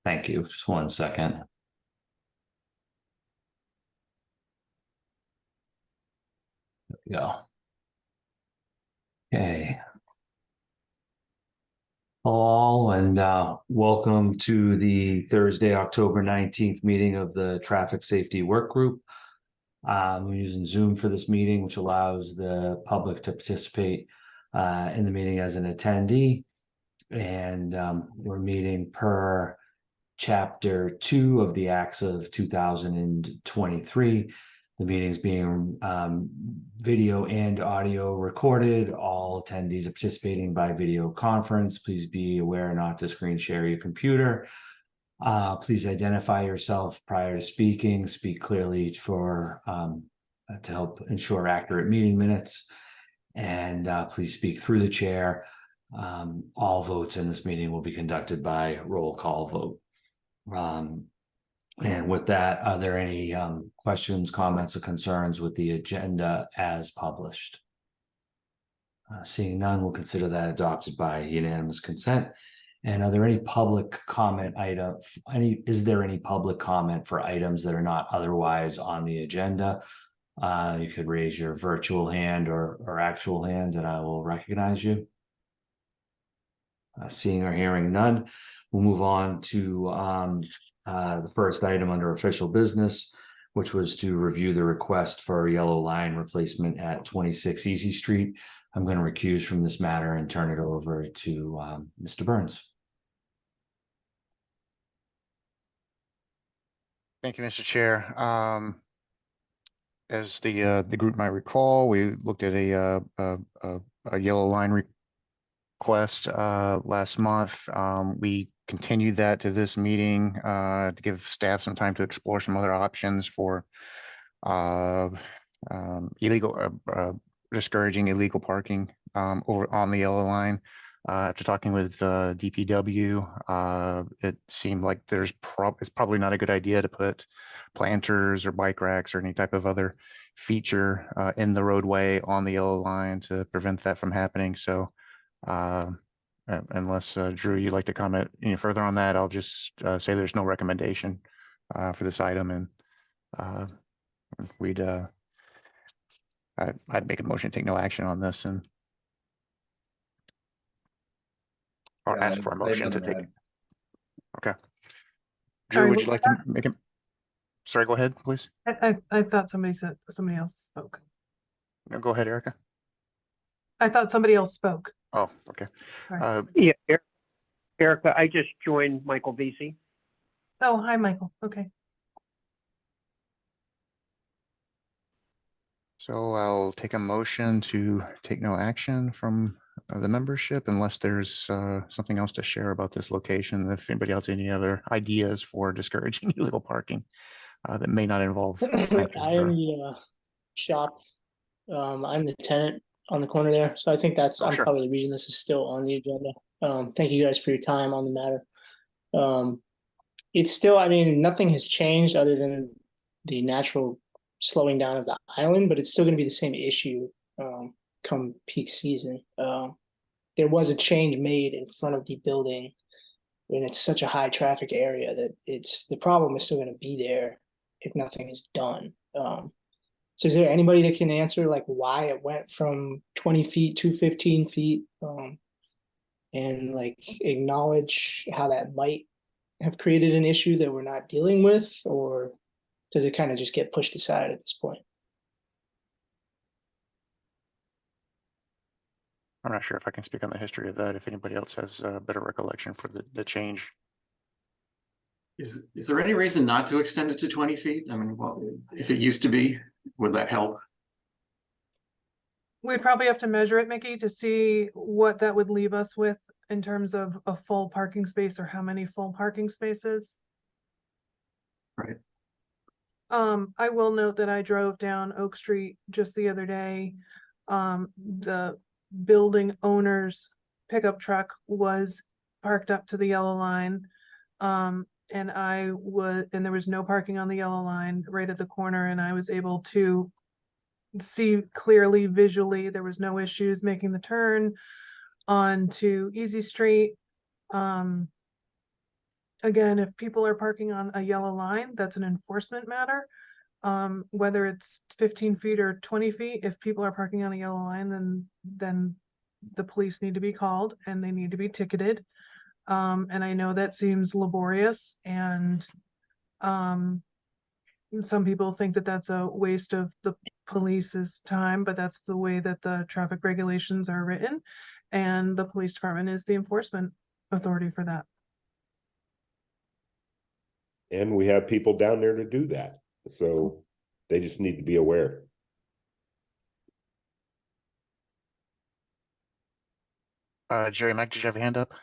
Thank you. Just 1 second. There we go. Okay. All and welcome to the Thursday, October 19th meeting of the Traffic Safety Work Group. We're using Zoom for this meeting, which allows the public to participate in the meeting as an attendee. And we're meeting per Chapter 2 of the Acts of 2023. The meeting is being video and audio recorded. All attendees are participating by video conference. Please be aware not to screen share your computer. Please identify yourself prior to speaking. Speak clearly for to help ensure accurate meeting minutes. And please speak through the chair. All votes in this meeting will be conducted by roll call vote. And with that, are there any questions, comments, or concerns with the agenda as published? Seeing none, we'll consider that adopted by unanimous consent. And are there any public comment is there any public comment for items that are not otherwise on the agenda? You could raise your virtual hand or actual hand and I will recognize you. Seeing or hearing none, we'll move on to the first item under official business, which was to review the request for a yellow line replacement at 26 Easy Street. I'm going to recuse from this matter and turn it over to Mr. Burns. Thank you, Mr. Chair. As the group might recall, we looked at a yellow line request last month. We continued that to this meeting to give staff some time to explore some other options for discouraging illegal parking over on the yellow line. After talking with DPW, it seemed like it's probably not a good idea to put planters or bike racks or any type of other feature in the roadway on the yellow line to prevent that from happening. So unless Drew, you'd like to comment any further on that, I'll just say there's no recommendation for this item, and I'd make a motion to take no action on this and ask for a motion to take. Okay. Drew, would you like to make it? Sorry, go ahead, please. I thought somebody else spoke. No, go ahead, Erica. I thought somebody else spoke. Oh, okay. Sorry. Yeah, Erica, I just joined Michael Vesey. Oh, hi, Michael. Okay. So I'll take a motion to take no action from the membership unless there's something else to share about this location. If anybody else has any other ideas for discouraging illegal parking that may not involve. I am the shop. I'm the tenant on the corner there. So I think that's sure. probably the reason this is still on the agenda. Thank you guys for your time on the matter. It's still, I mean, nothing has changed other than the natural slowing down of the island, but it's still going to be the same issue come peak season. There was a change made in front of the building, and it's such a high traffic area that the problem is still going to be there if nothing is done. So is there anybody that can answer like why it went from 20 feet to 15 feet and like acknowledge how that might have created an issue that we're not dealing with, or does it kind of just get pushed aside at this point? I'm not sure if I can speak on the history of that. If anybody else has a better recollection for the change. Is there any reason not to extend it to 20 feet? I mean, well, if it used to be, would that help? We'd probably have to measure it, Mickey, to see what that would leave us with in terms of a full parking space or how many full parking spaces. Right. I will note that I drove down Oak Street just the other day. The building owner's pickup truck was parked up to the yellow line. And there was no parking on the yellow line right at the corner, and I was able to see clearly visually. There was no issues making the turn onto Easy Street. again, if people are parking on a yellow line, that's an enforcement matter. Whether it's 15 feet or 20 feet, if people are parking on a yellow line, then the police need to be called and they need to be ticketed. And I know that seems laborious, and some people think that that's a waste of the police's time, but that's the way that the traffic regulations are written. And the police department is the enforcement authority for that. And we have people down there to do that. So they just need to be aware. Jerry, Mike, did you have a hand up?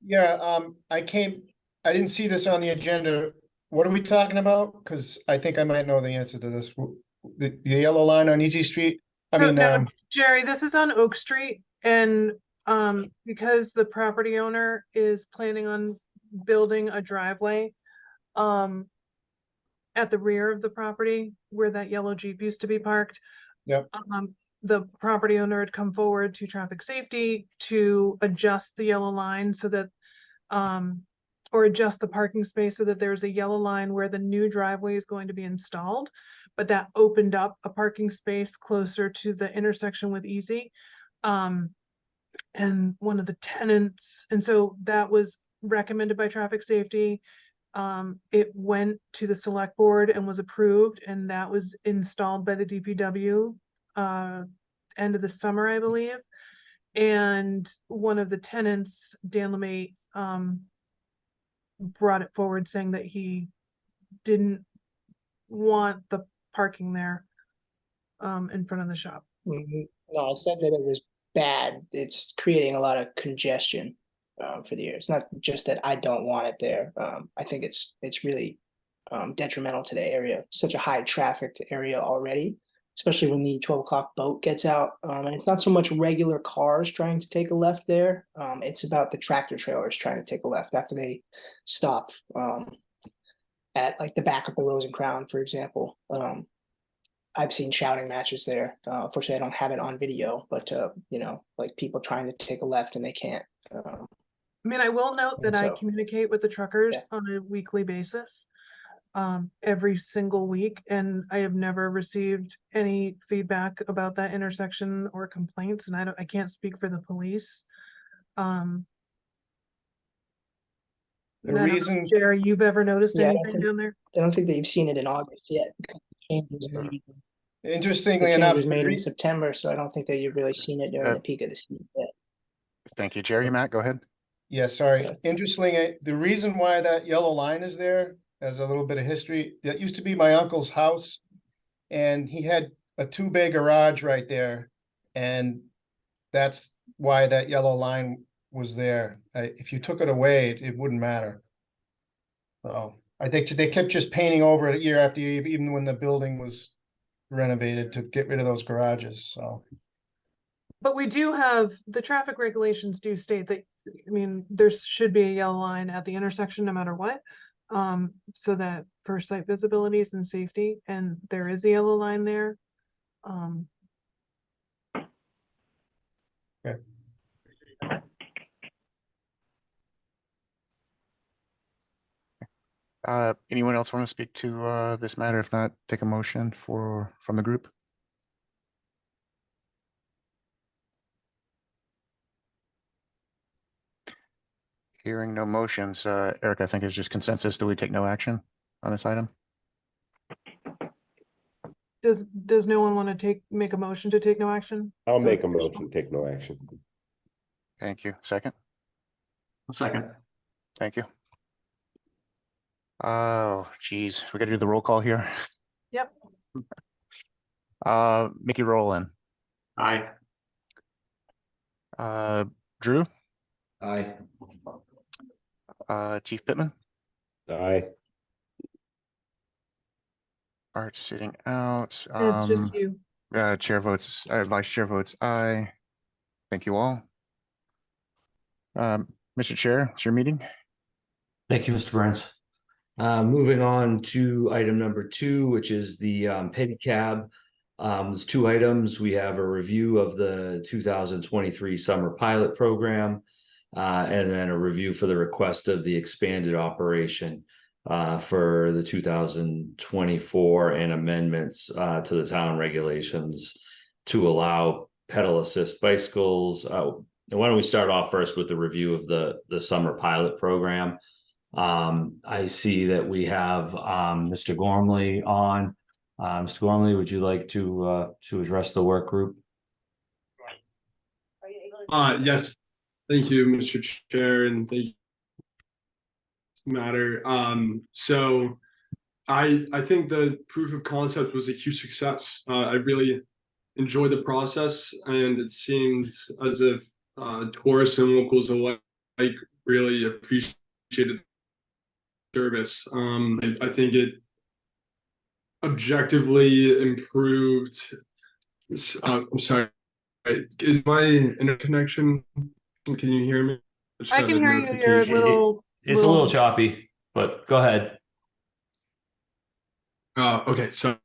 Yeah, I didn't see this on the agenda. What are we talking about? Because I think I might know the answer to this. The yellow line on Easy Street? So no, Jerry, this is on Oak Street, and because the property owner is planning on building a driveway at the rear of the property where that yellow Jeep used to be parked. Yep. The property owner had come forward to traffic safety to adjust the yellow line so that or adjust the parking space so that there's a yellow line where the new driveway is going to be installed, but that opened up a parking space closer to the intersection with Easy. And one of the tenants, and so that was recommended by traffic safety. It went to the select board and was approved, and that was installed by the DPW end of the summer, I believe. And one of the tenants, Dan LeMay, brought it forward saying that he didn't want the parking there in front of the shop. No, it said that it was bad. It's creating a lot of congestion for the area. It's not just that I don't want it there. I think it's really detrimental to the area. Such a high trafficked area already, especially when the 12 o'clock boat gets out. And it's not so much regular cars trying to take a left there. It's about the tractor trailers trying to take a left after they stop at like the back of the Rose and Crown, for example. I've seen shouting matches there. Unfortunately, I don't have it on video, but you know, like people trying to take a left and they can't. I mean, I will note that I So- communicate with the truckers Yeah. on a weekly basis, every single week, and I have never received any feedback about that intersection or complaints, and I can't speak for the police. The I don't know, reason, Jerry, you've ever noticed Yeah, I don't anything think- down there? I don't think that you've seen it in August yet. Because the change was made, interestingly the change enough, was the made in re- September, so I don't think that you've really seen it during Uh, the peak of the season yet. Thank you, Jerry. Matt, go ahead. yeah, sorry. Yeah. Interestingly, the reason why that yellow line is there, as a little bit of history, that used to be my uncle's house. And he had a 2-bay garage right there. And that's why that yellow line was there. If you took it away, it wouldn't matter. So I think they kept just painting over it year after year, even when the building was renovated to get rid of those garages, so. But we do have, the traffic regulations do state that, I mean, there should be a yellow line at the intersection no matter what. So that for site visibilities and safety, and there is a yellow line there. Anyone else want to speak to this matter? If not, take a motion from the group. Hearing no motions, Eric, I think it's just consensus that we take no action on this item. Does no one want to make a motion to take no action? I'll So make a official. motion, take no action. Thank you. Second, A second. thank you. Oh, geez, we gotta do the roll call here. Yep. Mickey Rowland, Aye. Drew, Aye. Chief Pittman, Aye. Art sitting out. It's just you. Chair votes, Vice Chair votes aye. Thank you all. Mr. Chair, it's your meeting. Thank you, Mr. Burns. Moving on to item number 2, which is the pedicab. There's 2 items. We have a review of the 2023 summer pilot program and then a review for the request of the expanded operation for the 2024 and amendments to the town regulations to allow pedal assist bicycles. Why don't we start off first with the review of the summer pilot program? I see that we have Mr. Gormley on. Mr. Gormley, would you like to address the work group? Yes, thank you, Mr. Chair, and thank you, matter. So I think the proof of concept was a huge success. I really enjoyed the process, and it seemed as if tourists and locals alike really appreciated service. I think it objectively improved. I'm sorry, is my interconnection? Can you hear me? just I got can a hear you, you're a notification. little. It's a little choppy, but go ahead. Okay, so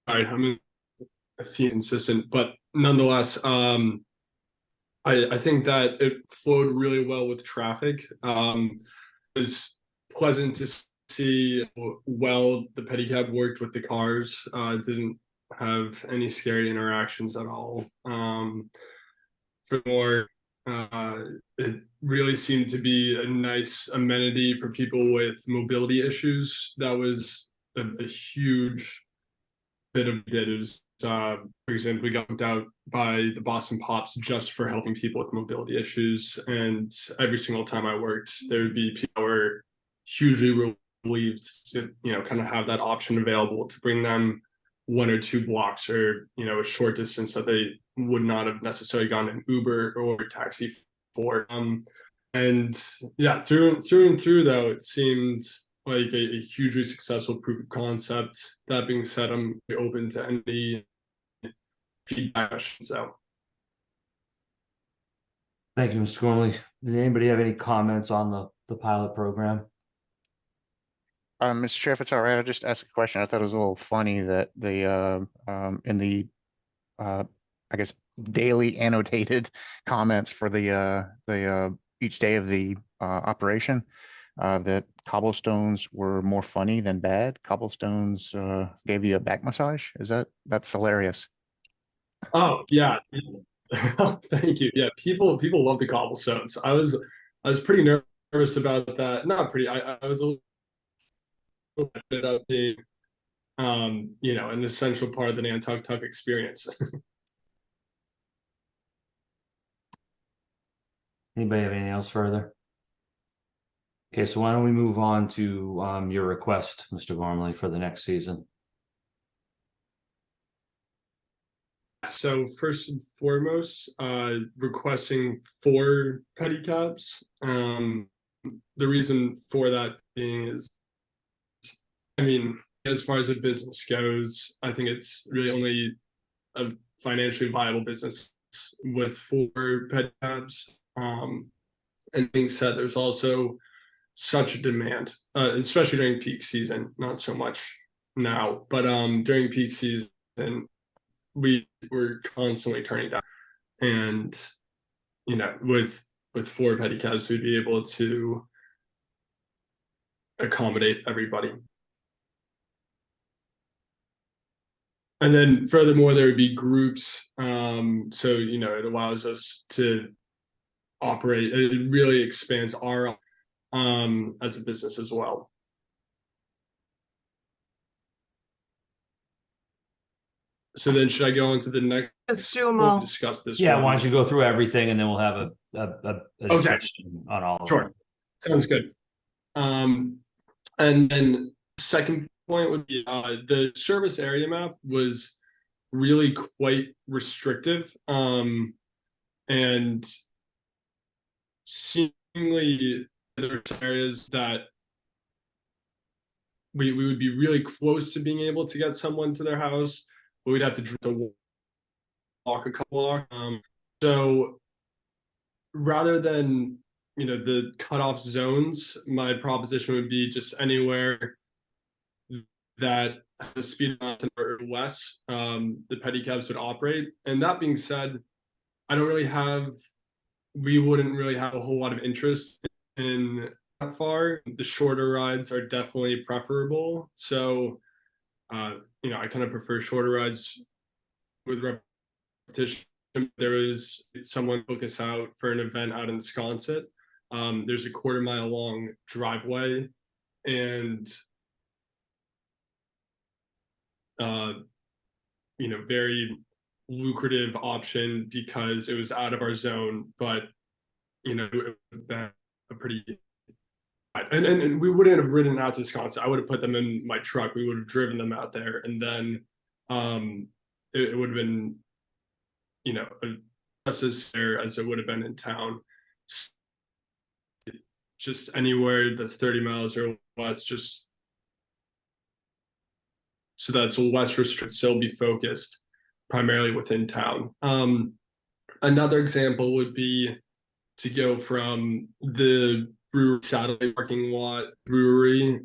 sorry, I'm in a few consistent, but nonetheless, I think that it flowed really well with traffic. It was pleasant to see how well the pedicab worked with the cars. Didn't have any scary interactions at all. Furthermore, it really seemed to be a nice amenity for people with mobility issues. That was a huge bit of it. It was, for example, we got hooked out by the Boston Pops just for helping people with mobility issues. And every single time I worked, there would be people who were hugely relieved to, kind of have that option available to bring them 1 or 2 blocks or, a short distance that they would not have necessarily gone an Uber or a taxi for. And yeah, through and through though, it seemed like a hugely successful proof of concept. That being said, I'm open to any feedback. So Thank you, Mr. Gormley. Does anybody have any comments on the pilot program? Mr. Chair, if it's all right, I'll just ask a question. I thought it was a little funny that the in the I guess daily annotated comments for the each day of the operation, that cobblestones were more funny than bad. Cobblestones gave you a back massage. That's hilarious. oh yeah. Thank you. Yeah, people love the cobblestones. I was pretty nervous about that. Not pretty. I was a little bit of the an essential part of the Nantucket Tuck experience. Anybody have anything else further? Okay, so why don't we move on to your request, Mr. Gormley, for the next season? So first and foremost, requesting 4 pedicabs. The reason for that being is, as far as a business goes, I think it's really only a financially viable business with 4 pedicabs. And being said, there's also such a demand, especially during peak season, not so much now, but during peak season, we were constantly turning down. And with 4 pedicabs, we'd be able to accommodate everybody. And then furthermore, there would be groups. So it allows us to operate. It really expands our as a business as well. So then should I go on to the next? Just do 'em all. Discuss this. Yeah, one? why don't you go through everything and then we'll have a discussion on all of Sure. them. Sounds good. And then second point would be the service area map was really quite restrictive. And seemingly there are areas that we would be really close to being able to get someone to their house, but we'd have to walk a couple blocks. So rather than the cutoff zones, my proposition would be just anywhere that the speed or less, the pedicabs would operate. And that being said, I don't really have we wouldn't really have a whole lot of interest in that far. The shorter rides are definitely preferable. So, you know, I kind of prefer shorter rides with repetition. There was someone took us out for an event out in Wisconsin. There's a 1/4 mile long driveway, and you know, very lucrative option because it was out of our zone, but you know, it would have been a pretty and we wouldn't have ridden out to Wisconsin. I would have put them in my truck. We would have driven them out there, and then it would have been, you know, just as fair as it would have been in town. Just anywhere that's 30 miles or less, just so that's less restricted, still be focused primarily within town. Another example would be to go from the brewery satellite parking lot brewery,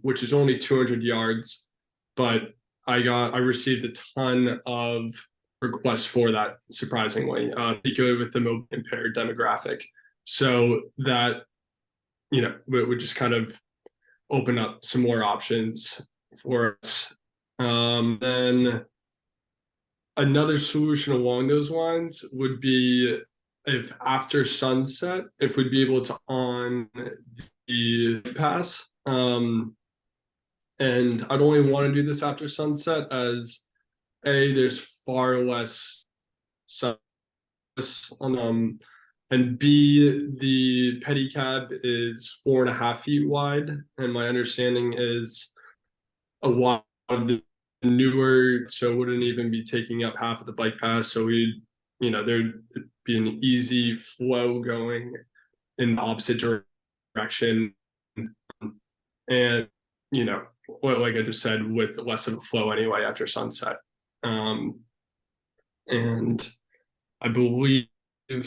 which is only 200 yards, but I received a ton of requests for that, surprisingly, particularly with the mobility impaired demographic. So that, you know, would just kind of open up some more options for us. Then another solution along those lines would be if after sunset, if we'd be able to on the pass. And I'd only want to do this after sunset as there's far less sun, and B, the pedicab is 4.5 feet wide, and my understanding is a lot of the newer, so it wouldn't even be taking up half of the bike path. So we, you know, there'd be an easy flow going in the opposite direction, and you know, like I just said, with less of a flow anyway after sunset. And I believe, and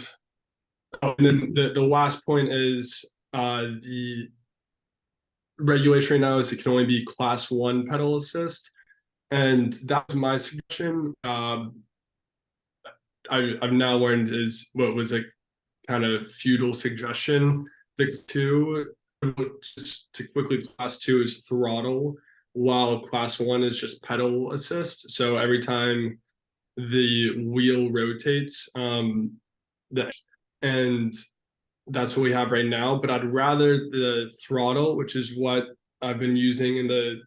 then the last point is the regulation right now is it can only be class 1 pedal assist, and that's my suggestion. I've now learned is what was a kind of feudal suggestion. The 2, just to quickly, class 2 is throttle, while class 1 is just pedal assist. So every time the wheel rotates, and that's what we have right now. But I'd rather the throttle, which is what I've been using in the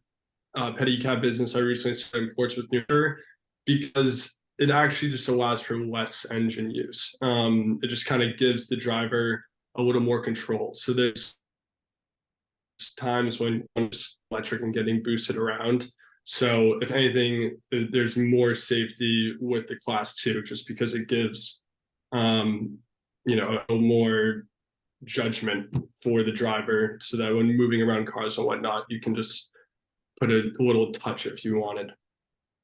pedicab business I recently started in Portsmouth, New Hampshire, because it actually just allows for less engine use. It just kind of gives the driver a little more control. So there's times when it's electric and getting boosted around. So if anything, there's more safety with the class 2, just because it gives, you know, a more judgment for the driver, so that when moving around cars and whatnot, you can just put a little touch if you wanted.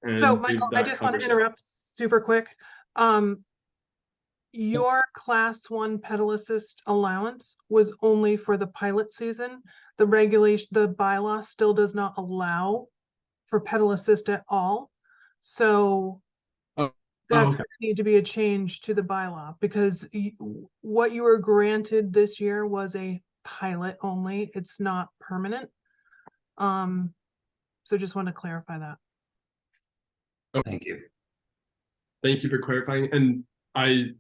And So Michael, I just want to interrupt super quick. Your class 1 pedal assist allowance was only for the pilot season. The regulation, the bylaw still does not allow for pedal assist at all. So that's going to need to be a change to the bylaw, because what you were granted this year was a pilot only. It's not permanent. So just want to clarify that. Thank you. Thank you for clarifying. And I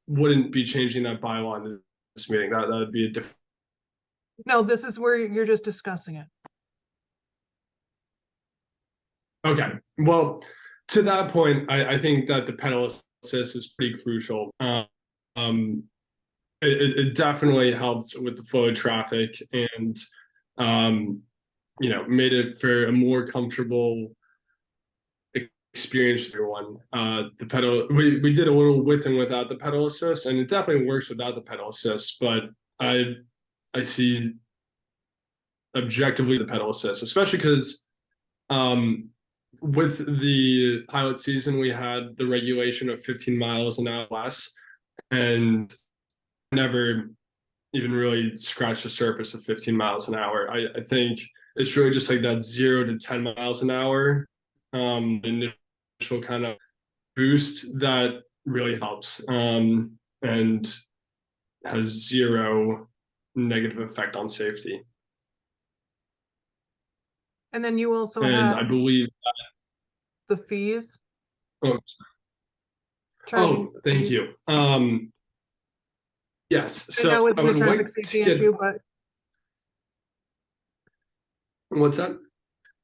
wouldn't be changing that bylaw in this meeting. That would be a different. No, this is where you're just discussing it. Okay. Well, to that point, I think that the pedal assist is pretty crucial. It definitely helped with the flow of traffic, and you know, made it for a more comfortable experience for everyone. The pedal, we did a little with and without the pedal assist, and it definitely works without the pedal assist, but I see objectively the pedal assist, especially because with the pilot season, we had the regulation of 15 miles an hour less, and never even really scratched the surface of 15 miles an hour. I think it's really just like that 0 to 10 miles an hour initial kind of boost that really helps. and has zero negative effect on safety. And then you also And have I believe, the fees. oh, charging thank fees. you. Yes, I so know it's I a would traffic like safety to get, issue, but what's that?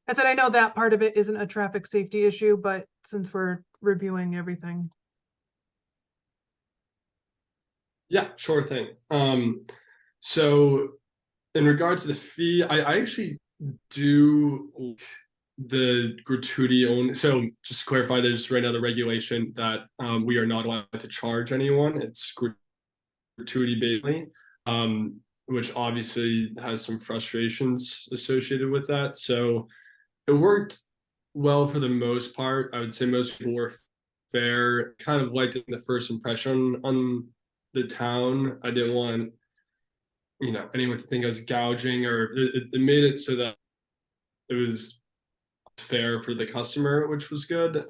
I said, I know that part of it isn't a traffic safety issue, but since we're reviewing everything. Yeah, sure thing. So in regard to the fee, I actually do like the gratuity only. So just to clarify, there's right now the regulation that we are not allowed to charge anyone. It's gratuity basically, which obviously has some frustrations associated with that. So it worked well for the most part. I would say most people were fair, kind of liked it in the first impression on the town. I didn't want, anyone to think I was gouging, or it made it so that it was fair for the customer, which was good.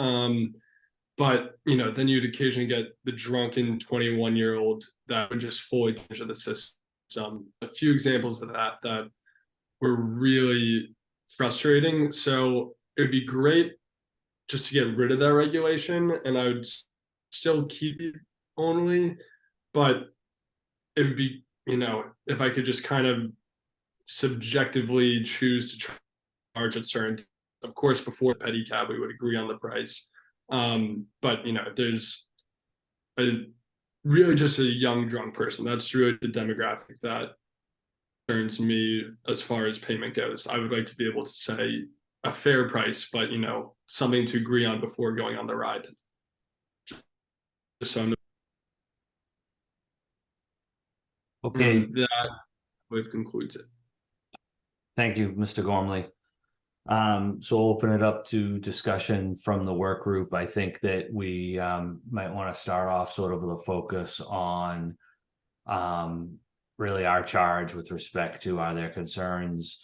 But then you'd occasionally get the drunken 21-year-old that would just fully change the system. A few examples of that were really frustrating. So it would be great just to get rid of that regulation, and I would still keep it only, but it would be, if I could just kind of subjectively choose to charge at certain, of course, before pedicab, we would agree on the price. But if there's really just a young drunk person, that's really the demographic that concerns me as far as payment goes. I would like to be able to say a fair price, but something to agree on before going on the ride. Just so Okay, that we've concludes it. thank you, Mr. Gormley. So we'll open it up to discussion from the work group. I think that we might want to start off sort of with a focus on really our charge with respect to, are there concerns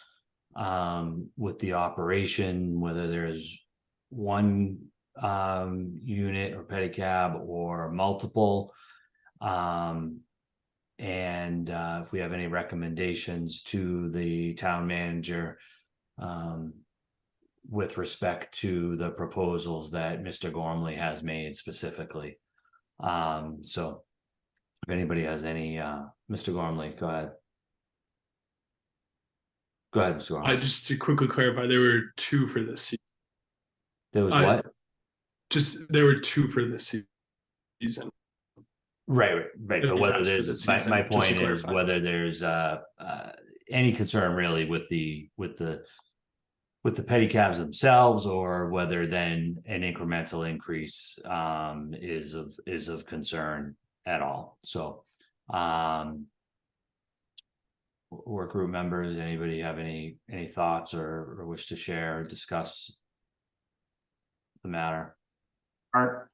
with the operation, whether there's one unit or pedicab or multiple, and if we have any recommendations to the town manager with respect to the proposals that Mr. Gormley has made specifically. So if anybody has any, Mr. Gormley, go ahead. Go ahead, Mr. Gormley. Just to quickly clarify, there were two for this season. There was what? There were two for this season. Right. But whether there's, my point is whether there's any concern really with the pedicabs themselves, or whether then an incremental increase is of concern at all. So work group members, anybody have any thoughts or wish to share or discuss the matter? Art,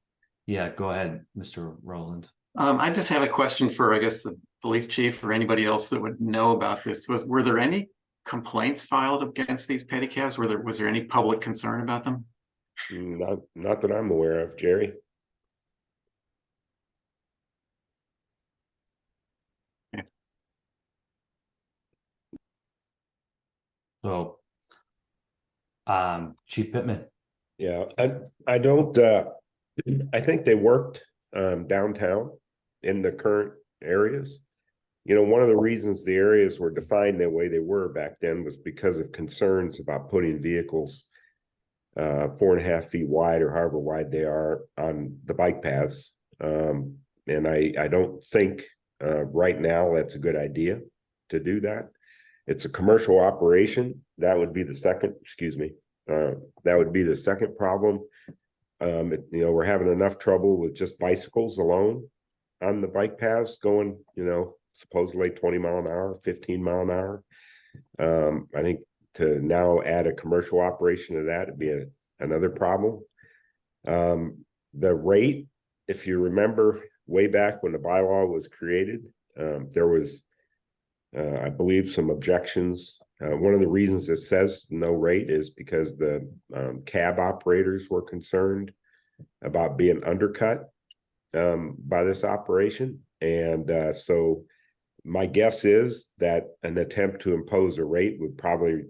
Yeah, go ahead, Mr. Rowland. I just have a question for, I guess, the police chief or anybody else that would know about this. Were there any complaints filed against these pedicabs? Was there any public concern about them? Not that I'm aware of, Jerry. Okay. So Chief Pittman. Yeah, I don't I think they worked downtown in the current areas. One of the reasons the areas were defined the way they were back then was because of concerns about putting vehicles 4.5 feet wide or however wide they are on the bike paths. And I don't think right now that's a good idea to do that. It's a commercial operation. That would be the second, that would be the second problem. We're having enough trouble with just bicycles alone on the bike paths going, supposedly 20 mile an hour, 15 mile an hour. I think to now add a commercial operation to that would be another problem. The rate, if you remember way back when the bylaw was created, there was, I believe, some objections. One of the reasons it says no rate is because the cab operators were concerned about being undercut by this operation. And so my guess is that an attempt to impose a rate would probably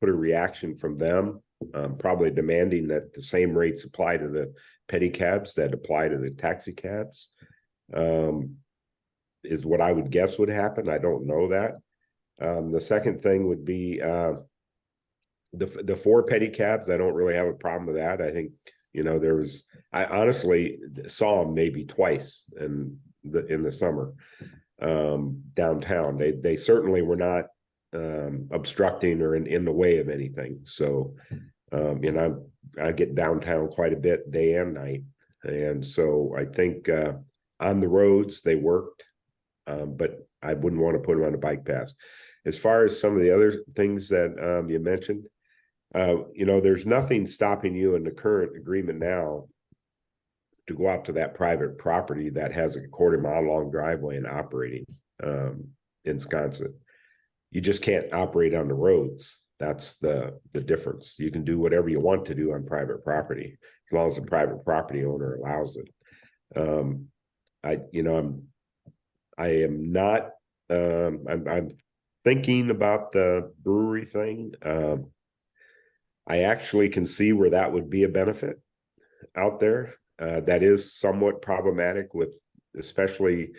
put a reaction from them, probably demanding that the same rates apply to the pedicabs that apply to the taxi cabs, is what I would guess would happen. I don't know that. The second thing would be the 4 pedicabs. I don't really have a problem with that. I think, you know, I honestly saw them maybe twice in the summer downtown. They certainly were not obstructing or in the way of anything. So, you know, I get downtown quite a bit day and night. And so I think on the roads they worked, but I wouldn't want to put them on a bike path. As far as some of the other things that you mentioned, you know, there's nothing stopping you in the current agreement now to go out to that private property that has a 1/4 mile long driveway and operating in Wisconsin. You just can't operate on the roads. That's the difference. You can do whatever you want to do on private property as long as the private property owner allows it. I'm thinking about the brewery thing. I actually can see where that would be a benefit out there. That is somewhat problematic with especially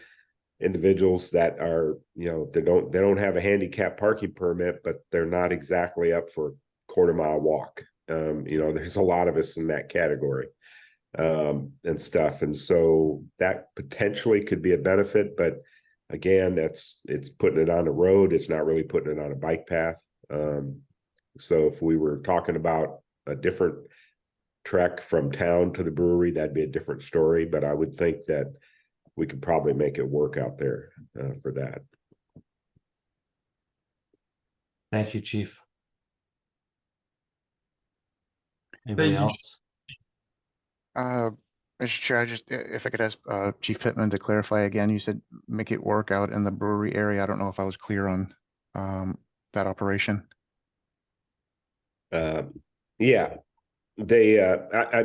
individuals that are, you know, they don't have a handicap parking permit, but they're not exactly up for a 1/4 mile walk. You know, there's a lot of us in that category and stuff. And so that potentially could be a benefit, but again, it's putting it on the road. It's not really putting it on a bike path. So if we were talking about a different trek from town to the brewery, that'd be a different story. But I would think that we could probably make it work out there for that. Thank you, Chief. Anybody Thank you, else? Mr. Chair, if I could ask Chief Pittman to clarify again, you said make it work out in the brewery area. I don't know if I was clear on that operation. Yeah, they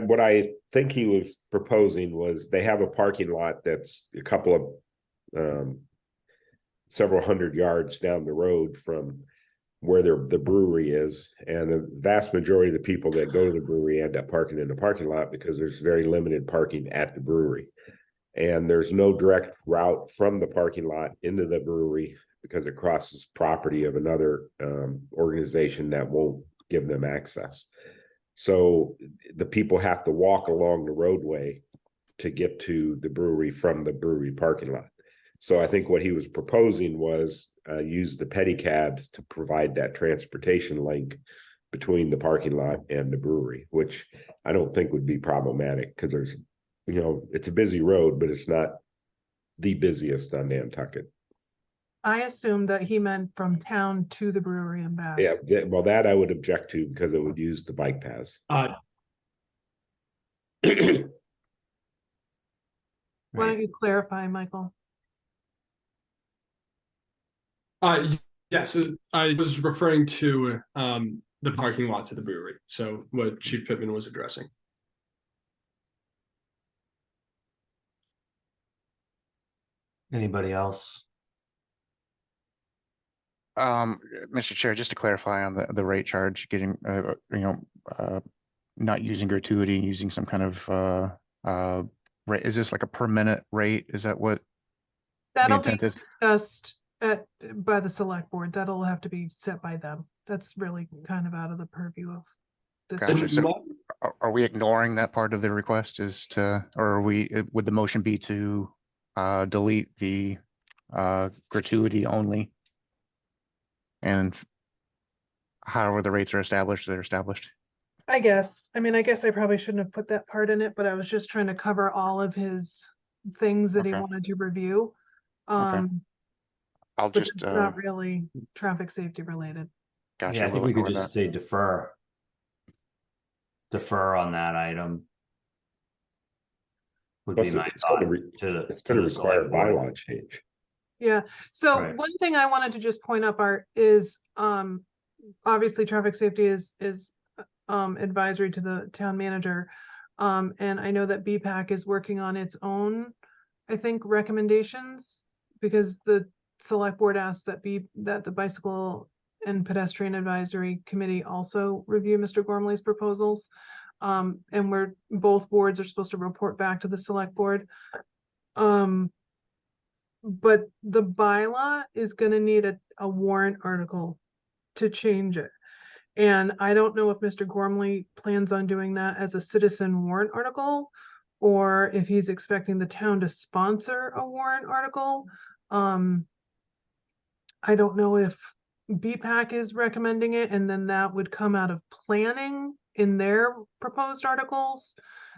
what I think he was proposing was they have a parking lot that's a couple of several hundred yards down the road from where the brewery is, and the vast majority of the people that go to the brewery end up parking in the parking lot because there's very limited parking at the brewery, and there's no direct route from the parking lot into the brewery because it crosses property of another organization that won't give them access. So the people have to walk along the roadway to get to the brewery from the brewery parking lot. So I think what he was proposing was use the pedicabs to provide that transportation link between the parking lot and the brewery, which I don't think would be problematic because there's, you know, it's a busy road, but it's not the busiest on Nantucket. I assumed that he meant from town to the brewery and back. Yeah, well, that I would object to because it would use the bike paths. Why don't you clarify, Michael? Yeah, so I was referring to the parking lot to the brewery. So what Chief Pittman was addressing. Anybody else? Mr. Chair, just to clarify on the rate charge, getting not using gratuity, using some kind of rate. Is this like a per minute rate? Is that what That'll be intent is? discussed by the select board. That'll have to be set by them. That's really kind of out of the purview of this. Gotcha. So So are we ignoring that part of the request or would the motion be to delete the gratuity only? And however the rates are established, they're established. I guess. I mean, I guess I probably shouldn't have put that part in it, but I was just trying to cover all of his things that he Okay. wanted to review. Okay. I'll But just it's not really traffic safety related. gotcha. Yeah, I think we'll we could ignore just that. say defer. Defer on that item. Would be Plus, my it's gonna thought re- to the It's going to require a select board. bylaw change. Yeah, so Right. one thing I wanted to just point up, Art, is obviously traffic safety is advisory to the town manager. And I know that BPAC is working on its own I think, recommendations, because the select board asked that the Bicycle and Pedestrian Advisory Committee also review Mr. Gormley's proposals. And both boards are supposed to report back to the select board. But the bylaw is gonna need a warrant article to change it. And I don't know if Mr. Gormley plans on doing that as a citizen warrant article, or if he's expecting the town to sponsor a warrant article. I don't know if BPAC is recommending it, and then that would come out of planning in their proposed articles.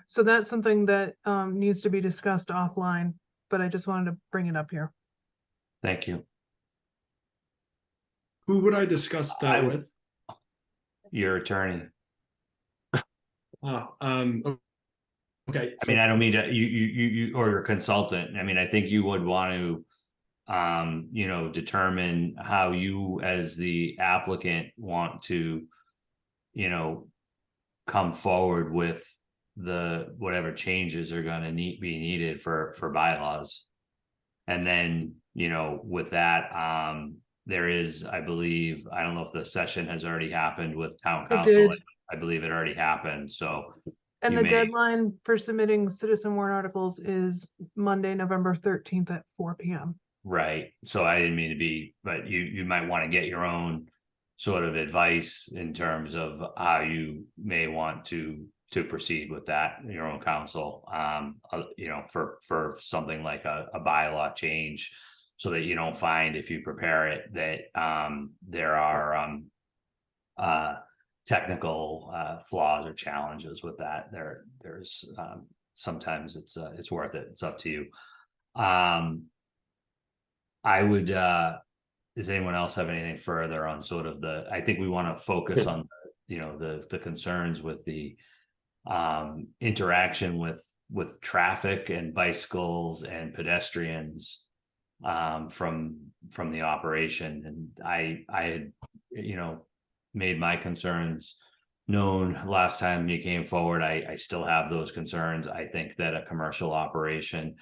So that's something that needs to be discussed offline, but I just wanted to bring it up here. Thank you. Who would I discuss that I- with? Your attorney. Oh, okay. I mean, I don't mean to, you, or your consultant. I mean, I think you would want to, you know, determine how you as the applicant want to, you know, come forward with whatever changes are gonna be needed for bylaws. And then, you know, with that, there is, I believe, I don't know if the session has already happened with town It council. did. I believe it already happened, so. And You the may- deadline for submitting citizen warrant articles is Monday, November 13th at 4 p.m. Right, so I didn't mean to be, but you might want to get your own sort of advice in terms of how you may want to proceed with that, your own counsel, you know, for something like a bylaw change. So that you don't find, if you prepare it, that there are technical flaws or challenges with that. There's sometimes it's worth it. It's up to you. I would does anyone else have anything further on sort of I think we want to focus on, you know, the concerns with the interaction with traffic and bicycles and pedestrians from the operation. And I had, you know, made my concerns known last time you came forward. I still have those concerns. I think that a commercial operation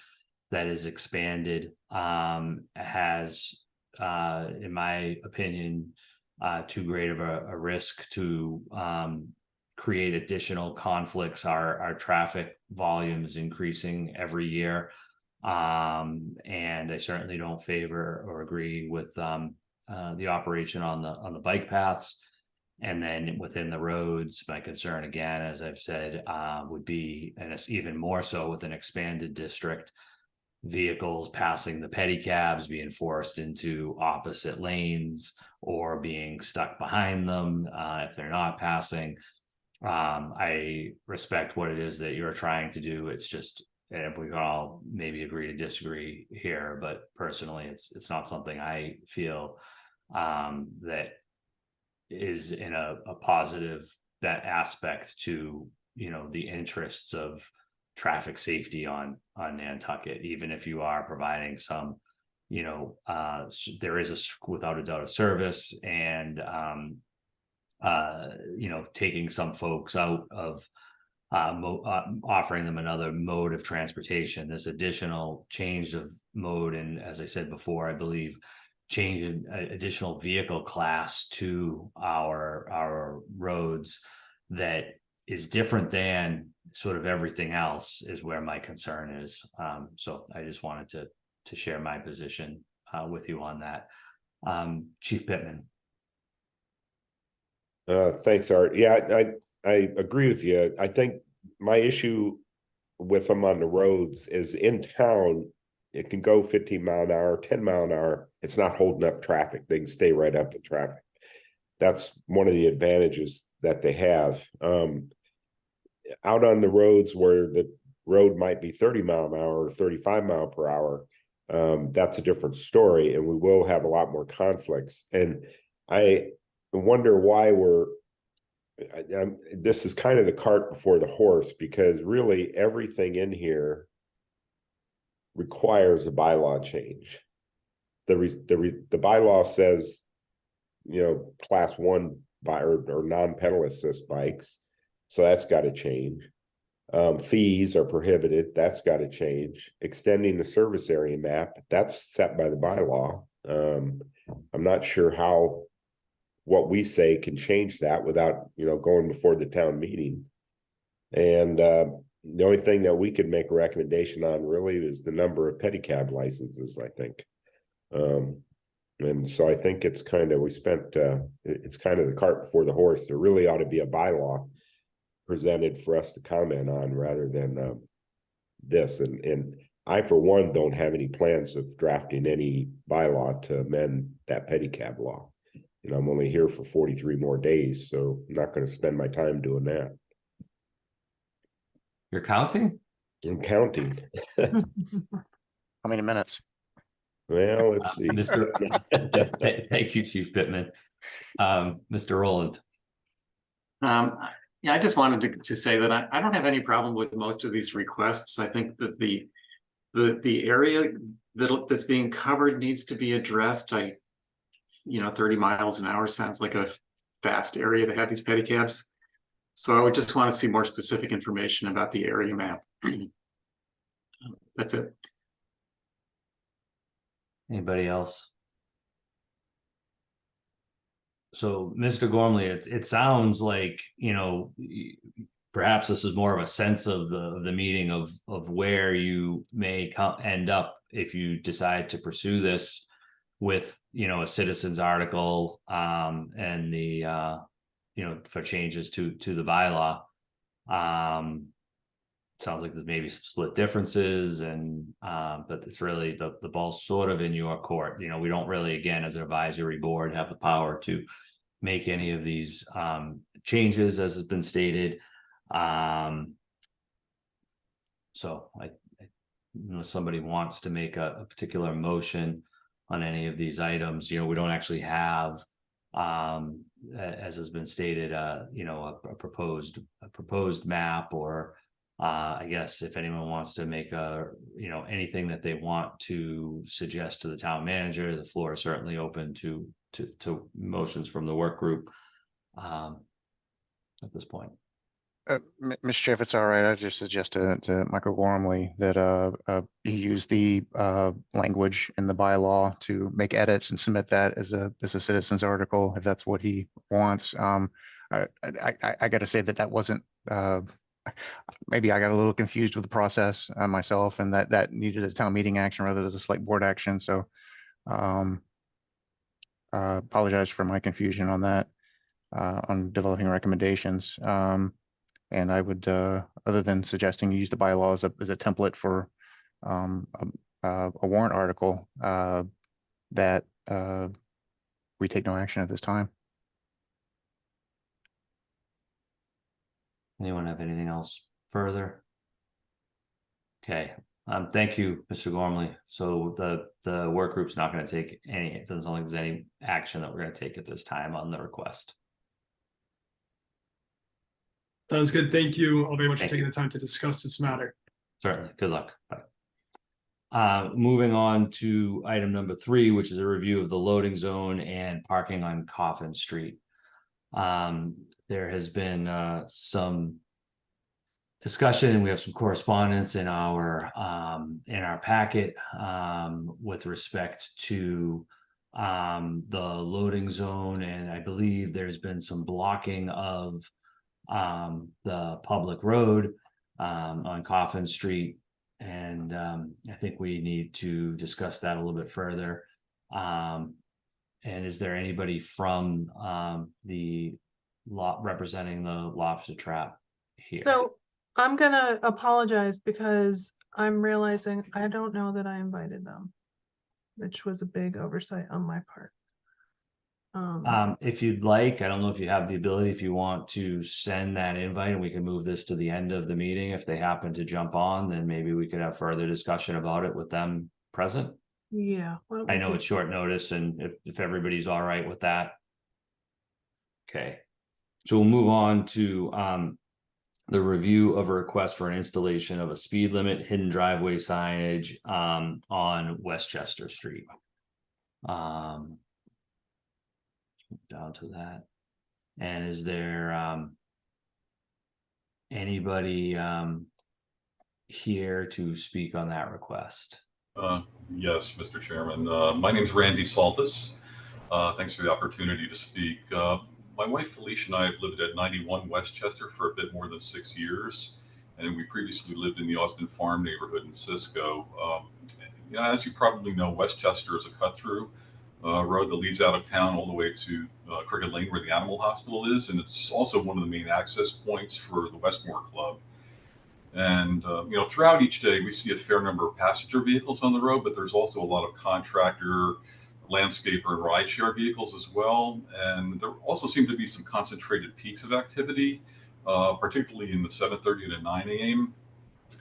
that is expanded has, in my opinion, too great of a risk to create additional conflicts. Our traffic volume is increasing every year, and I certainly don't favor or agree with the operation on the bike paths. And then within the roads, my concern, again, as I've said, would be, and it's even more so with an expanded district, vehicles passing the pedicabs being forced into opposite lanes or being stuck behind them if they're not passing. I respect what it is that you're trying to do. It's just, and we can all maybe agree to disagree here, but personally, it's not something I feel that is in a positive that aspect to, you know, the interests of traffic safety on Nantucket. Even if you are providing some, you know, there is without a doubt a service, and you know, taking some folks out of offering them another mode of transportation, this additional change of mode, and as I said before, I believe changing additional vehicle class to our roads that is different than sort of everything else is where my concern is. So I just wanted to share my position with you on that. Chief Pittman. Thanks, Art. Yeah, I agree with you. I think my issue with them on the roads is in town, it can go 15 mile an hour, 10 mile an hour. It's not holding up traffic. They can stay right up in traffic. That's one of the advantages that they have. Out on the roads where the road might be 30 mile an hour or 35 mile per hour, that's a different story, and we will have a lot more conflicts. And I wonder why this is kind of the cart before the horse, because really everything in here requires a bylaw change. The bylaw says, you know, class 1 or non-pedal assist bikes, so that's got to change. Fees are prohibited, that's got to change. Extending the service area map, that's set by the bylaw. I'm not sure how what we say can change that without, going before the town meeting. And the only thing that we could make a recommendation on really is the number of pedicab licenses, I think. And so I think it's kind of, it's kind of the cart before the horse. There really ought to be a bylaw presented for us to comment on rather than this. And I, for one, don't have any plans of drafting any bylaw to amend that pedicab law. I'm only here for 43 more days, so I'm not going to spend my time doing that. You're counting? I'm counting. How many minutes? Well, let's see. Thank you, Chief Pittman. Mr. Rowland. Yeah, I just wanted to say that I don't have any problem with most of these requests. I think that the area that's being covered needs to be addressed. 30 miles an hour sounds like a fast area to have these pedicabs. So I would just want to see more specific information about the area map. That's it. Anybody else? So, Mr. Gormley, it sounds like, perhaps this is more of a sense of the meeting of where you may end up if you decide to pursue this with, a citizen's article and the for changes to the bylaw. Sounds like there's maybe some split differences and but it's really the ball's sort of in your court. We don't really, again, as an advisory board, have the power to make any of these changes as has been stated. So unless somebody wants to make a particular motion on any of these items, we don't actually have as has been stated, a proposed map, or I guess if anyone wants to make anything that they want to suggest to the town manager, the floor is certainly open to motions from the work group at this point. Mr. Chair, if it's all right, I just suggest to Michael Gormley that he use the language in the bylaw to make edits and submit that as a citizen's article, if that's what he wants. I got to say that wasn't. Maybe I got a little confused with the process myself, and that needed a town meeting action rather than a select board action. So, apologize for my confusion on that, on developing recommendations. And I would, other than suggesting you use the bylaws as a template for a warrant article, that we take no action at this time. Anyone have anything else further? Okay. Thank you, Mr. Gormley. So the work group's not going to take any, it doesn't sound like there's any action that we're going to take at this time on the request. Sounds good. Thank you all very much for taking the time to discuss this matter. Certainly. Good luck. Bye. Moving on to item number 3, which is a review of the loading zone and parking on Coffin Street. There has been some discussion. We have some correspondence in our packet with respect to the loading zone, and I believe there's been some blocking of the public road on Coffin Street, and I think we need to discuss that a little bit further. And is there anybody from the lot representing the lobster trap here? So I'm gonna apologize because I'm realizing I don't know that I invited them, which was a big oversight on my part. If you'd like, I don't know if you have the ability, if you want to send that invite and we can move this to the end of the meeting. If they happen to jump on, then maybe we could have further discussion about it with them present. Yeah. I know it's short notice, and if everybody's all right with that. Okay. So we'll move on to the review of a request for an installation of a speed limit hidden driveway signage on Westchester Street. Down to that. And is there anybody here to speak on that request? Yes, Mr. Chairman. My name's Randy Saltis. Thanks for the opportunity to speak. My wife Felicia and I have lived at 91 Westchester for a bit more than 6 years, and we previously lived in the Austin Farm neighborhood in Cisco. As you probably know, Westchester is a cut-through road that leads out of town all the way to Cricket Lane, where the animal hospital is, and it's also one of the main access points for the Westmore Club. And throughout each day, we see a fair number of passenger vehicles on the road, but there's also a lot of contractor, landscaper, and rideshare vehicles as well. And there also seem to be some concentrated peaks of activity, particularly in the 7:30 to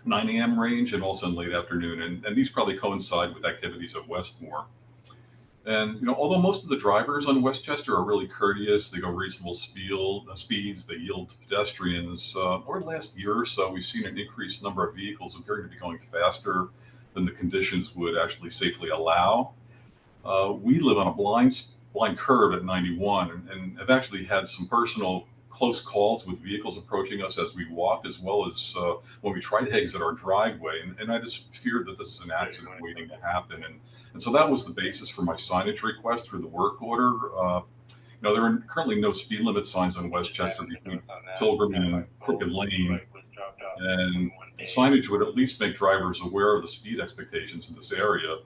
9 a.m. range, and also in late afternoon. And these probably coincide with activities at Westmore. And although most of the drivers on Westchester are really courteous, they go reasonable speeds, they yield to pedestrians. Over the last year or so, we've seen an increased number of vehicles appearing to be going faster than the conditions would actually safely allow. We live on a blind curve at 91, and have actually had some personal close calls with vehicles approaching us as we walk, as well as when we try to exit our driveway. And I just feared that this is an accident waiting to happen. And so that was the basis for my signage request through the work order. There are currently no speed limit signs on Westchester between Pilgrim and Crooked Lane. And the signage would at least make drivers aware of the speed expectations in this area.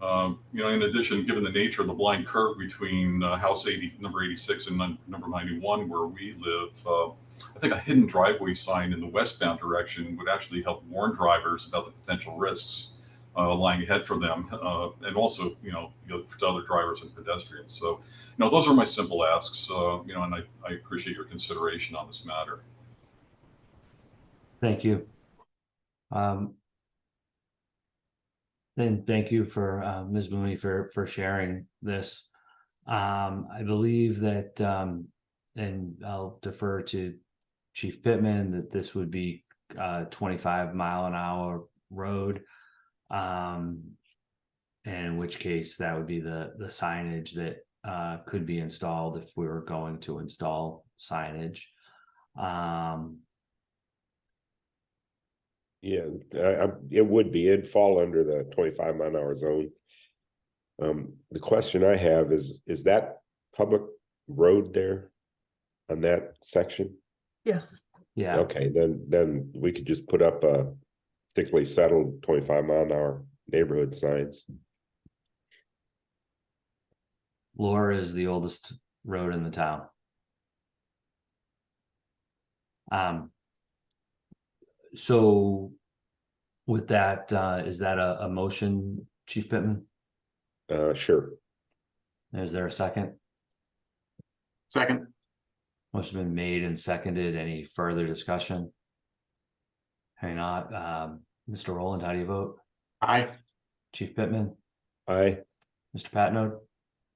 In addition, given the nature of the blind curve between house number 86 and number 91, where we live, I think a hidden driveway sign in the westbound direction would actually help warn drivers about the potential risks lying ahead for them, and also, to other drivers and pedestrians. So, those are my simple asks, and I appreciate your consideration on this matter. Thank you. Then thank you for Ms. Mooney for sharing this. I believe that, and I'll defer to Chief Pittman, that this would be 25-mile-an-hour road. And in which case that would be the signage that could be installed if we were going to install signage. Yeah, it would be. It'd fall under the 25-mile-an-hour zone. The question I have is that public road there on that section? Yes. Yeah. Okay, then we could just put up a thickly settled 25-mile-an-hour neighborhood signs. Laura is the oldest road in the town. So with that, is that a motion, Chief Pittman? Sure. Is there a second? Second. Motion been made and seconded. Any further discussion? Hearing not, Mr. Rowland, how do you vote? Aye. Chief Pittman? Aye. Mr. Patnode?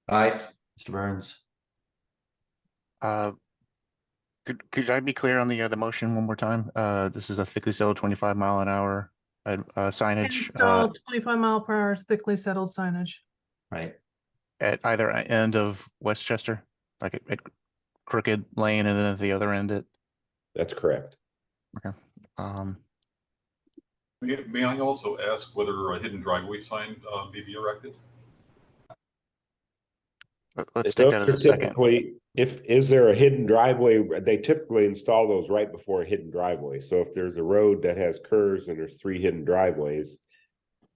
Aye. Mr. Burns? Could I be clear on the motion one more time? This is a thickly settled 25-mile-an-hour signage Install 25-mile-per-hour thickly settled signage. Right. at either end of Westchester, like at Crooked Lane, and then at the other end at. That's correct. Okay. May I also ask whether a hidden driveway sign may be erected? Let's take that as a second. Typically, is there a hidden driveway? They typically install those right before a hidden driveway. So if there's a road that has curves and there's 3 hidden driveways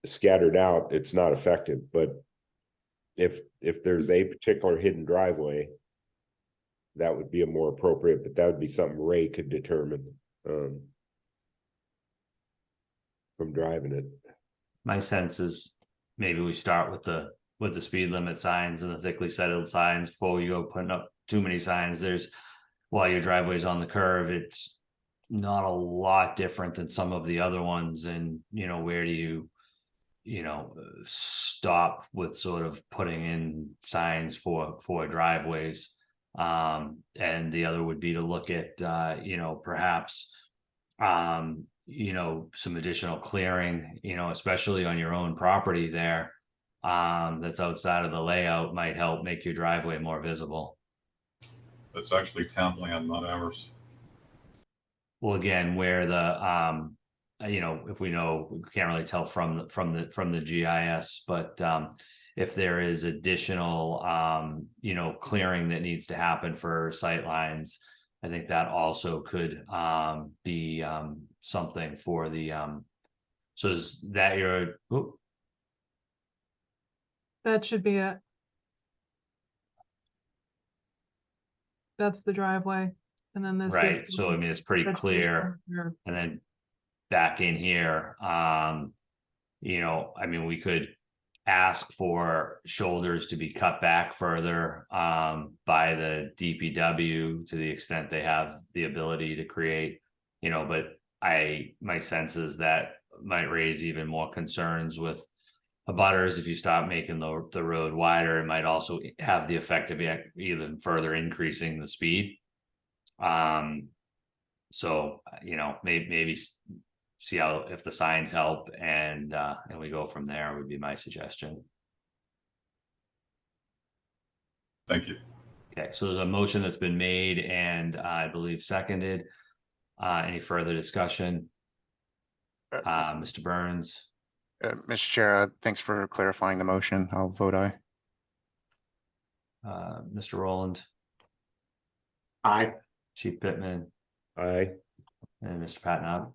scattered out, it's not effective. But if there's a particular hidden driveway, that would be a more appropriate, but that would be something Ray could determine from driving it. My sense is maybe we start with the speed limit signs and the thickly settled signs before we go putting up too many signs. While your driveway's on the curve, it's not a lot different than some of the other ones. And, where do you stop with sort of putting in signs for driveways? And the other would be to look at, perhaps, some additional clearing, especially on your own property there, that's outside of the layout, might help make your driveway more visible. That's actually town land, not ours. well, again, where the, you know, if we know, we can't really tell from the GIS, but, if there is additional, you know, clearing that needs to happen for sightlines, I think that also could, be, something for the, so is that your, oop, That should be it. That's the driveway, and then this is. right, so I mean, it's pretty clear. Vegetation. And then back in here, you know, I mean, we could ask for shoulders to be cut back further, by the DPW to the extent they have the ability to create, you know, but my sense is that might raise even more concerns with abutters. If you stop making the road wider, it might also have the effect of even further increasing the speed. So, you know, maybe see how, if the signs help, and we go from there, would be my suggestion. Thank you. Okay, so there's a motion that's been made and I believe seconded. Any further discussion? Mr. Burns, Mr. Chair, thanks for clarifying the motion. I'll vote aye. Mr. Rowland, Aye. Chief Pittman, Aye. and Mr. Patnod.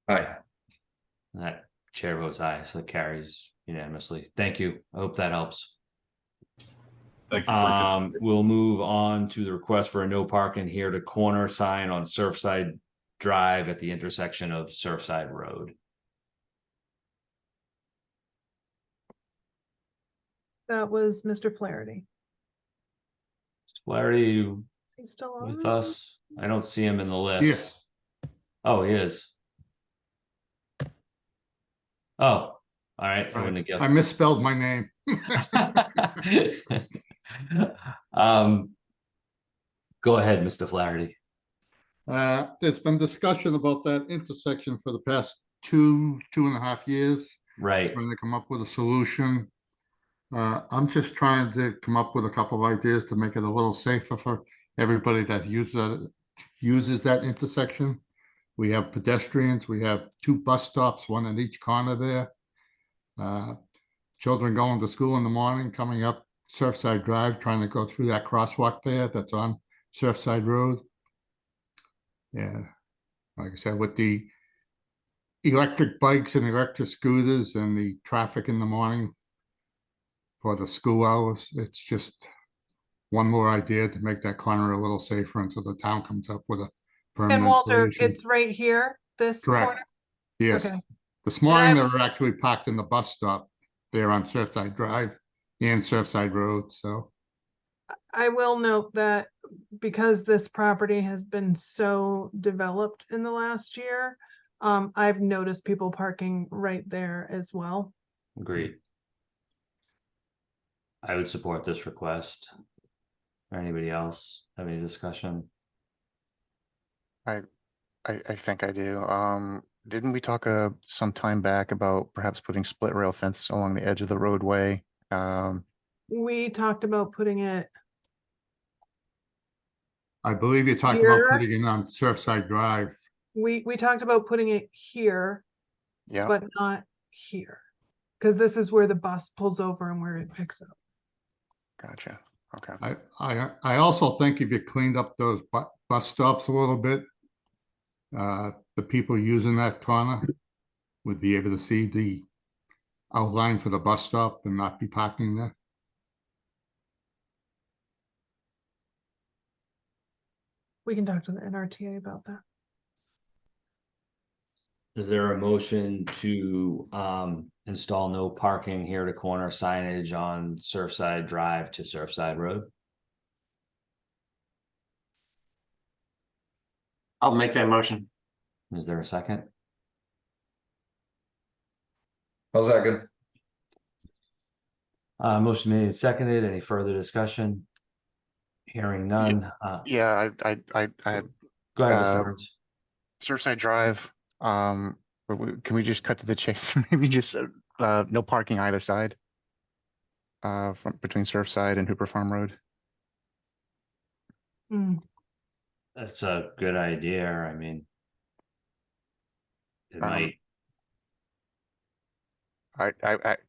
Aye. And that chair votes aye, so it carries unanimously. Thank you. I hope that helps. Thank you for We'll move on to the request for a no parking here to corner sign on Surfside Drive at the intersection of Surfside Road. That was Mr. Flaherty. Mr. Flaherty, Is he still on? with us? I don't see him in the list. Yes. Oh, he is. Oh, all right. I wouldn't have guessed. I misspelled my name. Go ahead, Mr. Flaherty. There's been discussion about that intersection for the past two and a half years, Right. trying to come up with a solution. I'm just trying to come up with a couple of ideas to make it a little safer for everybody that uses that intersection. We have pedestrians, we have 2 bus stops, one at each corner there. Children going to school in the morning, coming up Surfside Drive, trying to go through that crosswalk there that's on Surfside Road. Yeah, like I said, with the electric bikes and electric scooters and the traffic in the morning for the school hours, it's just one more idea to make that corner a little safer until the town comes up with a permanent And Walter, solution. it's right here, this Correct. corner? Yes. Okay. This morning they were actually parked in the bus stop there on Surfside Drive and Surfside Road, so. I will note that because this property has been so developed in the last year, I've noticed people parking right there as well. Agreed. I would support this request. Or anybody else have any discussion? I think I do. Didn't we talk some time back about perhaps putting split rail fence along the edge of the roadway? We talked about putting it, I believe you talked Here? about putting it on Surfside Drive. we talked about putting it here, Yeah, but not here. Because this is where the bus pulls over and where it picks up. gotcha. Okay. I also think if you cleaned up those bus stops a little bit, the people using that corner would be able to see the outline for the bus stop and not be parking there. We can talk to the NRTA about that. Is there a motion to install no parking here to corner signage on Surfside Drive to Surfside Road? I'll make that motion. Is there a second? I'll second. Motion made and seconded. Any further discussion? Hearing none. Yeah, I Go ahead, Mr. Burns. Surfside Drive, can we just cut to the chase? Maybe just no parking either side. From between Surfside and Hooper Farm Road. Hmm. That's a good idea. I mean, It Um, might,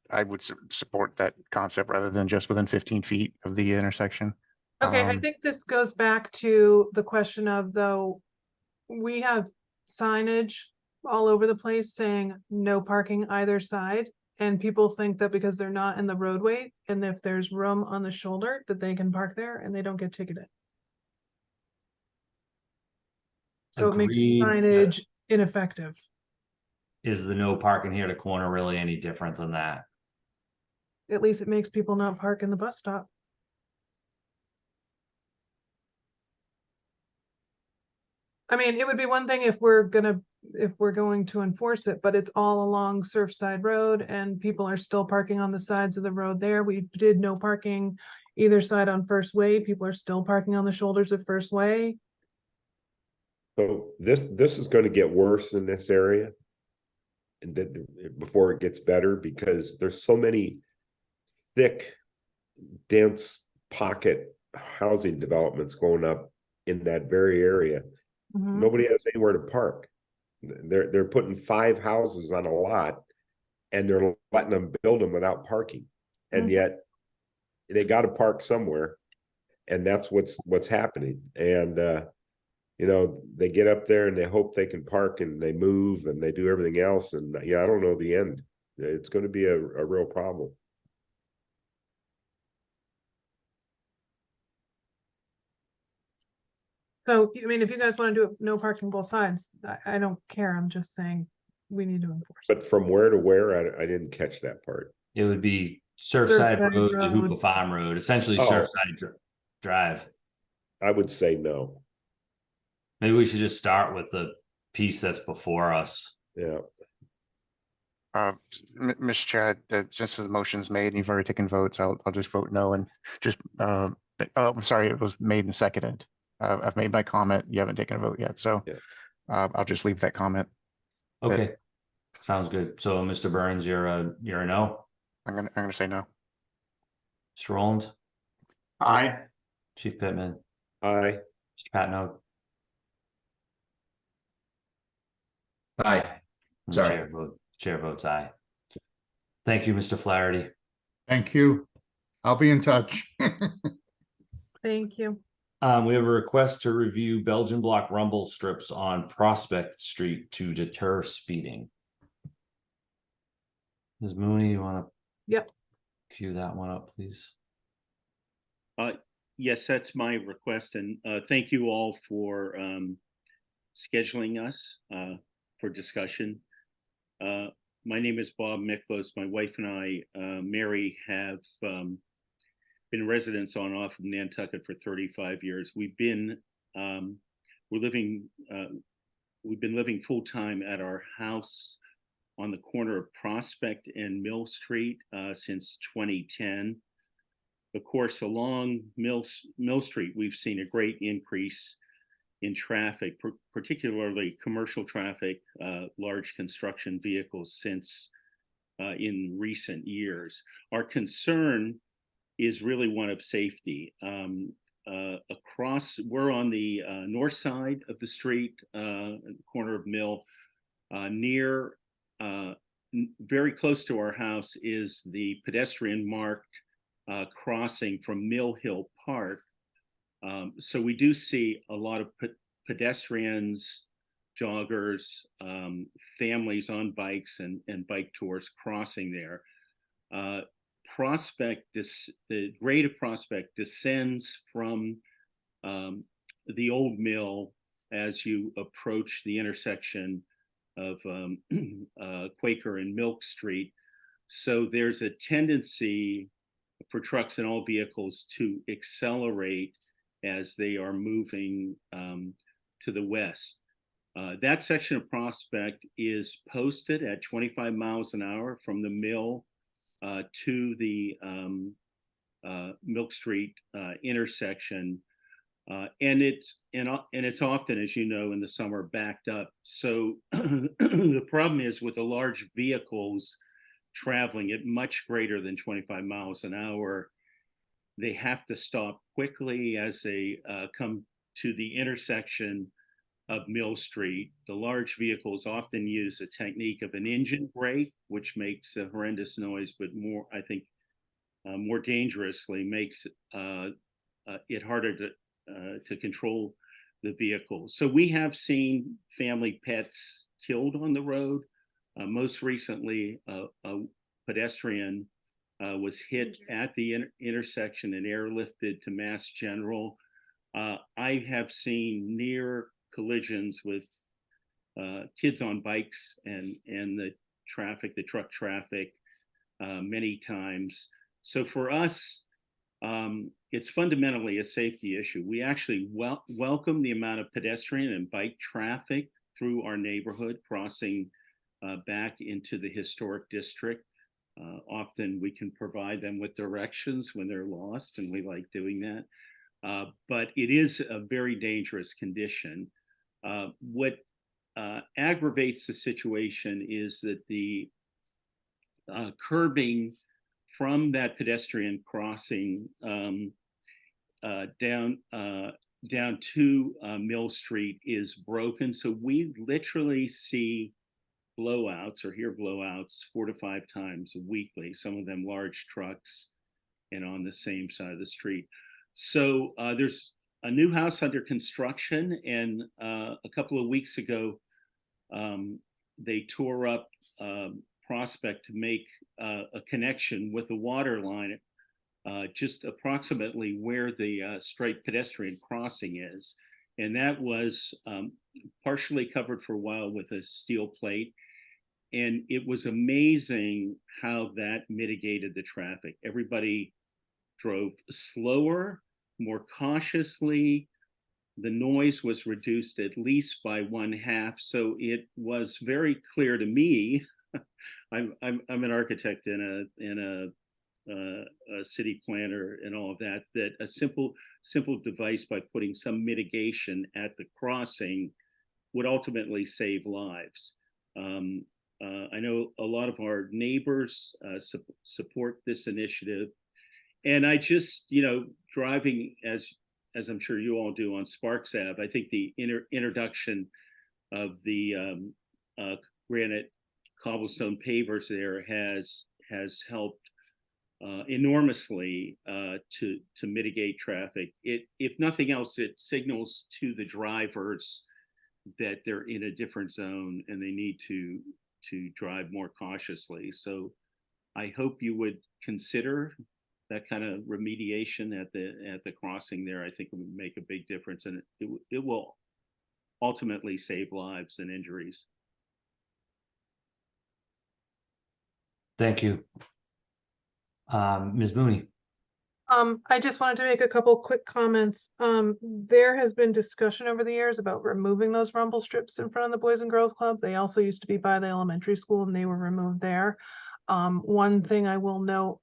I would support that concept rather than just within 15 feet of the intersection. Okay, I think this goes back to the question of, though, we have signage all over the place saying no parking either side. And people think that because they're not in the roadway and if there's room on the shoulder that they can park there and they don't get ticketed. So it makes Agreed. signage ineffective. Is the no parking here at a corner really any different than that? At least it makes people not park in the bus stop. I mean, it would be one thing if we're going to enforce it, but it's all along Surfside Road and people are still parking on the sides of the road there. We did no parking either side on First Way. People are still parking on the shoulders of First Way. So this is going to get worse in this area. And before it gets better, because there's so many thick, dense pocket housing developments going up in that very area. Mhm. Nobody has anywhere to park. They're putting 5 houses on a lot and they're letting them build them without parking. And Mhm. yet they got to park somewhere. And that's what's happening. And you know, they get up there and they hope they can park and they move and they do everything else. And yeah, I don't know the end. It's going to be a real problem. So, I mean, if you guys want to do it, no parking both sides, I don't care. I'm just saying we need to enforce it. But from where to where, I didn't catch that part. It would be Surfside Surfside Road to Road. Hoopa Farm Road, essentially Oh. Surfside Drive. I would say no. Maybe we should just start with the piece that's before us. Yeah. Mr. Chair, since the motion's made and you've already taken votes, I'll just vote no and just, I'm sorry, it was made and seconded. I've made my comment. You haven't taken a vote yet, so Yeah. I'll just leave that comment. Okay, sounds good. So, Mr. Burns, you're a no. I'm gonna say no. Mr. Rowland, Aye. Chief Pittman, Aye. Mr. Patno. Aye. and Sorry. Chair votes aye. Thank you, Mr. Flaherty. Thank you. I'll be in touch. Thank you. We have a request to review Belgian block rumble strips on Prospect Street to deter speeding. Ms. Mooney, you want to Yep. cue that one up, please? Yes, that's my request, and thank you all for scheduling us for discussion. My name is Bob Miklos. My wife and I, Mary, have been residents on off of Nantucket for 35 years. We've been living full time at our house on the corner of Prospect and Mill Street since 2010. Of course, along Mill Street, we've seen a great increase in traffic, particularly commercial traffic, large construction vehicles since in recent years. Our concern is really one of safety. We're on the north side of the street, corner of Mill, very close to our house is the pedestrian marked crossing from Mill Hill Park. So we do see a lot of pedestrians, joggers, families on bikes and bike tours crossing there. The grade of Prospect descends from the old mill as you approach the intersection of Quaker and Milk Street. So there's a tendency for trucks and all vehicles to accelerate as they are moving to the west. That section of Prospect is posted at 25 miles an hour from the mill to the Milk Street intersection, and it's often, as you know, in the summer backed up. So the problem is with the large vehicles traveling at much greater than 25 miles an hour, they have to stop quickly as they come to the intersection Mill Street. The large vehicles often use a technique of an engine brake, which makes a horrendous noise, but more, I think, more dangerously makes it harder to control the vehicle. So we have seen family pets killed on the road. Most recently, a pedestrian was hit at the intersection and airlifted to Mass General. I have seen near collisions with kids on bikes and the truck traffic many times. So for us, it's fundamentally a safety issue. We actually welcome the amount of pedestrian and bike traffic through our neighborhood crossing back into the historic district. Often we can provide them with directions when they're lost, and we like doing that. But it is a very dangerous condition. What aggravates the situation is that the curbing from that pedestrian crossing down to Mill Street is broken. So we literally see blowouts or hear blowouts 4 to 5 times weekly, some of them large trucks and on the same side of the street. So there's a new house under construction, and a couple of weeks ago, they tore up Prospect to make a connection with the water line just approximately where the striped pedestrian crossing is. And that was partially covered for a while with a steel plate. And it was amazing how that mitigated the traffic. Everybody drove slower, more cautiously. The noise was reduced at least by 1/2. So it was very clear to me. I'm an architect and a city planner and all of that. That a simple device by putting some mitigation at the crossing would ultimately save lives. I know a lot of our neighbors support this initiative, and I just, driving as I'm sure you all do on Sparks Ave, I think the introduction of the granite cobblestone pavers there has helped enormously to mitigate traffic. If nothing else, it signals to the drivers that they're in a different zone and they need to drive more cautiously. So I hope you would consider that kind of remediation at the crossing there. I think it would make a big difference, and it will ultimately save lives and injuries. Thank you. Ms. Mooney. I just wanted to make a couple quick comments. There has been discussion over the years about removing those rumble strips in front of the Boys and Girls Club. They also used to be by the elementary school, and they were removed there. One thing I will note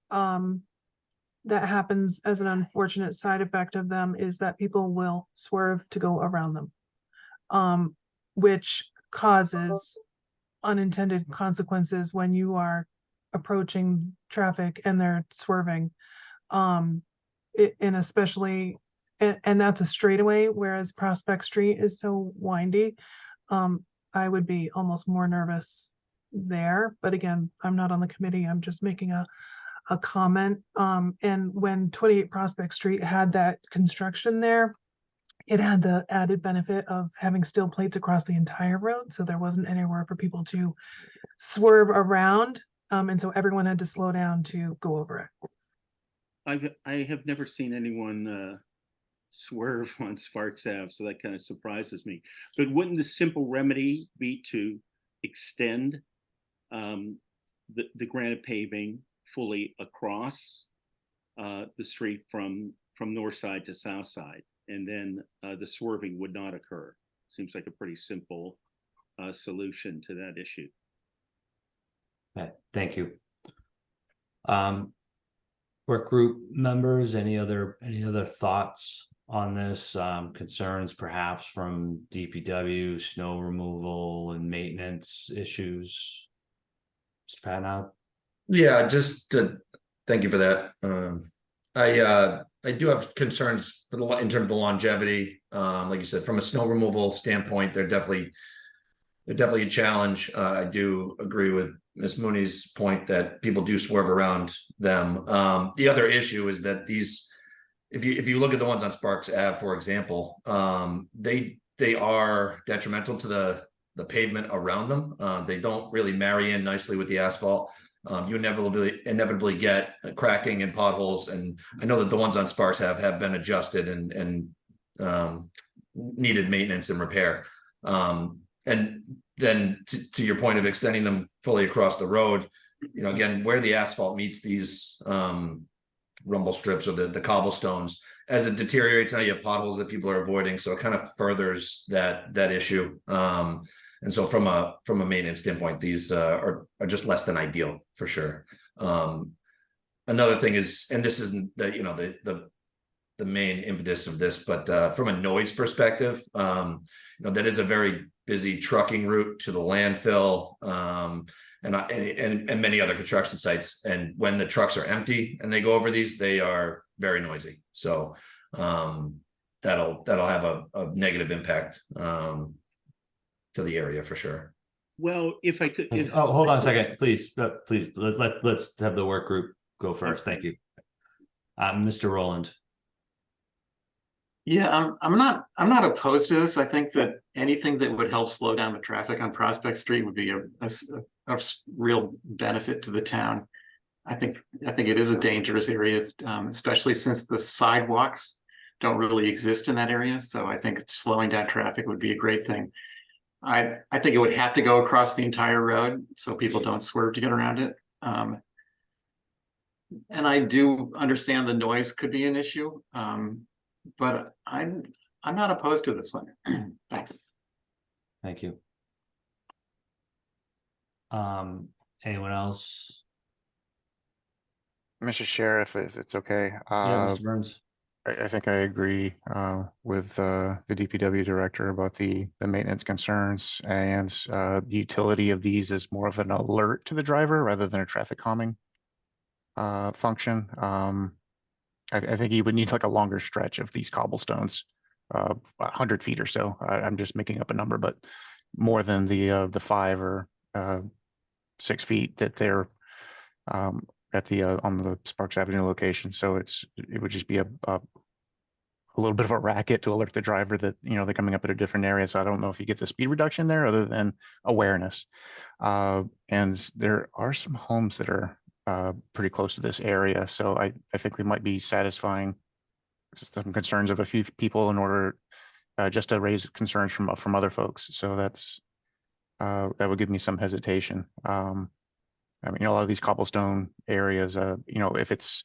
that happens as an unfortunate side effect of them is that people will swerve to go around them, which causes unintended consequences when you are approaching traffic and they're swerving. And especially, and that's a straightaway, whereas Prospect Street is so windy. I would be almost more nervous there, but again, I'm not on the committee. I'm just making a comment. And when 28 Prospect Street had that construction there, it had the added benefit of having steel plates across the entire road, so there wasn't anywhere for people to swerve around, and so everyone had to slow down to go over it. I have never seen anyone swerve on Sparks Ave, so that kind of surprises me. But wouldn't the simple remedy be to extend the granite paving fully across the street from north side to south side, and then the swerving would not occur? Seems like a pretty simple solution to that issue. Okay, thank you. Work group members, any other thoughts on this? Concerns perhaps from DPW, snow removal and maintenance issues? Mr. Patnow? Yeah, just thank you for that. I I do have concerns for in terms of the longevity. Like you said, from a snow removal standpoint, they're definitely a challenge. I do agree with Ms. Mooney's point that people do swerve around them. The other issue is that these, if you look at the ones on Sparks Ave, for example, they are detrimental to the pavement around them. They don't really marry in nicely with the asphalt. You inevitably get cracking and potholes, and I know that the ones on Sparks have been adjusted and needed maintenance and repair. And then to your point of extending them fully across the road, you know, again, where the asphalt meets these rumble strips or the cobblestones, as it deteriorates, now you have potholes that people are avoiding, so it kind of furthers that issue. And so from a maintenance standpoint, these are just less than ideal for sure. Another thing is, and this isn't the main impetus of this, but from a noise perspective, that is a very busy trucking route to the landfill, and many other construction sites. And when the trucks are empty and they go over these, they are very noisy. So that'll have a negative impact to the area for sure. Well, if I could, hold on a second, please. Let's have the work group go first. Thank you, Mr. Rowland. Yeah, I'm not opposed to this. I think that anything that would help slow down the traffic on Prospect Street would be a real benefit to the town. I think it is a dangerous area, especially since the sidewalks don't really exist in that area. So I think slowing down traffic would be a great thing. I think it would have to go across the entire road so people don't swerve to get around it. And I do understand the noise could be an issue. But I'm not opposed to this one. Thanks. Thank you. Anyone else? Mr. Sheriff, if it's okay. Yeah, Mr. Burns. I think I agree with the DPW director about the maintenance concerns, and the utility of these is more of an alert to the driver rather than a traffic calming function. I think you would need like a longer stretch of these cobblestones, 100 feet or so. I'm just making up a number, but more than the 5 or 6 feet that they're at the on the Sparks Avenue location. So it would just be a little bit of a racket to alert the driver that, you know, they're coming up at a different area. So I don't know if you get the speed reduction there other than awareness. And there are some homes that are pretty close to this area. So I think we might be satisfying some concerns of a few people in order just to raise concerns from other folks. So that's that would give me some hesitation. I mean, a lot of these cobblestone areas, if it's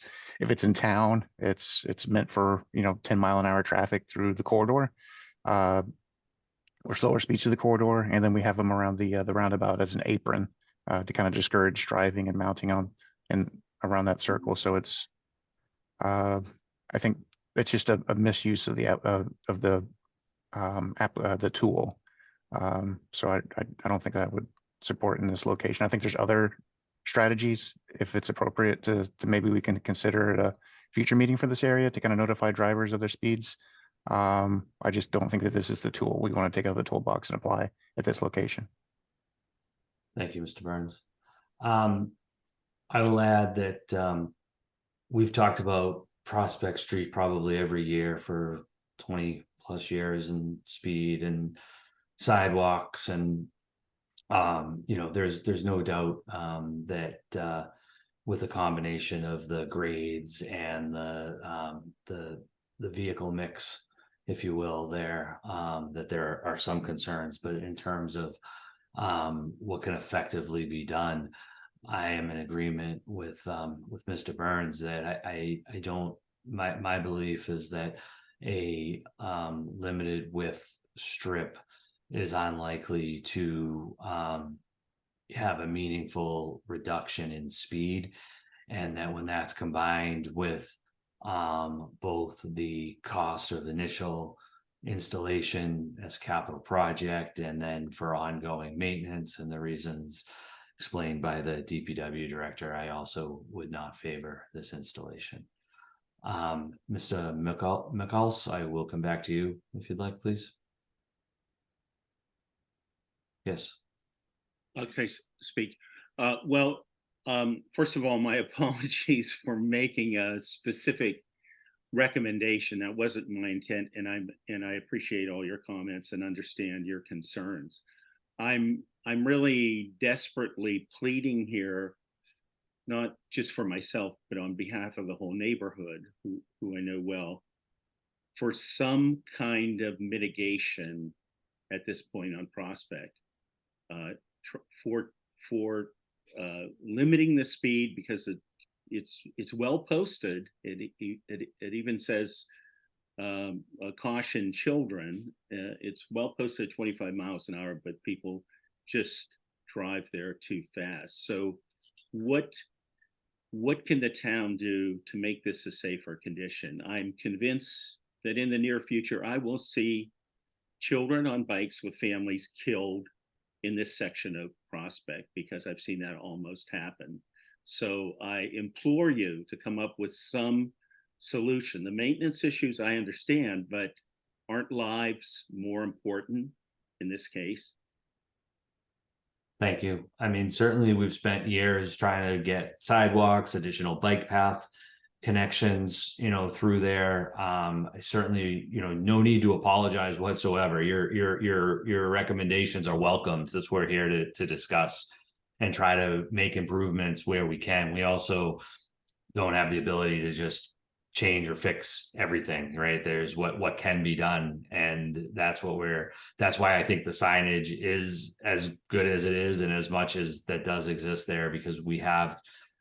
in town, it's meant for 10-mile-an-hour traffic through the corridor, or slower speeds through the corridor, and then we have them around the roundabout as an apron to kind of discourage driving and mounting on and around that circle. So it's, I think it's just a misuse of the tool. So I don't think that would support in this location. I think there's other strategies, if it's appropriate, to maybe we can consider at a future meeting for this area to kind of notify drivers of their speeds. I just don't think that this is the tool we want to take out of the toolbox and apply at this location. Thank you, Mr. Burns. I will add that we've talked about Prospect Street probably every year for 20 plus years, and speed and sidewalks, and there's no doubt that with a combination of the grades and the vehicle mix, if you will, that there are some concerns. But in terms of what can effectively be done, I am in agreement with Mr. Burns that I don't. My belief is that a limited width strip is unlikely to have a meaningful reduction in speed, and that when that's combined with both the cost of initial installation as capital project and then for ongoing maintenance and the reasons explained by the DPW director, I also would not favor this installation. Mr. McCalls, I will come back to you if you'd like, please. Yes. Okay, speak. First of all, my apologies for making a specific recommendation. That wasn't my intent, and I appreciate all your comments and understand your concerns. I'm really desperately pleading here, not just for myself, but on behalf of the whole neighborhood, who I know well, for some kind of mitigation at this point on Prospect, for limiting the speed, because it's well posted. It even says caution children. It's well posted at 25 miles an hour, but people just drive there too fast. So what can the town do to make this a safer condition? I'm convinced that in the near future, I will see children on bikes with families killed in this section of Prospect, because I've seen that almost happen. So I implore you to come up with some solution. The maintenance issues I understand, but aren't lives more important in this case? Thank you. I mean, certainly we've spent years trying to get sidewalks, additional bike path connections, through there. Certainly, no need to apologize whatsoever. Your recommendations are welcomed. That's what we're here to discuss and try to make improvements where we can. We also don't have the ability to just change or fix everything, right? There's what can be done, and that's why I think the signage is as good as it is, and as much as that does exist there, because we have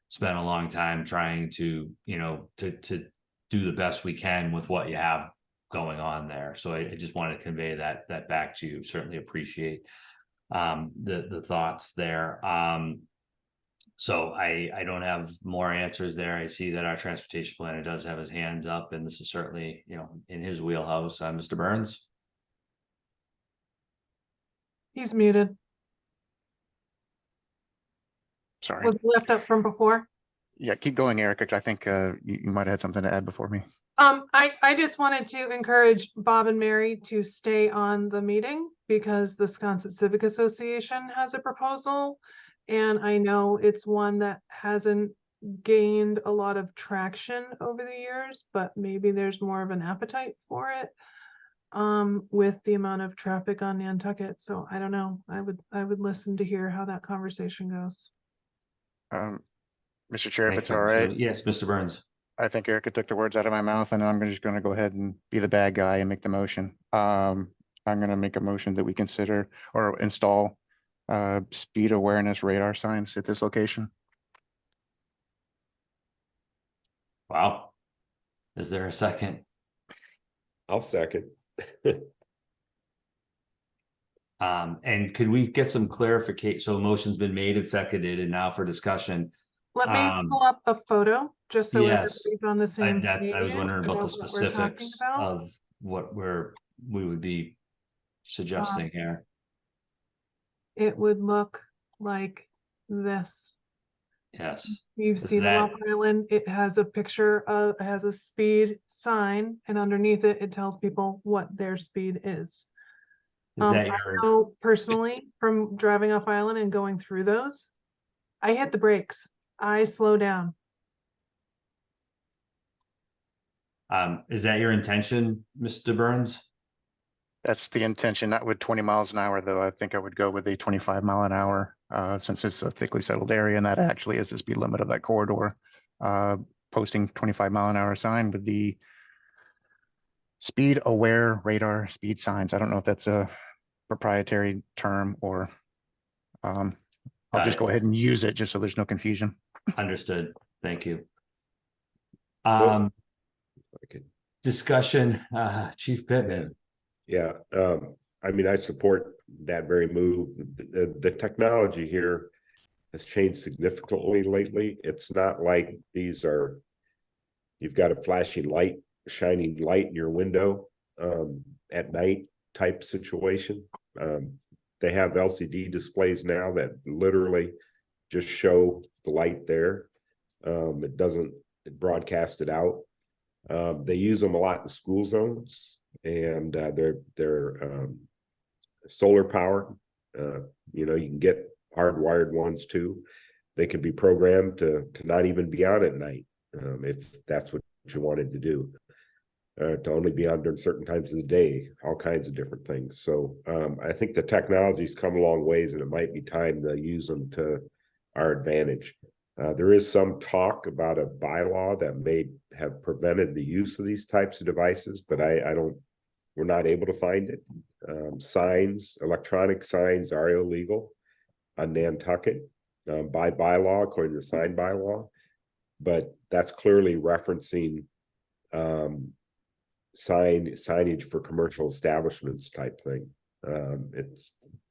spent a long time trying to to do the best we can with what you have going on there. So I just wanted to convey that back to you. Certainly appreciate the thoughts there. So I don't have more answers there. I see that our transportation planner does have his hands up, and this is certainly, in his wheelhouse. Mr. Burns? He's muted. Sorry. Was left up from before. Yeah, keep going, Erica, 'cause I think you might have had something to add before me. I just wanted to encourage Bob and Mary to stay on the meeting, because the Wisconsin Civic Association has a proposal. And I know it's one that hasn't gained a lot of traction over the years, but maybe there's more of an appetite for it with the amount of traffic on Nantucket. So I don't know. I would listen to hear how that conversation goes. Mr. Chair, if Thank it's you, all right, yes, Mr. Burns. I think Erica took the words out of my mouth, and I'm just going to go ahead and be the bad guy and make the motion. I'm going to make a motion that we consider or install speed awareness radar signs at this location. Wow. Is there a second? I'll second. And could we get some clarification? So a motion's been made and seconded, and now for discussion. Let me pull up a photo just so Yes, everybody's on the same I was page wondering about the what we're talking specifics about. of what we would be suggesting here. It would look like this. Yes. You've Is seen that- Rock Island. It has a picture of, it has a speed sign, and underneath it, it tells people what their speed is. Is that I your, know personally from driving off island and going through those, I hit the brakes. I slow down. is that your intention, Mr. Burns? That's the intention, not with 20 miles an hour, though. I think I would go with a 25 mile an hour since it's a thickly settled area, and that actually is the speed limit of that corridor. Posting 25 mile an hour sign with the speed aware radar speed signs. I don't know if that's a proprietary term or I'll just go ahead and use it just so there's no confusion. Understood. Thank you. Well, Discussion, Chief Pittman. Yeah, I mean, I support that very move. The technology here has changed significantly lately. It's not like you've got a flashing light, shining light in your window at night type situation. They have LCD displays now that literally just show the light there. It doesn't broadcast it out. They use them a lot in school zones, and they're solar powered. You know, you can get hardwired ones too. They can be programmed to not even be on at night, if that's what you wanted to do. To only be on during certain times of the day, all kinds of different things. So I think the technology's come a long ways, and it might be time to use them to our advantage. There is some talk about a bylaw that may have prevented the use of these types of devices, but we're not able to find it. Signs, electronic signs are illegal on Nantucket by bylaw, according to the sign bylaw, but that's clearly referencing signage for commercial establishments type thing. It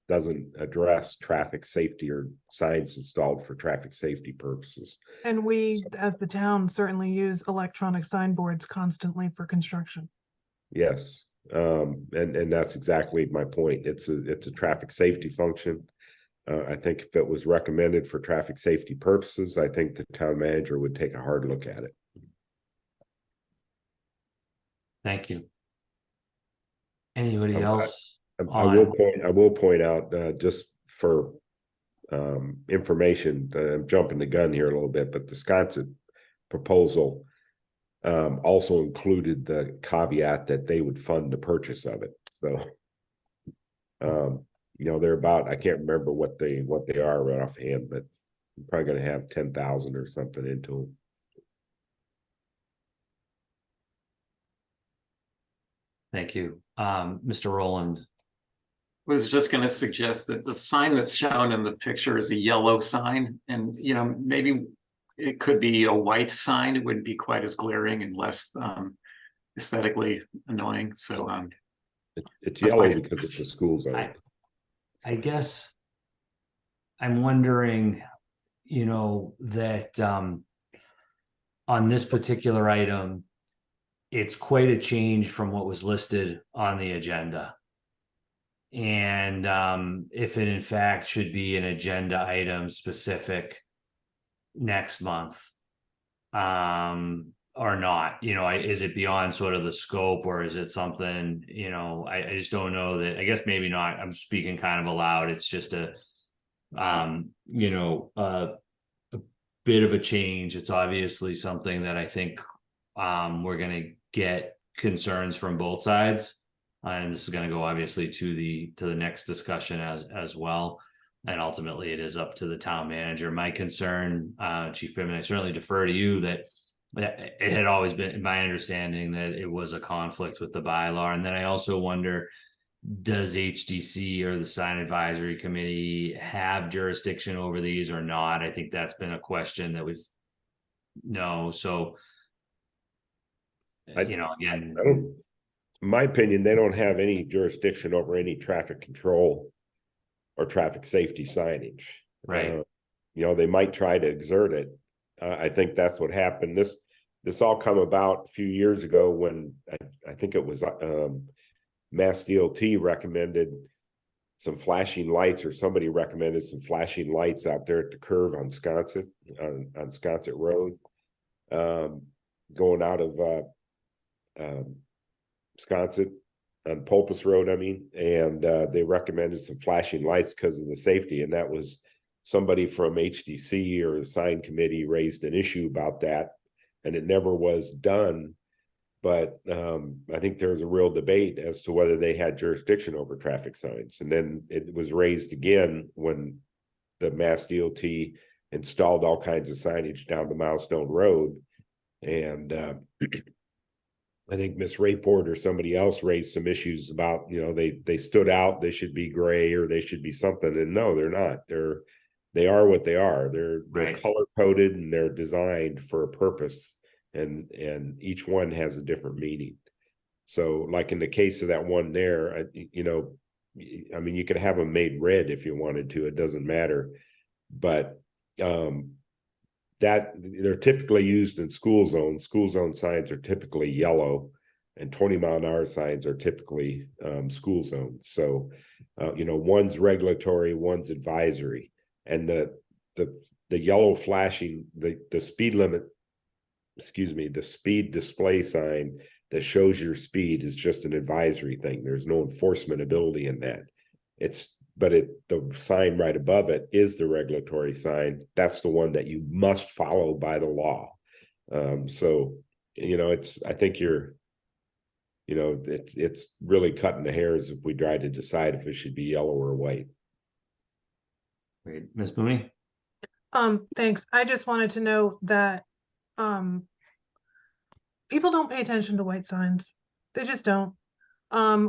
doesn't address traffic safety or signs installed for traffic safety purposes. And we, as the town, certainly use electronic signboards constantly for construction. Yes, and that's exactly my point. It's a traffic safety function. I think if it was recommended for traffic safety purposes, I think the town manager would take a hard look at it. Thank you. Anybody else? I will point out, just for information, I'm jumping the gun here a little bit, but the Wisconsin proposal also included the caveat that they would fund the purchase of it. So you know, they're about, I can't remember what they are right offhand, but I'm probably going to have 10,000 or something into them. Thank you. Mr. Rowland. Was just going to suggest that the sign that's shown in the picture is a yellow sign, and you know, maybe it could be a white sign. It wouldn't be quite as glaring and less aesthetically annoying. So it's yellow because it's a school zone. I guess I'm wondering, you know, that on this particular item, it's quite a change from what was listed on the agenda. And if it in fact should be an agenda item specific next month, or not, you know, is it beyond sort of the scope, or is it something, you know, I just don't know that, I guess maybe not, I'm speaking kind of aloud. It's just a, you know, a bit of a change. It's obviously something that I think we're going to get concerns from both sides. And this is going to go obviously to the next discussion as well. And ultimately it is up to the town manager. My concern, Chief Pittman, I certainly defer to you that it had always been my understanding that it was a conflict with the bylaw. And then I also wonder, does HDC or the sign advisory committee have jurisdiction over these or not? I think that's been a question that so you know, again, in my opinion, they don't have any jurisdiction over any traffic control or traffic safety signage. Right. You know, they might try to exert it. I think that's what happened. This all come about a few years ago when I think it was Mass DOT recommended some flashing lights, or somebody recommended some flashing lights out there at the curve on Sconset, on Sconset Road, going out of Sconset on Pulpus Road, I mean, and they recommended some flashing lights because of the safety. And that was somebody from HDC or the sign committee raised an issue about that, and it never was done. But I think there was a real debate as to whether they had jurisdiction over traffic signs. And then it was raised again when the Mass DOT installed all kinds of signage down the Milestone Road. And I think Miss Rayport or somebody else raised some issues about, you know, they stood out, they should be gray or they should be something. And no, they're not. They are what they are. They're right. Color coded and they're designed for a purpose. And each one has a different meaning. So like in the case of that one there, you know, I mean, you could have them made red if you wanted to, it doesn't matter. But that they're typically used in school zones. School zone signs are typically yellow, and 20-mile-an-hour signs are typically school zones. So, you know, one's regulatory, one's advisory, and the yellow flashing, the speed limit the speed display sign that shows your speed is just an advisory thing. There's no enforcement ability in that. The sign right above it is the regulatory sign. That's the one that you must follow by the law. So, I think it's really cutting the hairs if we try to decide if it should be yellow or white. Great. Ms. Mooney? Thanks. I just wanted to know that, people don't pay attention to white signs. They just don't.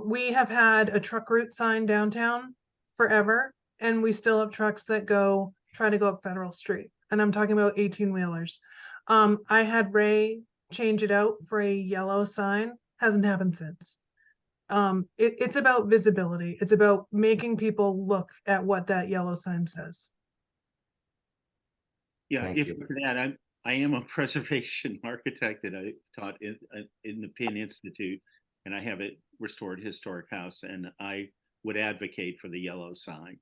We have had a truck route sign downtown forever, and we still have trucks that try to go up Federal Street. And I'm talking about 18-wheelers. I had Ray change it out for a yellow sign. Hasn't happened since. It's about visibility. It's about making people look at what that yellow sign says. Yeah, Thank if you. for that, I am a preservation architect that I taught in the Penn Institute, and I have a restored historic house, and I would advocate for the yellow sign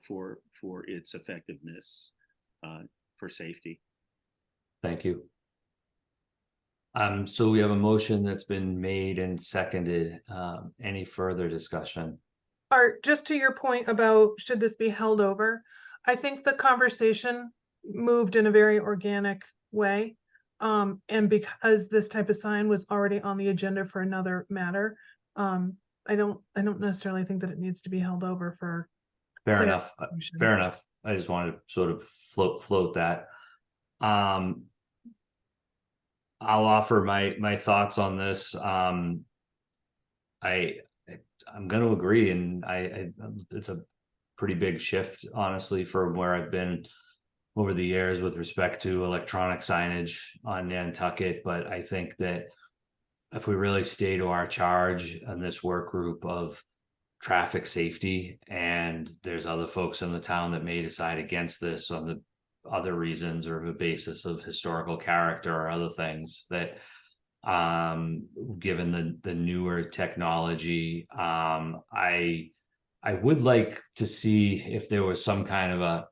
for its effectiveness for safety. Thank you. So we have a motion that's been made and seconded. Any further discussion? Art, just to your point about should this be held over, I think the conversation moved in a very organic way. And because this type of sign was already on the agenda for another matter, I don't necessarily think that it needs to be held over for. Fair enough. clarification. Fair enough. I just wanted to sort of float that. I'll offer my thoughts on this. I'm going to agree, and it's a pretty big shift, honestly, from where I've been over the years with respect to electronic signage on Nantucket. But I think that if we really stay to our charge on this work group of traffic safety, and there's other folks in the town that may decide against this on the other reasons or the basis of historical character or other things, that given the newer technology, I would like to see if there was some kind of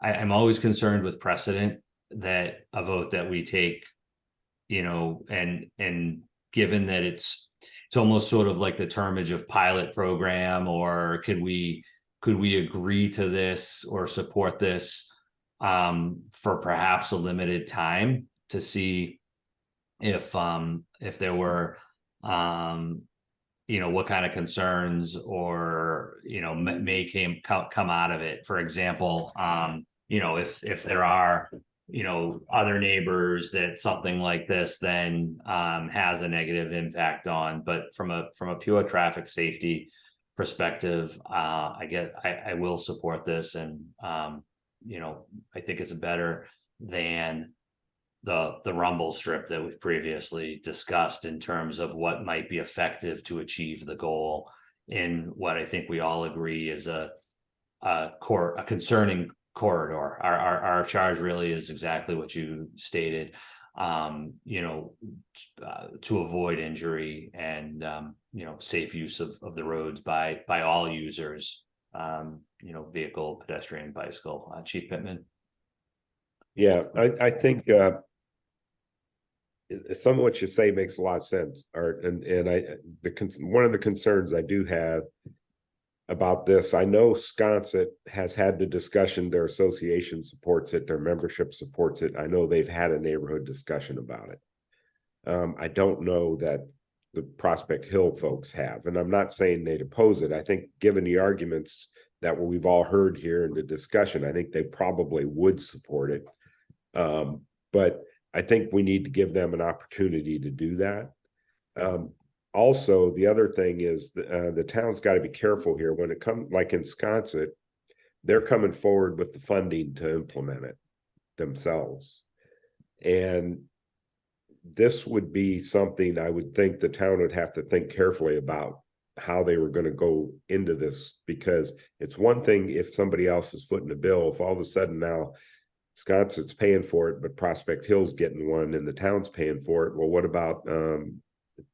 I'm always concerned with precedent, that a vote that we take, and given that it's almost sort of like the termage of pilot program, or could we agree to this or support this for perhaps a limited time to see if there were what kind of concerns or may come out of it. For example, if there are other neighbors that something like this then has a negative impact on. But from a pure traffic safety perspective, I will support this, and I think it's better than the rumble strip that we've previously discussed in terms of what might be effective to achieve the goal in what I think we all agree is a concerning corridor. Our charge really is exactly what you stated, to avoid injury and safe use of the roads by all users, vehicle, pedestrian, bicycle. Chief Pittman. Yeah, I think some of what you say makes a lot of sense, Art, and one of the concerns I do have about this, I know Sconset has had the discussion, their association supports it, their membership supports it. I know they've had a neighborhood discussion about it. I don't know that the Prospect Hill folks have, and I'm not saying they'd oppose it. I think given the arguments that we've all heard here in the discussion, I think they probably would support it. But I think we need to give them an opportunity to do that. Also, the other thing is the town's got to be careful here when it comes, like in Sconset, they're coming forward with the funding to implement it themselves. And this would be something I would think the town would have to think carefully about how they were going to go into this, because it's one thing if somebody else is footing the bill. If all of a sudden now Sconset's paying for it, but Prospect Hill's getting one and the town's paying for it. Well, what about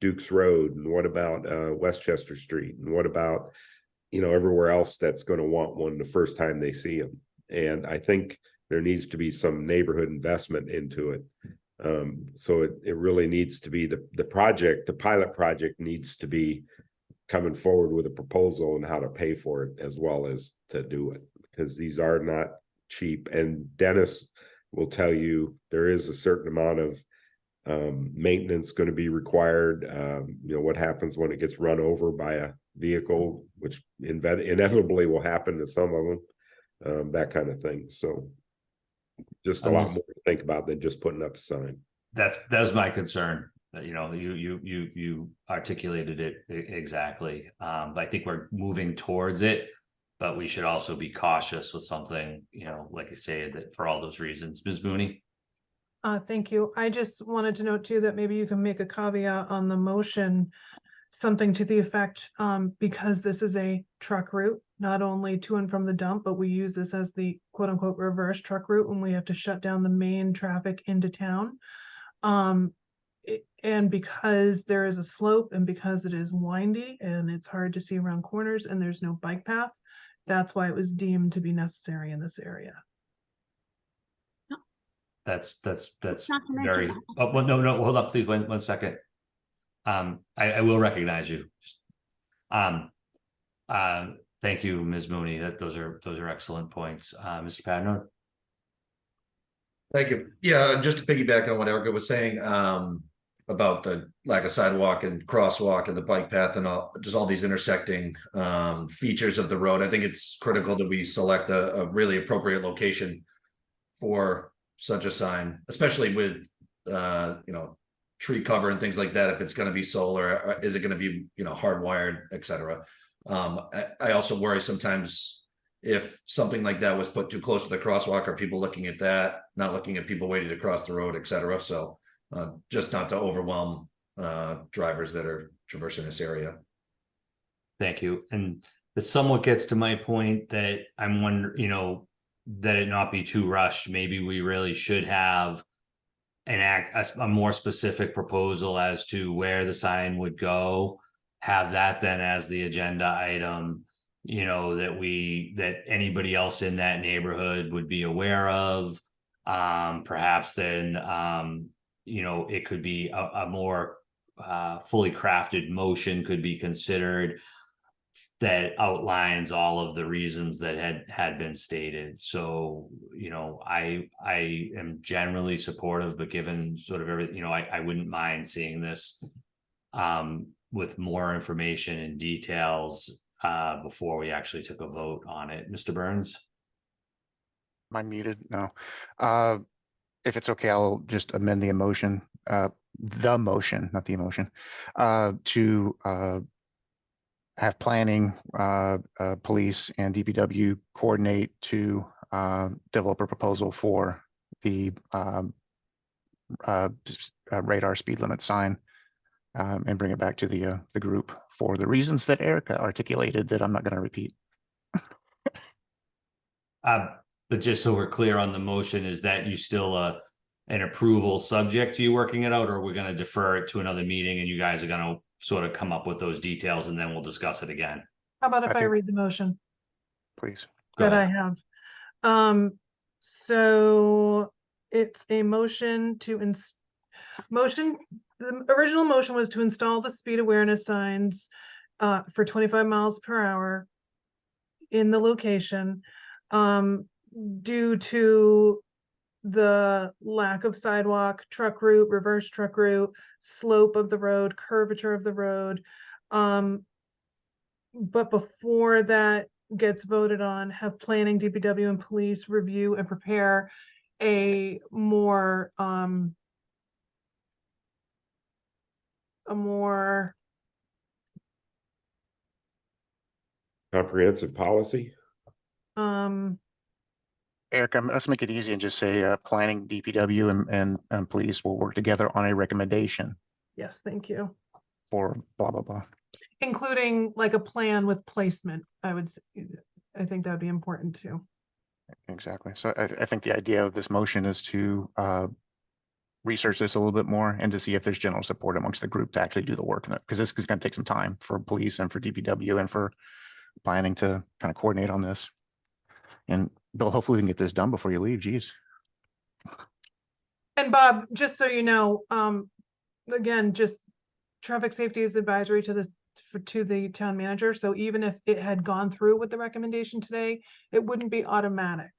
Duke's Road, and what about Westchester Street, and what about everywhere else that's going to want one the first time they see them? And I think there needs to be some neighborhood investment into it. So it really needs to be the pilot project needs to be coming forward with a proposal on how to pay for it as well as to do it, because these are not cheap. And Dennis will tell you there is a certain amount of maintenance going to be required. What happens when it gets run over by a vehicle, which inevitably will happen to some of them, that kind of thing. So just a lot more to think about than just putting up a sign. That was my concern. You articulated it exactly. But I think we're moving towards it, but we should also be cautious with something, like you say, that for all those reasons. Ms. Mooney? Thank you. I just wanted to note too that maybe you can make a caveat on the motion, something to the effect, because this is a truck route, not only to and from the dump, but we use this as the quote unquote reverse truck route when we have to shut down the main traffic into town. And because there is a slope and because it is windy and it's hard to see around corners and there's no bike path, that's why it was deemed to be necessary in this area. That's Not to mention very, oh, well, no, hold up, please, one second. I will recognize you. Thank you, Ms. Mooney. Those are excellent points. Mr. Padnor? Thank you. Yeah, just to piggyback on what Erica was saying, about the lack of sidewalk and crosswalk and the bike path and all these intersecting features of the road. I think it's critical that we select a really appropriate location for such a sign, especially with tree cover and things like that. If it's going to be solar, is it going to be hardwired, etc. I also worry sometimes if something like that was put too close to the crosswalk, are people looking at that, not looking at people waiting to cross the road, etc. So just not to overwhelm drivers that are traversing this area. Thank you. And it somewhat gets to my point that I'm wondering, that it not be too rushed. Maybe we really should have a more specific proposal as to where the sign would go, have that then as the agenda item, that anybody else in that neighborhood would be aware of. Perhaps then, it could be a more fully crafted motion could be considered that outlines all of the reasons that had been stated. So, I am generally supportive, but given sort of everything, I wouldn't mind seeing this with more information and details before we actually took a vote on it. Mr. Burns? Am I muted? No. If it's okay, I'll just amend the motion, the motion, not the emotion, to have planning, police and DPW coordinate to develop a proposal for the radar speed limit sign, and bring it back to the group for the reasons that Erica articulated that I'm not going to repeat. But just so we're clear on the motion, is that you still an approval subject to you working it out, or we're going to defer it to another meeting and you guys are going to sort of come up with those details and then we'll discuss it again? How about if I think- read the motion Please. Go that I ahead. have? So it's a motion to the original motion was to install the speed awareness signs for 25 miles per hour in the location due to the lack of sidewalk, truck route, reverse truck route, slope of the road, curvature of the road. But before that gets voted on, have planning, DPW, and police review and prepare a more Comprehensive policy. Erica, let's make it easy and just say planning, DPW, and police will work together on a recommendation Yes, thank you. for blah, blah, blah. Including like a plan with placement, I would say. I think that'd be important too. Exactly. So I think the idea of this motion is to research this a little bit more and to see if there's general support amongst the group to actually do the work, because this is going to take some time for police and for DPW and for planning to kind of coordinate on this. And Bill, hopefully we can get this done before you leave. Geez. And Bob, just so you know, again, just traffic safety is advisory to the town manager. So even if it had gone through with the recommendation today, it wouldn't be automatic.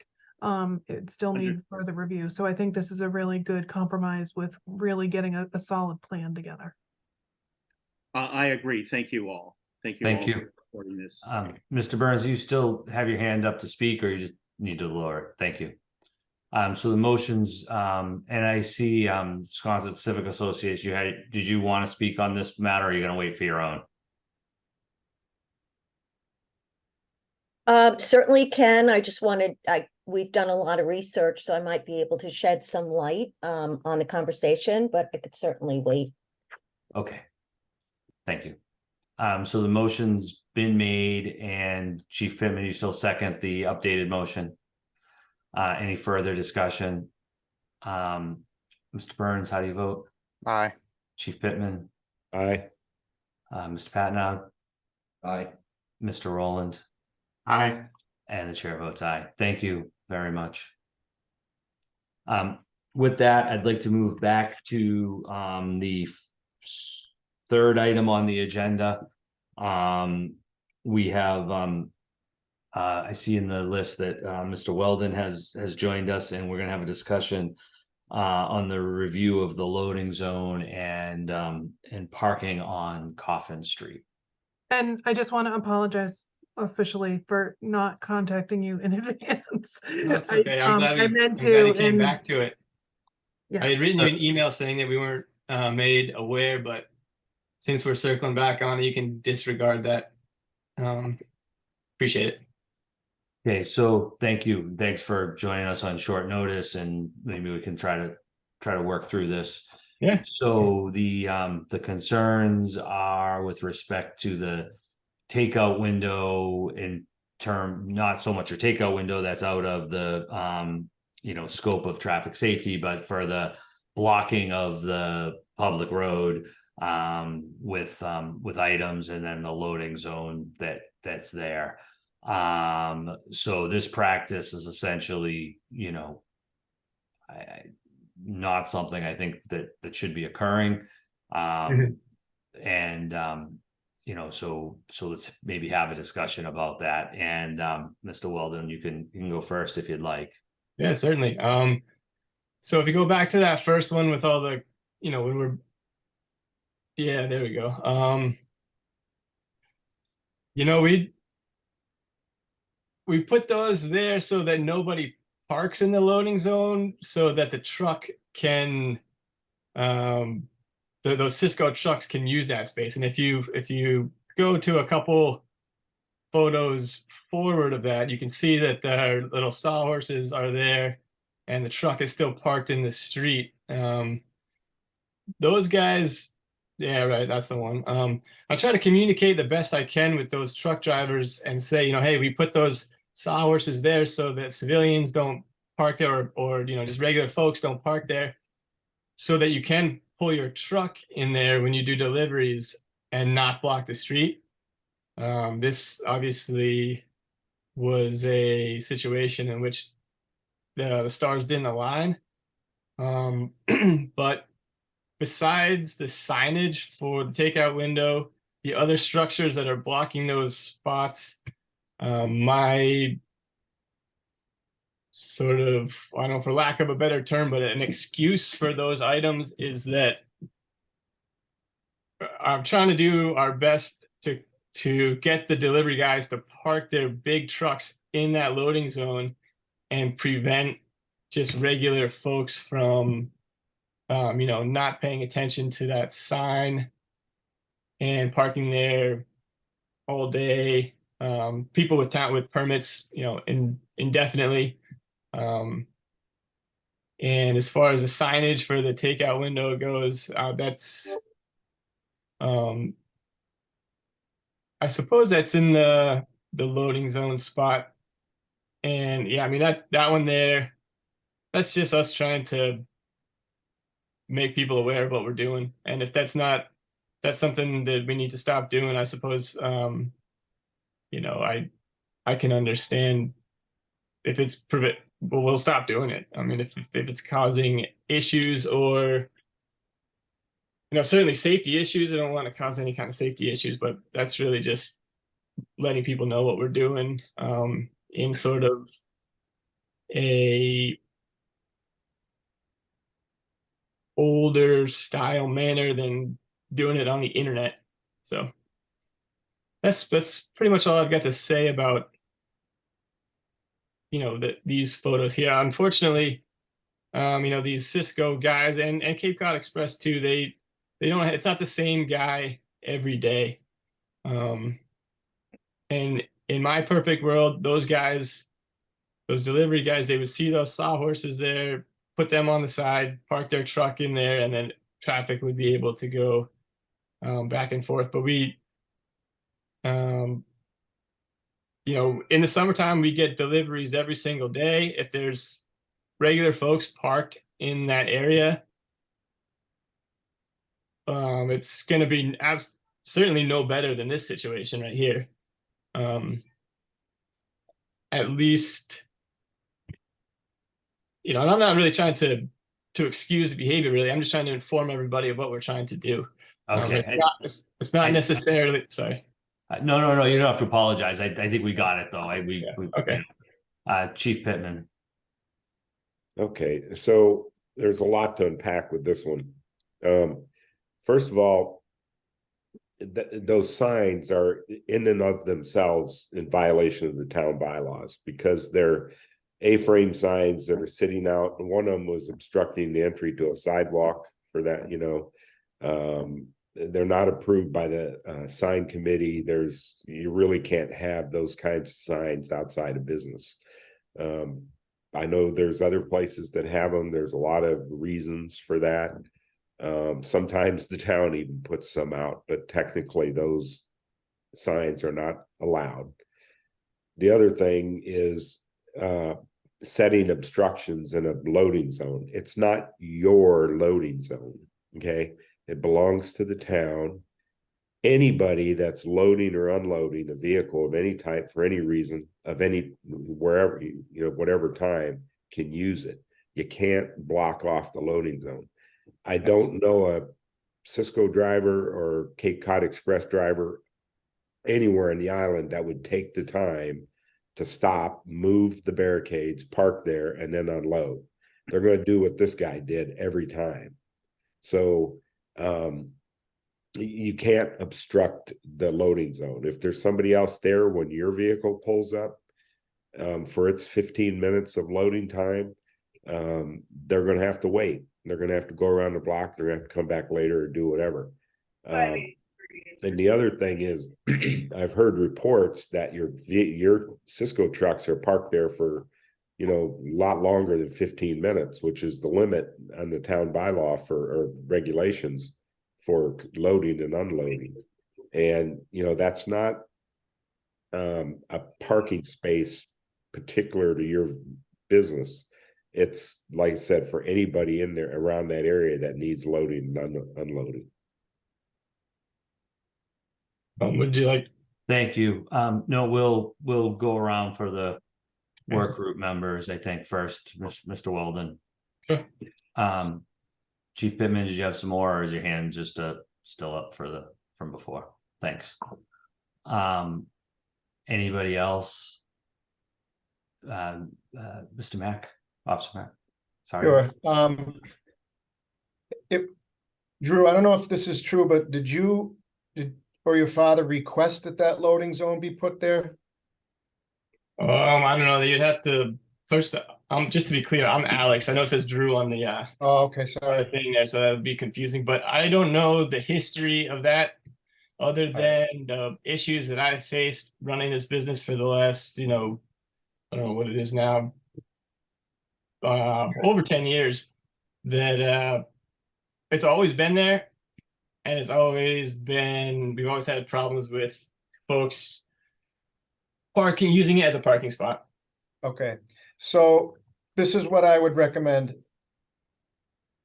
It still need further review. So I think this is a really good compromise with really getting a solid plan together. I agree. Thank you all. Thank you all for supporting this. Mr. Burns, you still have your hand up to speak, or you just need to lower it? Thank you. So the motions, and I see, Wisconsin Civic Association, did you want to speak on this matter, or are you going to wait for your own? Certainly can. I just wanted, we've done a lot of research, so I might be able to shed some light on the conversation, but I could certainly wait. Okay. Thank you. So the motion's been made, and Chief Pittman, you still second the updated motion? Any further discussion? Mr. Burns, how do you vote? Aye. Chief Pittman? Aye. Mr. Patnow? Aye. Mr. Rowland? Aye. And the chair votes aye. Thank you very much. With that, I'd like to move back to the third item on the agenda. We have I see in the list that Mr. Weldon has joined us, and we're going to have a discussion on the review of the loading zone and parking on Coffin Street. And I just want to apologize officially for not contacting you in advance. That's okay. I'm glad you came back to it. Yeah. I had written you an email saying that we weren't made aware, but since we're circling back on it, you can disregard that. Appreciate it. Okay, so thank you. Thanks for joining us on short notice, and maybe we can try to work through this. Yeah. So the concerns are with respect to the takeout window, in term, not so much your takeout window that's out of the scope of traffic safety, but for the blocking of the public road with items, and then the loading zone that's there. So this practice is essentially, not something I think that should be occurring. And so let's maybe have a discussion about that. And Mr. Weldon, you can go first if you'd like. Yeah, certainly. So if you go back to that first one with all the, yeah, there we go. We put those there so that nobody parks in the loading zone, so that the truck can, those Cisco trucks can use that space. And if you go to a couple photos forward of that, you can see that the little sawhorses are there, and the truck is still parked in the street. Those guys, yeah, right, that's the one. I try to communicate the best I can with those truck drivers and say, hey, we put those sawhorses there so that civilians don't park there, or just regular folks don't park there, so that you can pull your truck in there when you do deliveries and not block the street. This obviously was a situation in which the stars didn't align. But besides the signage for the takeout window, the other structures that are blocking those spots, my sort of, I don't know, for lack of a better term, but an excuse for those items is that I'm trying to do our best to get the delivery guys to park their big trucks in that loading zone and prevent just regular folks from not paying attention to that sign and parking there all day. People with permits, indefinitely. And as far as the signage for the takeout window goes, that's I suppose that's in the loading zone spot. And yeah, I mean that one there, that's just us trying to make people aware of what we're doing. And if that's something that we need to stop doing, I suppose I can understand if it's we'll stop doing it. I mean, if it's causing issues or, certainly safety issues, I don't want to cause any kind of safety issues, but that's really just letting people know what we're doing in sort of a older style manner than doing it on the internet. So that's pretty much all I've got to say about these photos here. Unfortunately, these Cisco guys and Cape Cod Express too, they don't, it's not the same guy every day. And in my perfect world, those guys, those delivery guys, they would see those sawhorses there, put them on the side, park their truck in there, and then traffic would be able to go back and forth. But we, in the summertime, we get deliveries every single day. If there's regular folks parked in that area, it's going to be certainly no better than this situation right here. At least, and I'm not really trying to excuse the behavior, really. I'm just trying to inform everybody of what we're trying to do. Okay. It's not necessarily, sorry. No, you don't have to apologize. I think we got it though. Okay. Chief Pittman. Okay, so there's a lot to unpack with this one. First of all, those signs are in and of themselves in violation of the town bylaws because they're A-frame signs that are sitting out, and one of them was obstructing the entry to a sidewalk for that, they're not approved by the sign committee. You really can't have those kinds of signs outside of business. I know there's other places that have them. There's a lot of reasons for that. Sometimes the town even puts some out, but technically those signs are not allowed. The other thing is setting obstructions in a loading zone. It's not your loading zone, okay? It belongs to the town. Anybody that's loading or unloading a vehicle of any type for any reason, wherever, whatever time, can use it. You can't block off the loading zone. I don't know a Cisco driver or Cape Cod Express driver anywhere in the island that would take the time to stop, move the barricades, park there, and then unload. They're going to do what this guy did every time. So you can't obstruct the loading zone. If there's somebody else there when your vehicle pulls up for its 15 minutes of loading time, they're going to have to wait. They're going to have to go around the block. They're going to have to come back later or do whatever. And the other thing is, I've heard reports that your Cisco trucks are parked there for, a lot longer than 15 minutes, which is the limit on the town bylaw or regulations for loading and unloading. And, that's not a parking space particular to your business. It's, like I said, for anybody in there around that area that needs loading and unloading. Would you like? Thank you. No, we'll go around for the work group members, I think, first, Mr. Weldon. Sure. Chief Pittman, did you have some more, or is your hand just still up from before? Thanks. Anybody else? Mr. Mack, Officer Mack. Sorry. Sure. Drew, I don't know if this is true, but did or your father request that loading zone be put there? I don't know. You'd have to first. Just to be clear, I'm Alex. I know it says Drew on the Oh, okay, sorry. thing there, so that would be confusing. But I don't know the history of that, other than the issues that I've faced running this business for the last, I don't know what it is now, over 10 years. That it's always been there, and we've always had problems with folks using it as a parking spot. Okay, so this is what I would recommend.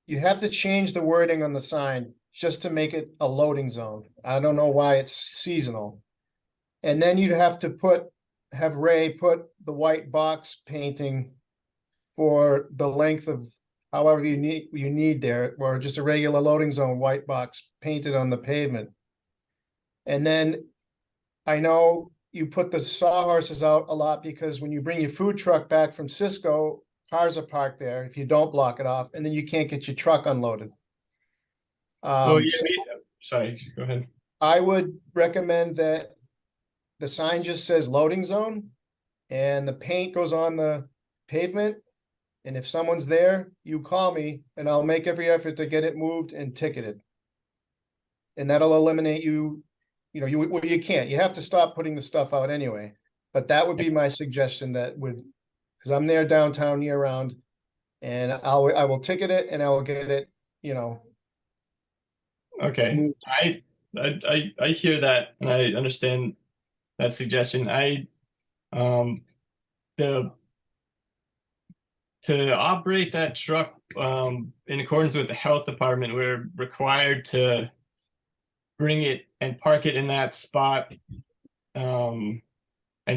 You have to change the wording on the sign just to make it a loading zone. I don't know why it's seasonal. And then you'd have to have Ray put the white box painting for the length of however you need there, or just a regular loading zone white box painted on the pavement. And then I know you put the sawhorses out a lot because when you bring your food truck back from Cisco, cars are parked there if you don't block it off, and then you can't get your truck unloaded. Well, yeah, So sorry, go ahead. I would recommend that the sign just says loading zone and the paint goes on the pavement. And if someone's there, you call me and I'll make every effort to get it moved and ticketed. And that'll eliminate you know, you can't, you have to stop putting the stuff out anyway. But that would be my suggestion that would, because I'm there downtown year round. And I will ticket it and I will get it, you know. Okay, I hear that and I understand that suggestion. To operate that truck in accordance with the health department, we're required to bring it and park it in that spot and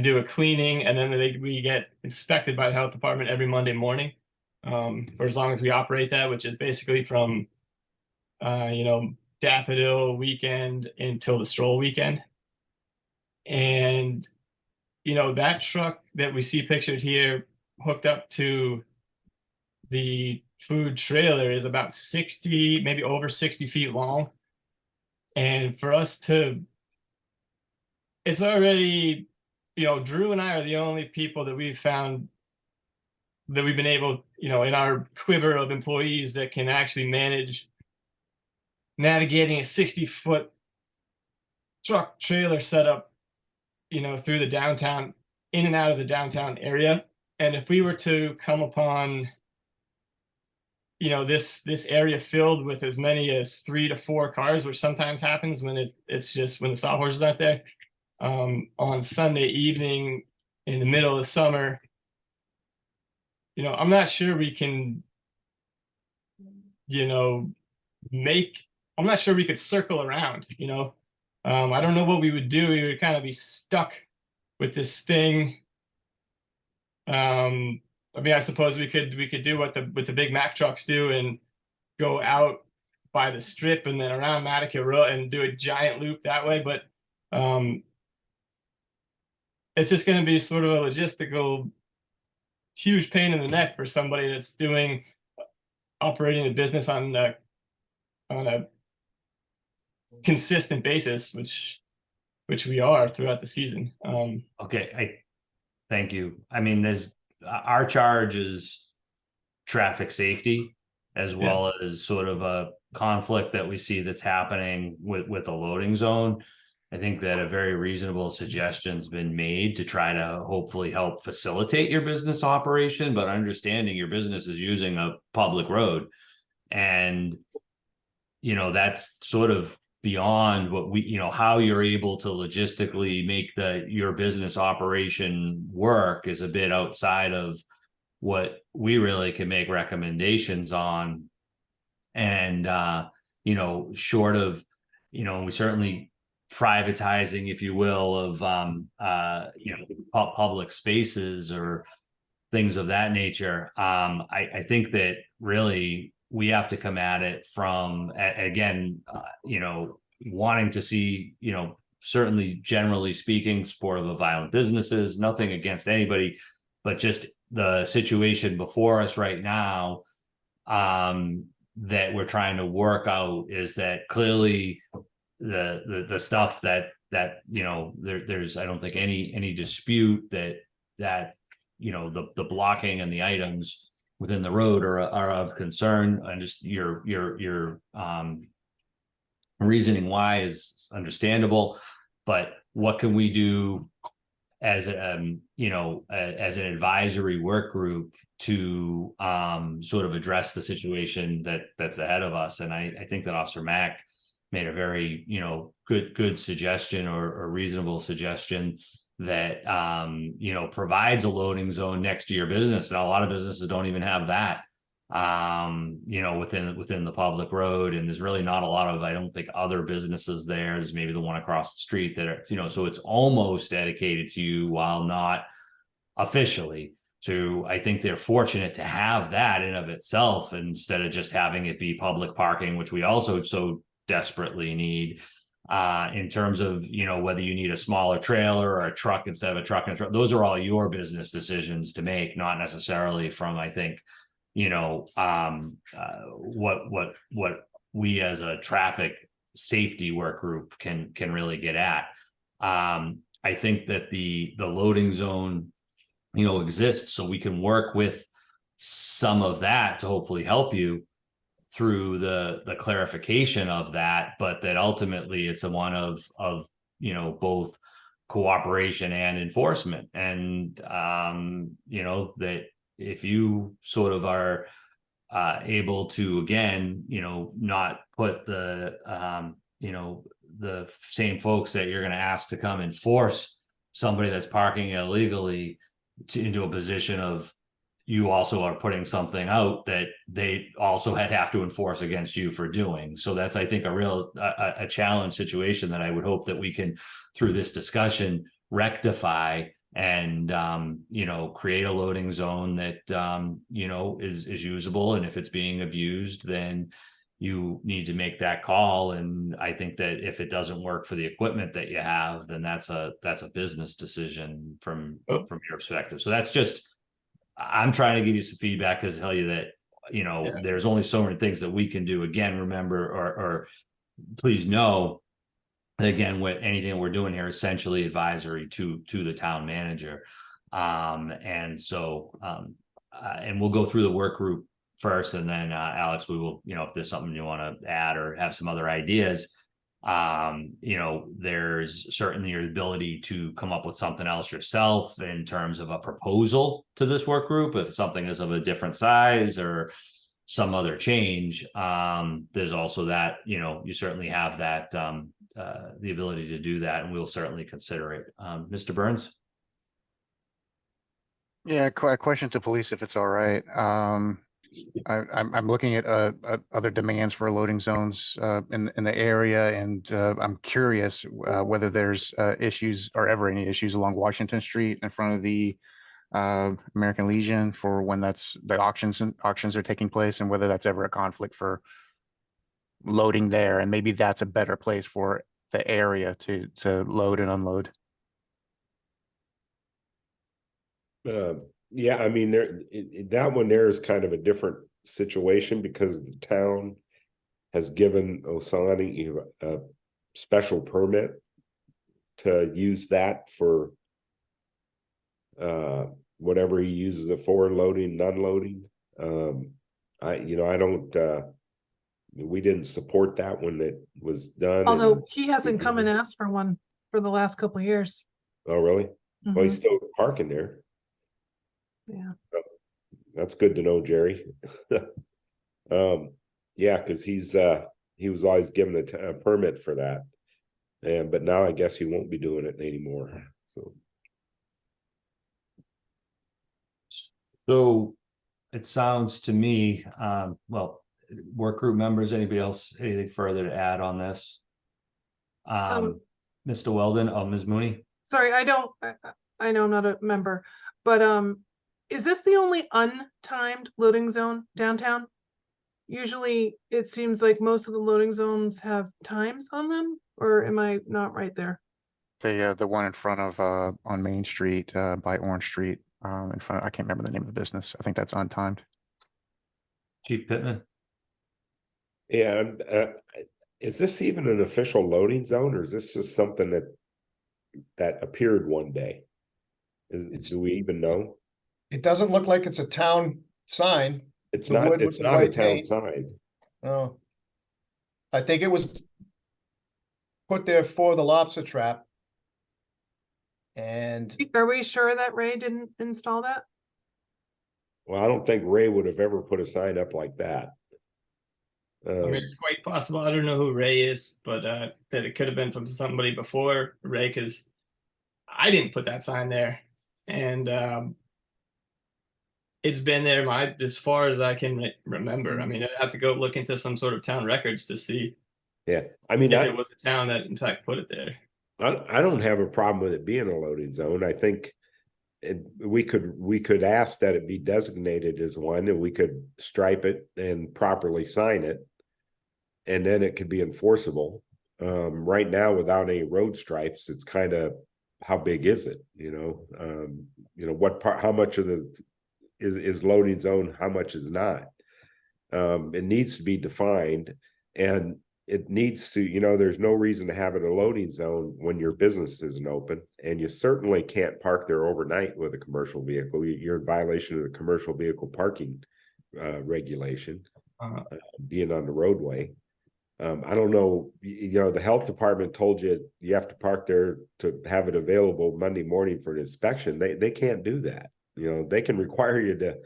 do a cleaning, and then we get inspected by the health department every Monday morning for as long as we operate that, which is basically from Daffodil weekend until the Stroll weekend. And that truck that we see pictured here hooked up to the food trailer is about 60, maybe over 60 feet long. And for us to, it's already, Drew and I are the only people that we've found that we've been able, in our quiver of employees that can actually manage navigating a 60-foot truck trailer setup, through the downtown, in and out of the downtown area. And if we were to come upon, this area filled with as many as 3 to 4 cars, which sometimes happens when it's just when the sawhorses aren't there, on Sunday evening in the middle of the summer, I'm not sure we can, I'm not sure we could circle around, I don't know what we would do. We would kind of be stuck with this thing. I suppose we could do what the big Mack trucks do and go out by the strip and then around Mattica Road and do a giant loop that way. But it's just going to be sort of a logistical huge pain in the neck for somebody that's operating the business on a consistent basis, which we are throughout the season. Okay, thank you. I mean, our charge is traffic safety, as well as sort of a conflict that we see that's happening with the loading zone. I think that a very reasonable suggestion's been made to try to hopefully help facilitate your business operation, but understanding your business is using a public road. And, that's sort of beyond what we, how you're able to logistically make your business operation work is a bit outside of what we really can make recommendations on. And, short of, we certainly privatizing, if you will, of, public spaces or things of that nature. I think that really we have to come at it from, again, wanting to see, certainly generally speaking, supportive of violent businesses, nothing against anybody, but just the situation before us right now that we're trying to work out is that clearly the stuff that there's, I don't think any dispute that the blocking and the items within the road are of concern, and just your reasoning why is understandable. But what can we do as as an advisory work group to sort of address the situation that's ahead of us? And I think that Officer Mack made a very good suggestion or reasonable suggestion that provides a loading zone next to your business. And a lot of businesses don't even have that within the public road, and there's really not a lot of, I don't think, other businesses there. There's maybe the one across the street that are so it's almost dedicated to you while not officially. So I think they're fortunate to have that in of itself instead of just having it be public parking, which we also so desperately need. In terms of, whether you need a smaller trailer or a truck instead of a truck and a truck, those are all your business decisions to make, not necessarily from, I think, what we as a traffic safety work group can really get at. I think that the loading zone, exists so we can work with some of that to hopefully help you through the clarification of that, but that ultimately it's a one of both cooperation and enforcement. And that if you sort of are able to, again, not put the the same folks that you're going to ask to come enforce somebody that's parking illegally into a position of you also are putting something out that they also have to enforce against you for doing. So that's, I think, a real a challenge situation that I would hope that we can, through this discussion, rectify and create a loading zone that is usable. And if it's being abused, then you need to make that call. And I think that if it doesn't work for the equipment that you have, then that's a business decision from your perspective. So that's just, I'm trying to give you some feedback to tell you that, there's only so many things that we can do. Again, remember, or please know that, again, what anything we're doing here is essentially advisory to the town manager. And we'll go through the work group first, and then Alex, we will, if there's something you want to add or have some other ideas, there's certainly your ability to come up with something else yourself in terms of a proposal to this work group. If something is of a different size or some other change, there's also that, you certainly have that, the ability to do that, and we'll certainly consider it. Mr. Burns? Yeah, question to police, if it's all right. I'm looking at other demands for loading zones in the area, and I'm curious whether there's issues or ever any issues along Washington Street in front of the American Legion for when the auctions are taking place, and whether that's ever a conflict for loading there, and maybe that's a better place for the area to load and unload. Yeah, I mean, that one there is kind of a different situation because the town has given Osani a special permit to use that for whatever he uses it for, loading, unloading. I don't, we didn't support that when it was done. Although he hasn't come and asked for one for the last couple of years. Oh, really? Well, he's still parking there. Yeah. That's good to know, Jerry. Yeah, because he was always given a permit for that, but now I guess he won't be doing it anymore. So it sounds to me, well, work group members, anybody else, anything further to add on this? Mr. Weldon, Ms. Mooney? Sorry, I know I'm not a member, but is this the only untimed loading zone downtown? Usually it seems like most of the loading zones have times on them, or am I not right there? The one in front of on Main Street by Orange Street, in front, I can't remember the name of the business. I think that's untimed. Chief Pittman? Yeah, is this even an official loading zone, or is this just something that appeared one day? Do we even know? It doesn't look like it's a town sign. It's The not. wood It's with the not a white town paint. sign. Oh, I think it was put there for the lobster trap. And Are we sure that Ray didn't install that? Well, I don't think Ray would have ever put a sign up like that. I mean, it's quite possible. I don't know who Ray is, but that it could have been from somebody before Ray, because I didn't put that sign there, and it's been there as far as I can remember. I mean, I have to go look into some sort of town records to see. Yeah, I mean, if it was a town that in fact put it there. I don't have a problem with it being a loading zone. I think we could ask that it be designated as one, and we could stripe it and properly sign it. And then it could be enforceable. Right now, without any road stripes, it's kind of, how big is it? What part, how much of the is loading zone, how much is not? It needs to be defined, and it needs to, there's no reason to have it a loading zone when your business isn't open, and you certainly can't park there overnight with a commercial vehicle. You're in violation of the commercial vehicle parking regulation, being on the roadway. I don't know, the health department told you you have to park there to have it available Monday morning for an inspection. They can't do that. They can require you to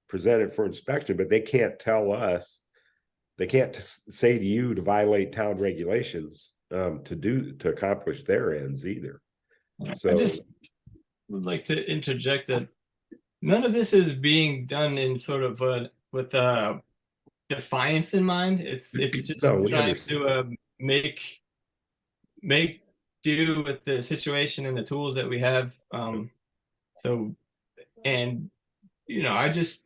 present it for inspection, but they can't tell us, they can't say to you to violate town regulations to accomplish their ends either. So I just would like to interject that none of this is being done in sort of with defiance in mind. It's just No, trying to make do with the situation and the tools that we have. And I'm just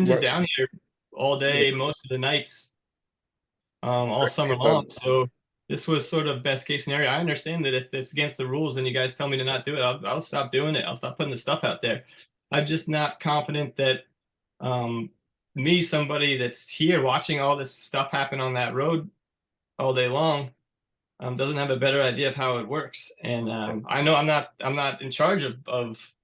down here all day, most of the nights, all summer long. So this was sort of best case scenario. I understand that if it's against the rules and you guys tell me to not do it, I'll stop doing it. I'll stop putting the stuff out there. I'm just not confident that me, somebody that's here watching all this stuff happen on that road all day long, doesn't have a better idea of how it works. And I know I'm not in charge of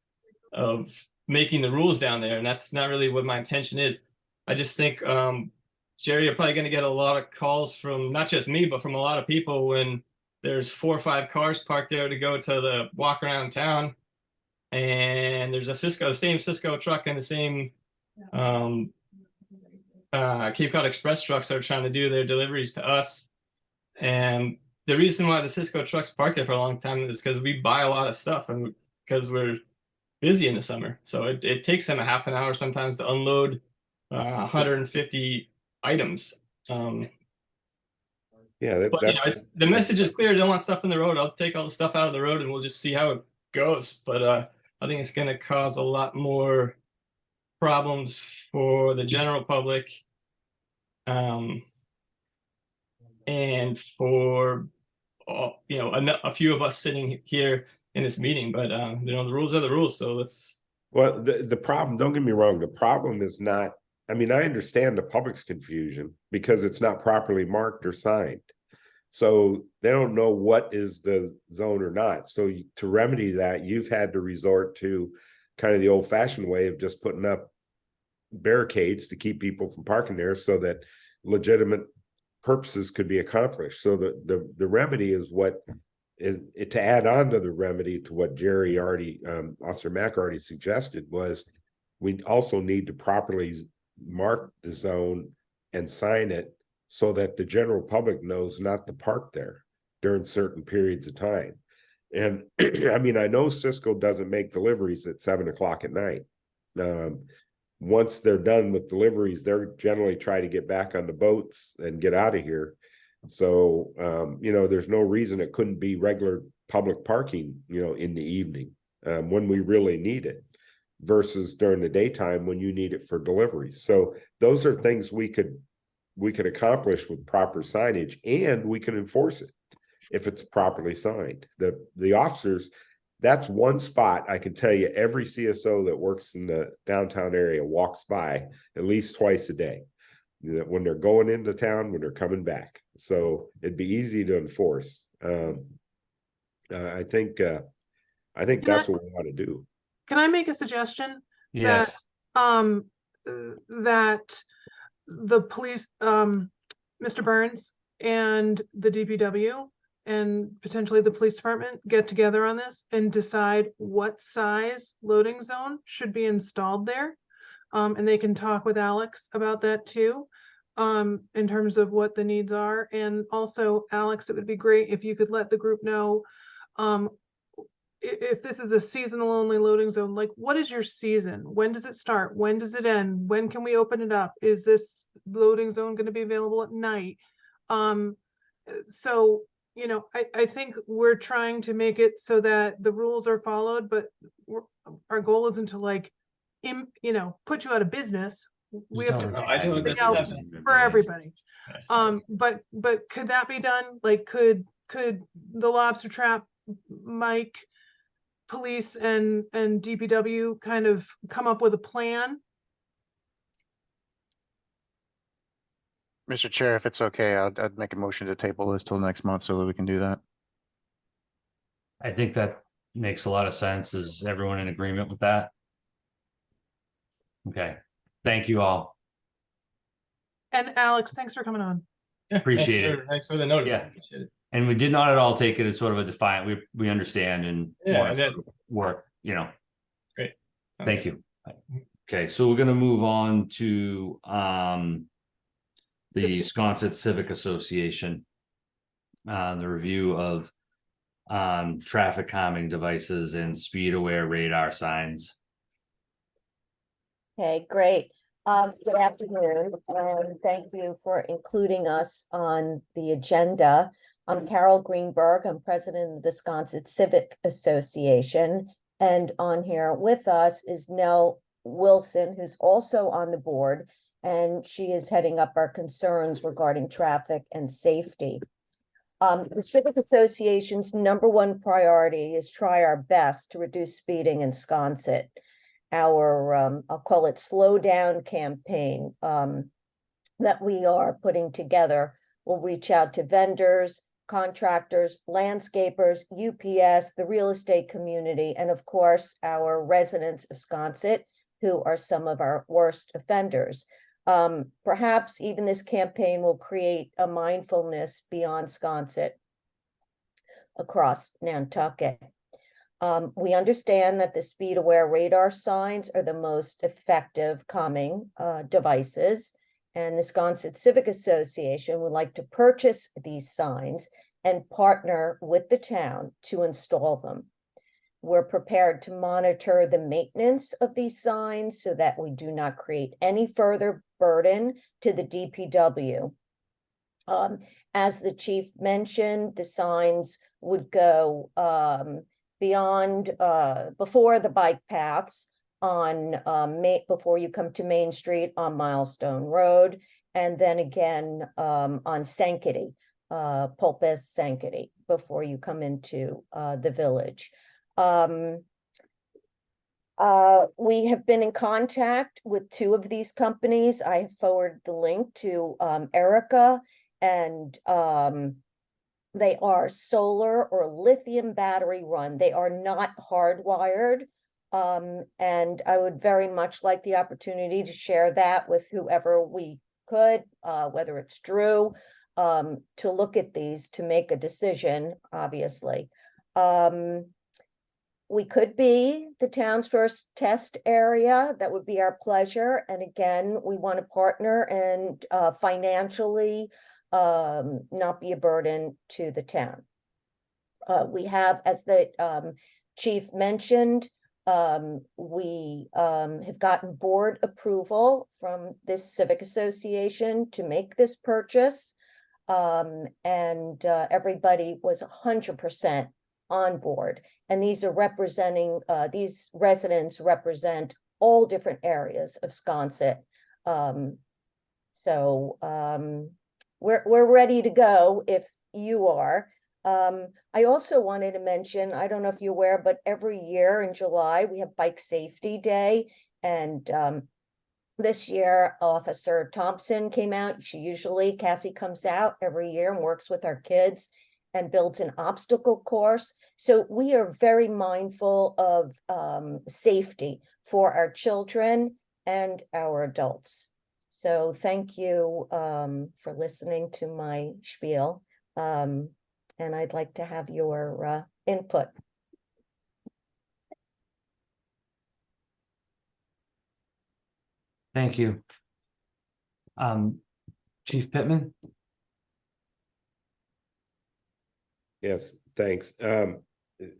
making the rules down there, and that's not really what my intention is. I just think, Jerry, you're probably going to get a lot of calls from not just me, but from a lot of people when there's 4 or 5 cars parked there to go to the walk around town, and there's the same Cisco truck and the same Cape Cod Express trucks are trying to do their deliveries to us. And the reason why the Cisco trucks parked there for a long time is because we buy a lot of stuff, and because we're busy in the summer. So it takes them a half an hour sometimes to unload 150 items. yeah, But the message is clear. They don't want stuff in the road. I'll take all the stuff out of the road and we'll just see how it goes. But I think it's going to cause a lot more problems for the general public, and for a few of us sitting here in this meeting. But the rules are the rules. So let's. Well, the problem, don't get me wrong, the problem is not, I understand the public's confusion because it's not properly marked or signed. So they don't know what is the zone or not. So to remedy that, you've had to resort to kind of the old-fashioned way of just putting up barricades to keep people from parking there so that legitimate purposes could be accomplished. So the remedy is to add on to the remedy to what Jerry already, Officer Mack already suggested, was we also need to properly mark the zone and sign it so that the general public knows not to park there during certain periods of time. And I know Cisco doesn't make deliveries at 7 o'clock at night. Once they're done with deliveries, they're generally try to get back on the boats and get out of here. So, there's no reason it couldn't be regular public parking, in the evening, when we really need it, versus during the daytime when you need it for deliveries. So those are things we could accomplish with proper signage, and we can enforce it if it's properly signed. The officers, that's one spot I can tell you every CSO that works in the downtown area walks by at least twice a day, when they're going into town, when they're coming back. So it'd be easy to enforce. I think that's what we want to do. Can I make a suggestion? Yes. That the police, Mr. Burns and the DPW and potentially the police department get together on this and decide what size loading zone should be installed there. And they can talk with Alex about that too, in terms of what the needs are. And also, Alex, it would be great if you could let the group know, if this is a seasonal only loading zone, like what is your season? When does it start? When does it end? When can we open it up? Is this loading zone going to be available at night? So, I think we're trying to make it so that the rules are followed, but our goal isn't to like, put you out of business. We have to I do look out for everybody. But could that be done? Like, could the lobster trap, Mike, police and DPW kind of come up with a plan? Mr. Chair, if it's okay, I'd make a motion to table this till next month so that we can do that. I think that makes a lot of sense. Is everyone in agreement with that? Okay, thank you all. And Alex, thanks for coming on. Appreciate it. Thanks for the notice. Yeah. Appreciate it. And we did not at all take it as sort of a defiant, we understand and Yeah, want to that- work, Great. Thank you. Okay, so we're gonna move on to the Sconset Civic Association. The review of traffic calming devices and speed aware radar signs. Okay, great. Good afternoon, and thank you for including us on the agenda. I'm Carol Greenberg. I'm president of the Sconset Civic Association. And on here with us is Nell Wilson, who's also on the board, and she is heading up our concerns regarding traffic and safety. The Civic Association's #1 priority is try our best to reduce speeding in Sconset. Our, I'll call it slow down campaign that we are putting together will reach out to vendors, contractors, landscapers, UPS, the real estate community, and of course, our residents of Sconset, who are some of our worst offenders. Perhaps even this campaign will create a mindfulness beyond Sconset across Nantucket. We understand that the speed aware radar signs are the most effective calming devices, and the Sconset Civic Association would like to purchase these signs and partner with the town to install them. We're prepared to monitor the maintenance of these signs so that we do not create any further burden to the DPW. As the chief mentioned, the signs would go beyond, before the bike paths on before you come to Main Street on Milestone Road, and then again on Sankaty, Pulpus Sankaty, before you come into the village. We have been in contact with 2 of these companies. I have forwarded the link to Erica, and they are solar or lithium battery run. They are not hardwired. And I would very much like the opportunity to share that with whoever we could, whether it's Drew, to look at these to make a decision, obviously. We could be the town's first test area. That would be our pleasure. And again, we want to partner and financially not be a burden to the town. We have, as the chief mentioned, we have gotten board approval from this civic association to make this purchase. And everybody was 100% on board. And these are representing, these residents represent all different areas of Sconset. We're ready to go if you are. I also wanted to mention, I don't know if you're aware, but every year in July, we have Bike Safety Day. And this year, Officer Thompson came out. Cassie comes out every year and works with our kids and builds an obstacle course. So we are very mindful of safety for our children and our adults. So thank you for listening to my spiel. And I'd like to have your input. Thank you. Chief Pittman? Yes, thanks.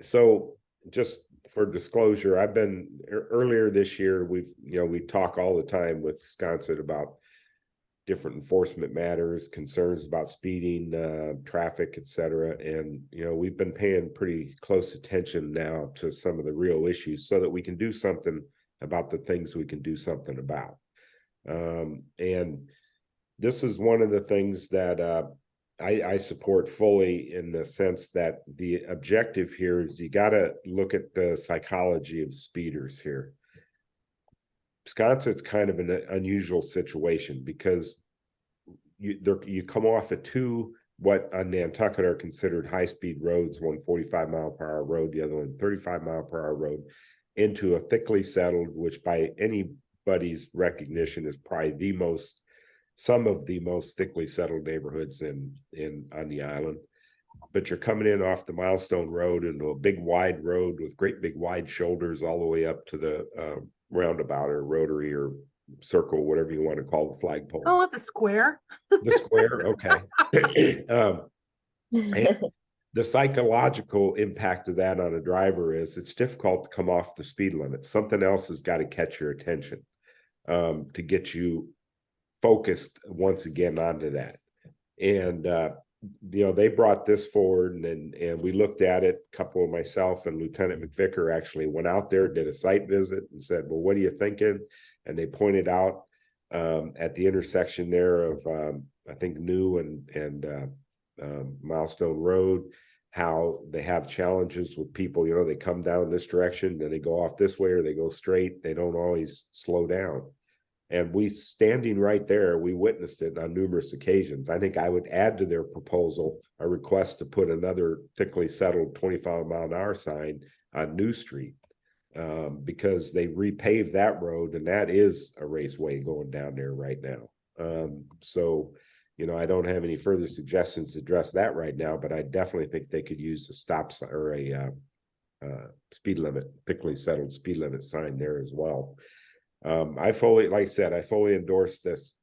So just for disclosure, I've been earlier this year, we talk all the time with Sconset about different enforcement matters, concerns about speeding, traffic, etc. And, you know, we've been paying pretty close attention now to some of the real issues so that we can do something about the things we can do something about. And this is one of the things that I support fully, in the sense that the objective here is you got to look at the psychology of speeders here. Wisconsin's kind of an unusual situation because you come off of two what on Nantucket are considered high-speed roads, one 45-mile-per-hour road, the other one 35-mile-per-hour road, into a thickly settled, which by anybody's recognition is probably some of the most thickly settled neighborhoods on the island. But you're coming in off the Milestone Road into a big wide road with great big wide shoulders all the way up to the roundabout or rotary or circle, whatever you want to call the flagpole. Oh, at the square. The square, okay. And the psychological impact of that on a driver is it's difficult to come off the speed limit. Something else has got to catch your attention to get you focused once again onto that. And you know, they brought this forward, and we looked at it. A couple of myself and Lieutenant McVicker actually went out there, did a site visit, and said, well, what are you thinking? And they pointed out at the intersection there of I think New and Milestone Road, how they have challenges with people. You know, they come down this direction, then they go off this way, or they go straight. They don't always slow down. And we, standing right there, we witnessed it on numerous occasions. I think I would add to their proposal a request to put another thickly settled 25-mile-an-hour sign on New Street, because they repaved that road, and that is a raceway going down there right now. So, you know, I don't have any further suggestions to address that right now, but I definitely think they could use a stop sign or a speed limit, thickly settled speed limit sign there as well. I fully, like I said, I fully endorse this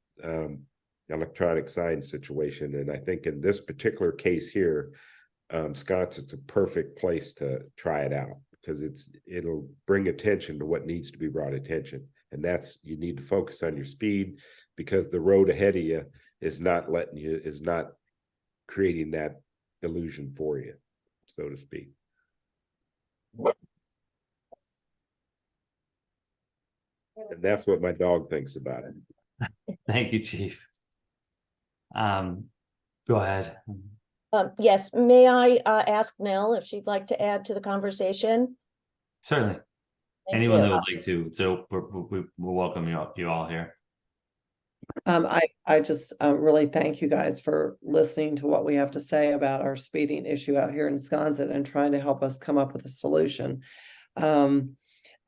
electronic sign situation. And I think in this particular case here, Scott's, it's a perfect place to try it out, because it'll bring attention to what needs to be brought attention. And that's, you need to focus on your speed, because the road ahead of you is not creating that illusion for you, so to speak. And that's what my dog thinks about it. Thank you, Chief. Go ahead. Yes, may I ask Nell if she'd like to add to the conversation? Certainly. Thank Anyone you. that would like to. So we'll welcome you all here. I just really thank you guys for listening to what we have to say about our speeding issue out here in Wisconsin and trying to help us come up with a solution.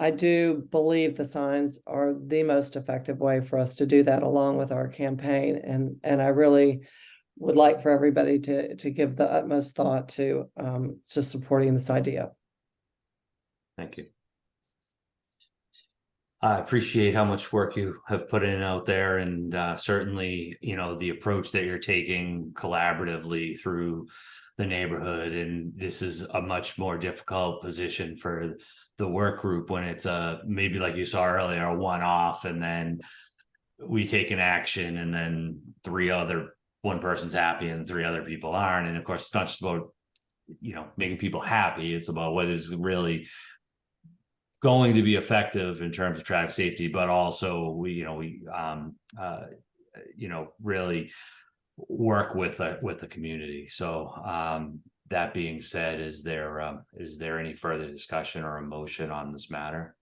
I do believe the signs are the most effective way for us to do that, along with our campaign. And I really would like for everybody to give the utmost thought to supporting this idea. Thank you. I appreciate how much work you have put in out there, and certainly, you know, the approach that you're taking collaboratively through the neighborhood. And this is a much more difficult position for the work group when it's maybe, like you saw earlier, a one-off, and then we take an action, and then one person's happy and three other people aren't. And of course, it's not just about, you know, making people happy. It's about what is really going to be effective in terms of traffic safety, but also we really work with the community. So that being said, is there any further discussion or a motion on this matter?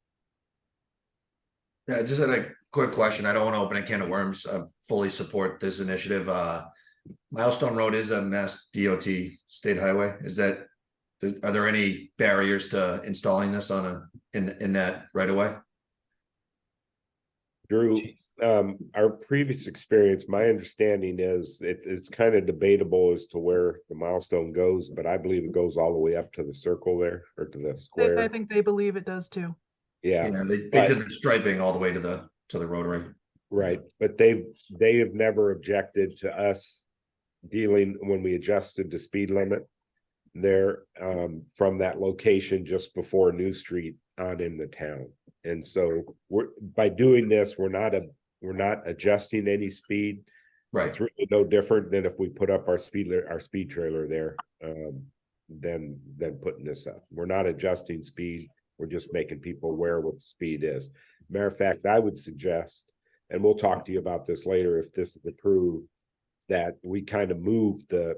Yeah, just had a quick question. I don't want to open a can of worms. I fully support this initiative. Milestone Road is a Mass DOT state highway. Are there any barriers to installing this in that right away? Drew, our previous experience, my understanding is it's kind of debatable as to where the milestone goes, but I believe it goes all the way up to the circle there, or to the square. I think they believe it does too. Yeah, they did the striping all the way to the rotary. Right, but they have never objected to us dealing when we adjusted the speed limit there from that location just before New Street on in the town. And so by doing this, we're not adjusting any speed. Right. It's really no different than if we put up our speed trailer there, than putting this up. We're not adjusting speed. We're just making people aware what speed is. Matter of fact, I would suggest, and we'll talk to you about this later if this is approved, that we kind of move the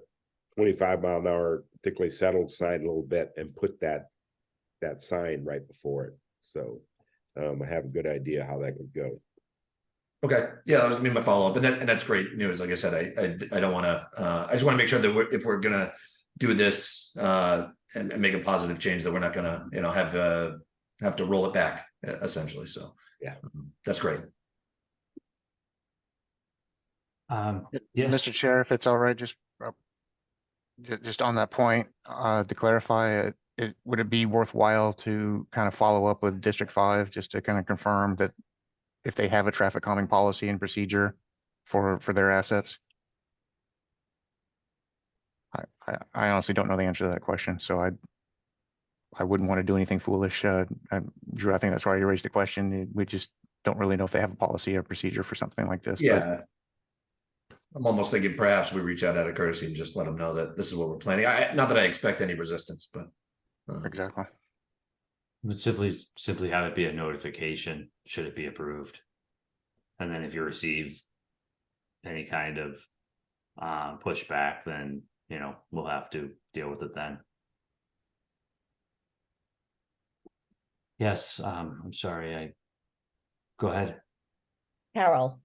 25-mile-an-hour thickly settled sign a little bit and put that sign right before it. So I have a good idea how that could go. Okay, yeah, that was gonna be my follow-up, and that's great news. Like I said, I don't want to. I just want to make sure that if we're gonna do this and make a positive change, that we're not gonna have to roll it back essentially. So yeah, that's great. Yes, Mr. Chair, if it's all right, just on that point, to clarify, would it be worthwhile to kind of follow up with District 5 just to kind of confirm that if they have a traffic calming policy and procedure for their assets? I honestly don't know the answer to that question, so I wouldn't want to do anything foolish. Drew, I think that's why you raised the question. We just don't really know if they have a policy or procedure for something like this. Yeah. I'm almost thinking perhaps we reach out of courtesy and just let them know that this is what we're planning. Not that I expect any resistance, but exactly. But simply have it be a notification should it be approved. And then if you receive any kind of pushback, then we'll have to deal with it then. Yes, I'm sorry. Go ahead. Carol.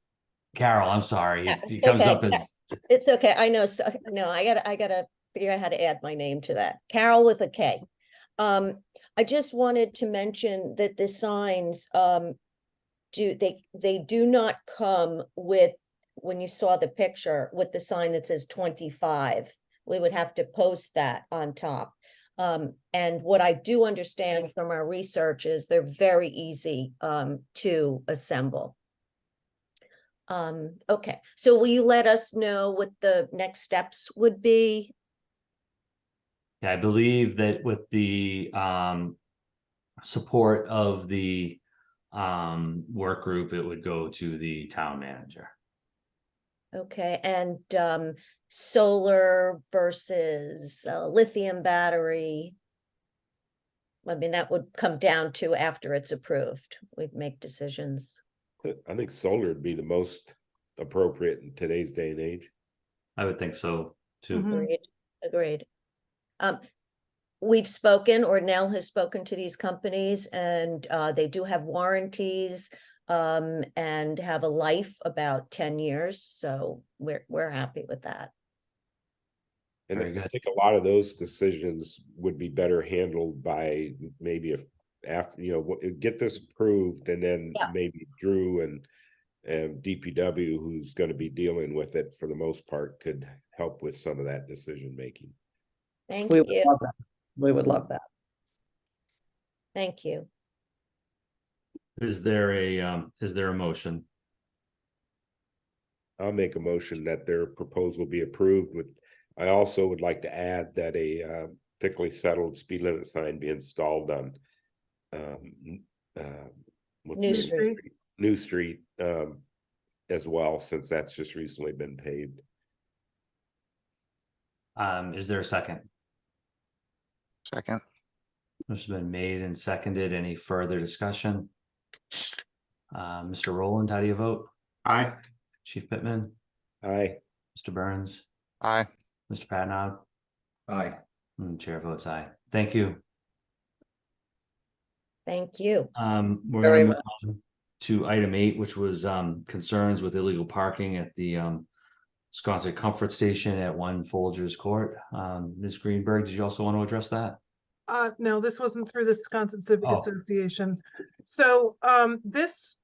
Carol, I'm sorry. Yeah, It comes okay. up as It's okay. I know. So, no, I gotta figure out how to add my name to that. Carol with a K. I just wanted to mention that the signs they do not come with, when you saw the picture, with the sign that says 25. We would have to post that on top. And what I do understand from our research is they're very easy to assemble. Okay, so will you let us know what the next steps would be? yeah, I believe that with the support of the work group, it would go to the town manager. Okay, and solar versus lithium battery. I mean, that would come down to after it's approved. We'd make decisions. I think solar would be the most appropriate in today's day and age. I would think so too. Agreed. We've spoken, or Nell has spoken to these companies, and they do have warranties and have a life about 10 years. So we're happy with that. And I think a lot of those decisions would be better handled by maybe after, get this approved, and then maybe Drew and DPW, who's going to be dealing with it for the most part, could help with some of that decision making. Thank We you. would love that. We would love that. Thank you. Is there a motion? I'll make a motion that their proposal be approved. I also would like to add that a thickly settled speed limit sign be installed on New Street as well, since that's just recently been paved. Is there a second? Second. This has been made and seconded. Any further discussion? Mr. Rowland, how do you vote? Aye. Chief Pittman? Aye. Mr. Burns? Aye. Mr. Patnod? Aye. And chair votes aye. Thank you. Thank you. We're going to move on to item 8, which was concerns with illegal parking at the Wisconsin Comfort Station at 1 Folgers Court. Ms. Greenberg, did you also want to address that? No, this wasn't through the Wisconsin Civic Association. So this,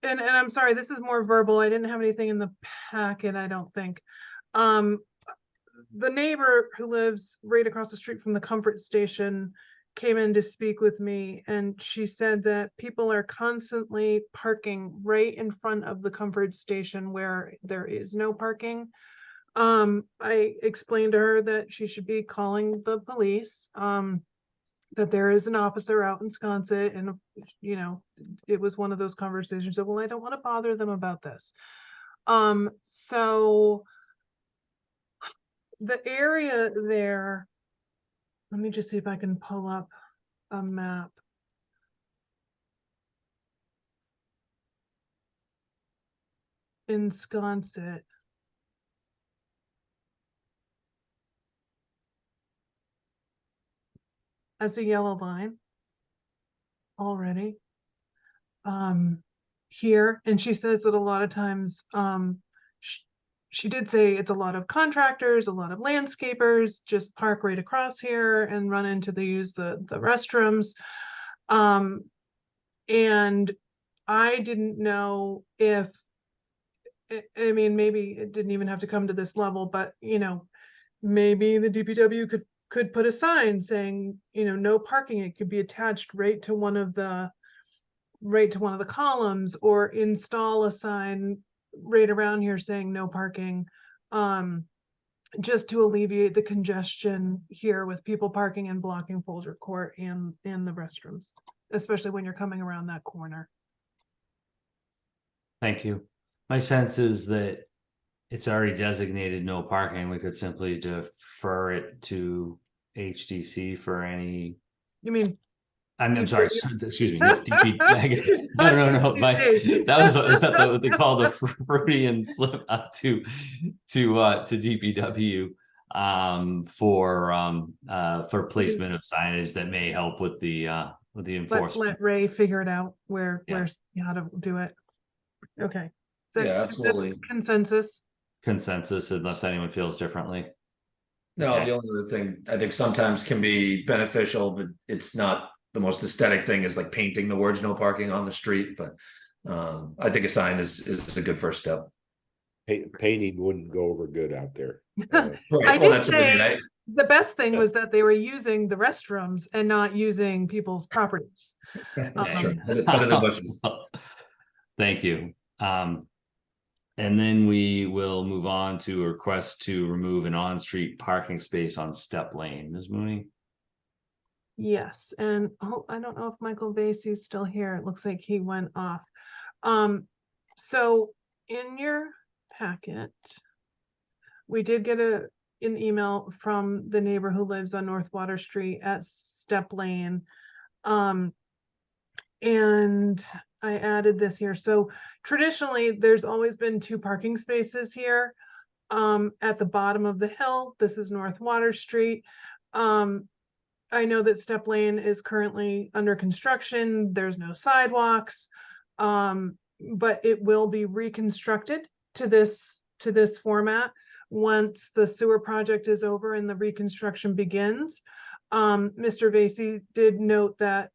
and I'm sorry, this is more verbal. I didn't have anything in the packet, I don't think. The neighbor who lives right across the street from the Comfort Station came in to speak with me, and she said that people are constantly parking right in front of the Comfort Station where there is no parking. I explained to her that she should be calling the police, that there is an officer out in Sconset, and it was one of those conversations that, well, I don't want to bother them about this. So the area there, let me just see if I can pull up a map. Ensconce it. As a yellow line already. Here, and she says that a lot of times, she did say it's a lot of contractors, a lot of landscapers just park right across here and run into use the restrooms. And I didn't know if, I mean, maybe it didn't even have to come to this level, but you know, maybe the DPW could put a sign saying, you know, no parking. It could be attached right to one of the columns, or install a sign right around here saying no parking, just to alleviate the congestion here with people parking and blocking Folger Court and the restrooms, especially when you're coming around that corner. Thank you. My sense is that it's already designated no parking. We could simply defer it to HDC for any. You mean? I'm sorry, excuse me. DP, no. That was is that what they call the Freudian slip up to DPW for placement of signage that may help with the enforcement. Let Ray figure it out where how to do it. Okay. So Yeah, absolutely. Consensus. Consensus, unless anyone feels differently. No, Okay. the only other thing I think sometimes can be beneficial, but it's not the most aesthetic thing, is like painting the words "no parking" on the street. But I think a sign is a good first step. Painting wouldn't go over good out there. Right. I Well, did that's what I say mean. the best thing was that they were using the restrooms and not using people's properties. That's true. Better than bushes. Thank you. And then we will move on to a request to remove an on-street parking space on Step Lane. Ms. Mooney? Yes, and I don't know if Michael Vasey's still here. It looks like he went off. So in your packet, we did get an email from the neighbor who lives on North Water Street at Step Lane. And I added this here. So traditionally, there's always been 2 parking spaces here at the bottom of the hill. This is North Water Street. I know that Step Lane is currently under construction. There's no sidewalks, but it will be reconstructed to this format once the sewer project is over and the reconstruction begins. Mr. Vasey did note that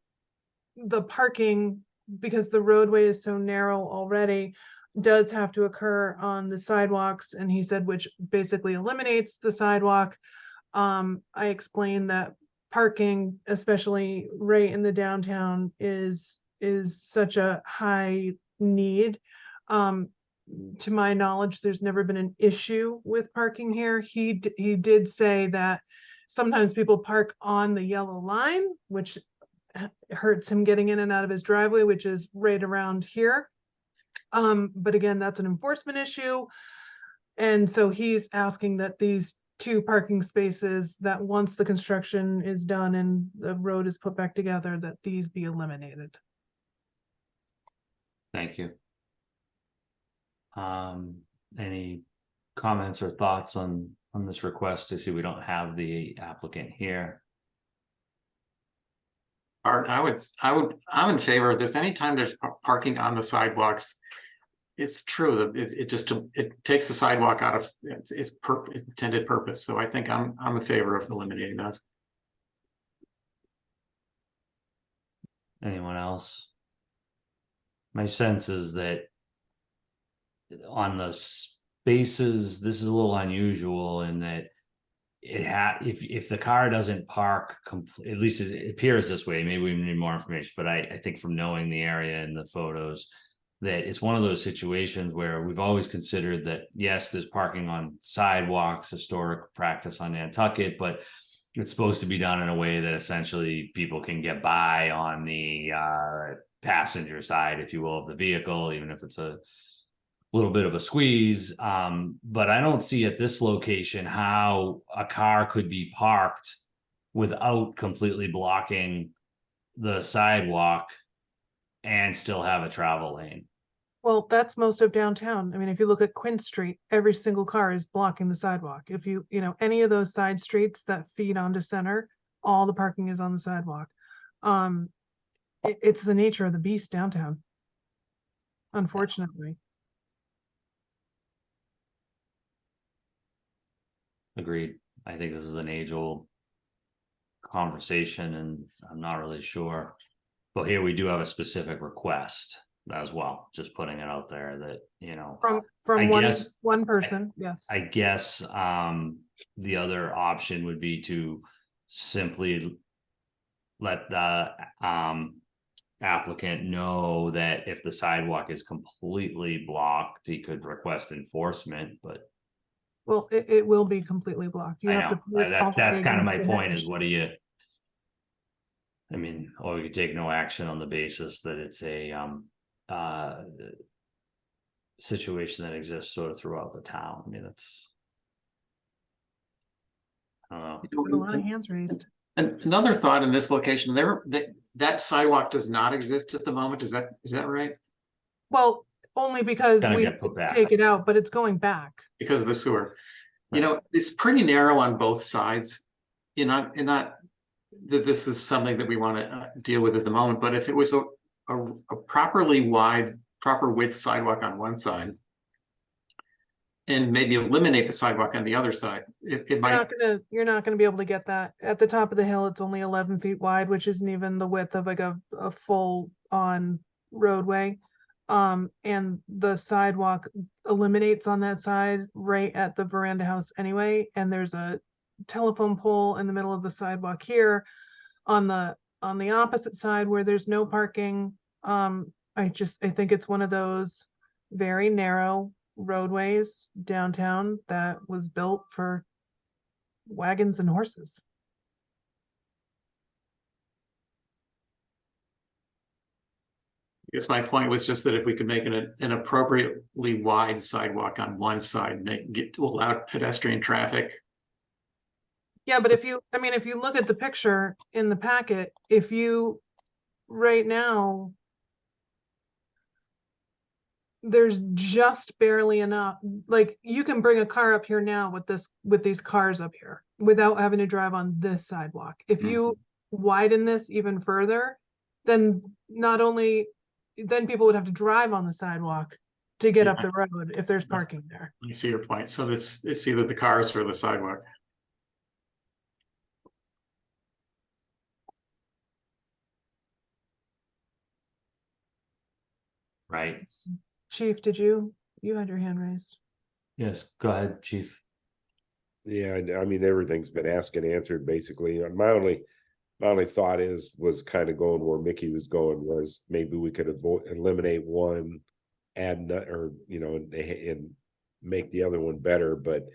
the parking, because the roadway is so narrow already, does have to occur on the sidewalks, and he said which basically eliminates the sidewalk. I explained that parking, especially right in the downtown, is such a high need. To my knowledge, there's never been an issue with parking here. He did say that sometimes people park on the yellow line, which hurts him getting in and out of his driveway, which is right around here. But again, that's an enforcement issue. And so he's asking that these 2 parking spaces, that once the construction is done and the road is put back together, that these be eliminated. Thank you. Any comments or thoughts on this request? I see we don't have the applicant here. I'm in favor of this. Anytime there's parking on the sidewalks, it's true that it takes the sidewalk out of its intended purpose. So I think I'm in favor of eliminating those. Anyone else? My sense is that on the spaces, this is a little unusual in that if the car doesn't park at least it appears this way, maybe we need more information, but I think from knowing the area and the photos, that it's one of those situations where we've always considered that, yes, there's parking on sidewalks, historic practice on Nantucket, but it's supposed to be done in a way that essentially people can get by on the passenger side, if you will, of the vehicle, even if it's a little bit of a squeeze. But I don't see at this location how a car could be parked without completely blocking the sidewalk and still have a travel lane. Well, that's most of downtown. I mean, if you look at Quinn Street, every single car is blocking the sidewalk. If you know, any of those side streets that feed onto Center, all the parking is on the sidewalk. It's the nature of the beast downtown, unfortunately. Agreed. I think this is an age-old conversation, and I'm not really sure. But here we do have a specific request as well, just putting it out there that, you know, From I one guess- one person, yes. I guess the other option would be to simply let the applicant know that if the sidewalk is completely blocked, he could request enforcement, but Well, it will be completely blocked. You I have to know, put all that's the kind of way my into the point, hedge. is what do you, I mean, or we could take no action on the basis that it's a situation that exists sort of throughout the town. I mean, that's, I don't know. Got a lot of hands raised. And another thought in this location, that sidewalk does not exist at the moment. Is that right? Well, only because Gonna we get put back. take it out, but it's going back. Because of the sewer. You know, it's pretty narrow on both sides. Not that this is something that we want to deal with at the moment, but if it was a properly wide, proper width sidewalk on one side, and maybe eliminate the sidewalk on the other side, it might. You're not gonna be able to get that. At the top of the hill, it's only 11 feet wide, which isn't even the width of like a full on roadway. And the sidewalk eliminates on that side right at the veranda house anyway, and there's a telephone pole in the middle of the sidewalk here. On the opposite side where there's no parking, I think it's one of those very narrow roadways downtown that was built for wagons and horses. I guess my point was just that if we could make an appropriately wide sidewalk on one side, to allow pedestrian traffic. Yeah, but if you look at the picture in the packet, if you, right now, there's just barely enough, like you can bring a car up here now with these cars up here without having to drive on this sidewalk. If you widen this even further, then then people would have to drive on the sidewalk to get up the road if there's parking there. I see your point. So it's either the cars or the sidewalk. Right. Chief, you had your hand raised? Yes, go ahead, Chief. Yeah, I mean, everything's been asked and answered basically. My only thought was kind of going where Mickey was going, was maybe we could eliminate one, add or and make the other one better. But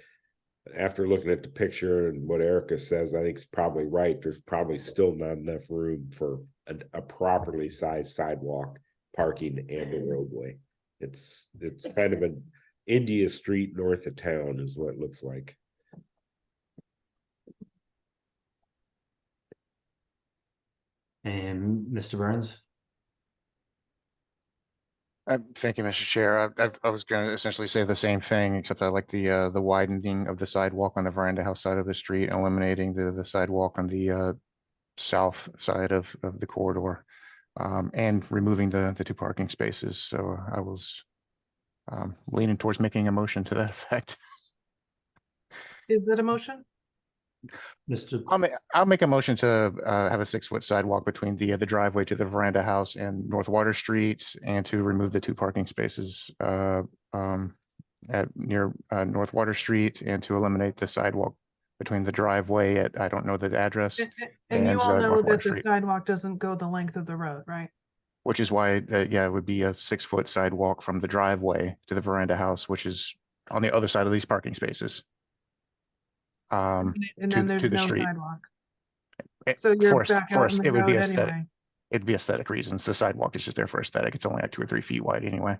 after looking at the picture and what Erica says, I think it's probably right. There's probably still not enough room for a properly sized sidewalk, parking, and a roadway. It's kind of an India Street north of town is what it looks like. And Mr. Burns? Thank you, Mr. Chair. I was going to essentially say the same thing, except I like the widening of the sidewalk on the veranda house side of the street, eliminating the sidewalk on the south side of the corridor, and removing the 2 parking spaces. So I was leaning towards making a motion to that effect. Is it a motion? I'll make a motion to have a 6-foot sidewalk between the driveway to the veranda house and North Water Street, and to remove the 2 parking spaces near North Water Street, and to eliminate the sidewalk between the driveway at, I don't know the address. And you all know North Water that the Street, sidewalk doesn't go the length of the road, right? which is why, it would be a 6-foot sidewalk from the driveway to the veranda house, which is on the other side of these parking spaces. And then there's to the no street. sidewalk. So you're back out in the it would be road aesthetic. anyway. It'd be aesthetic reasons. The sidewalk is just there for aesthetic. It's only like 2 or 3 feet wide anyway.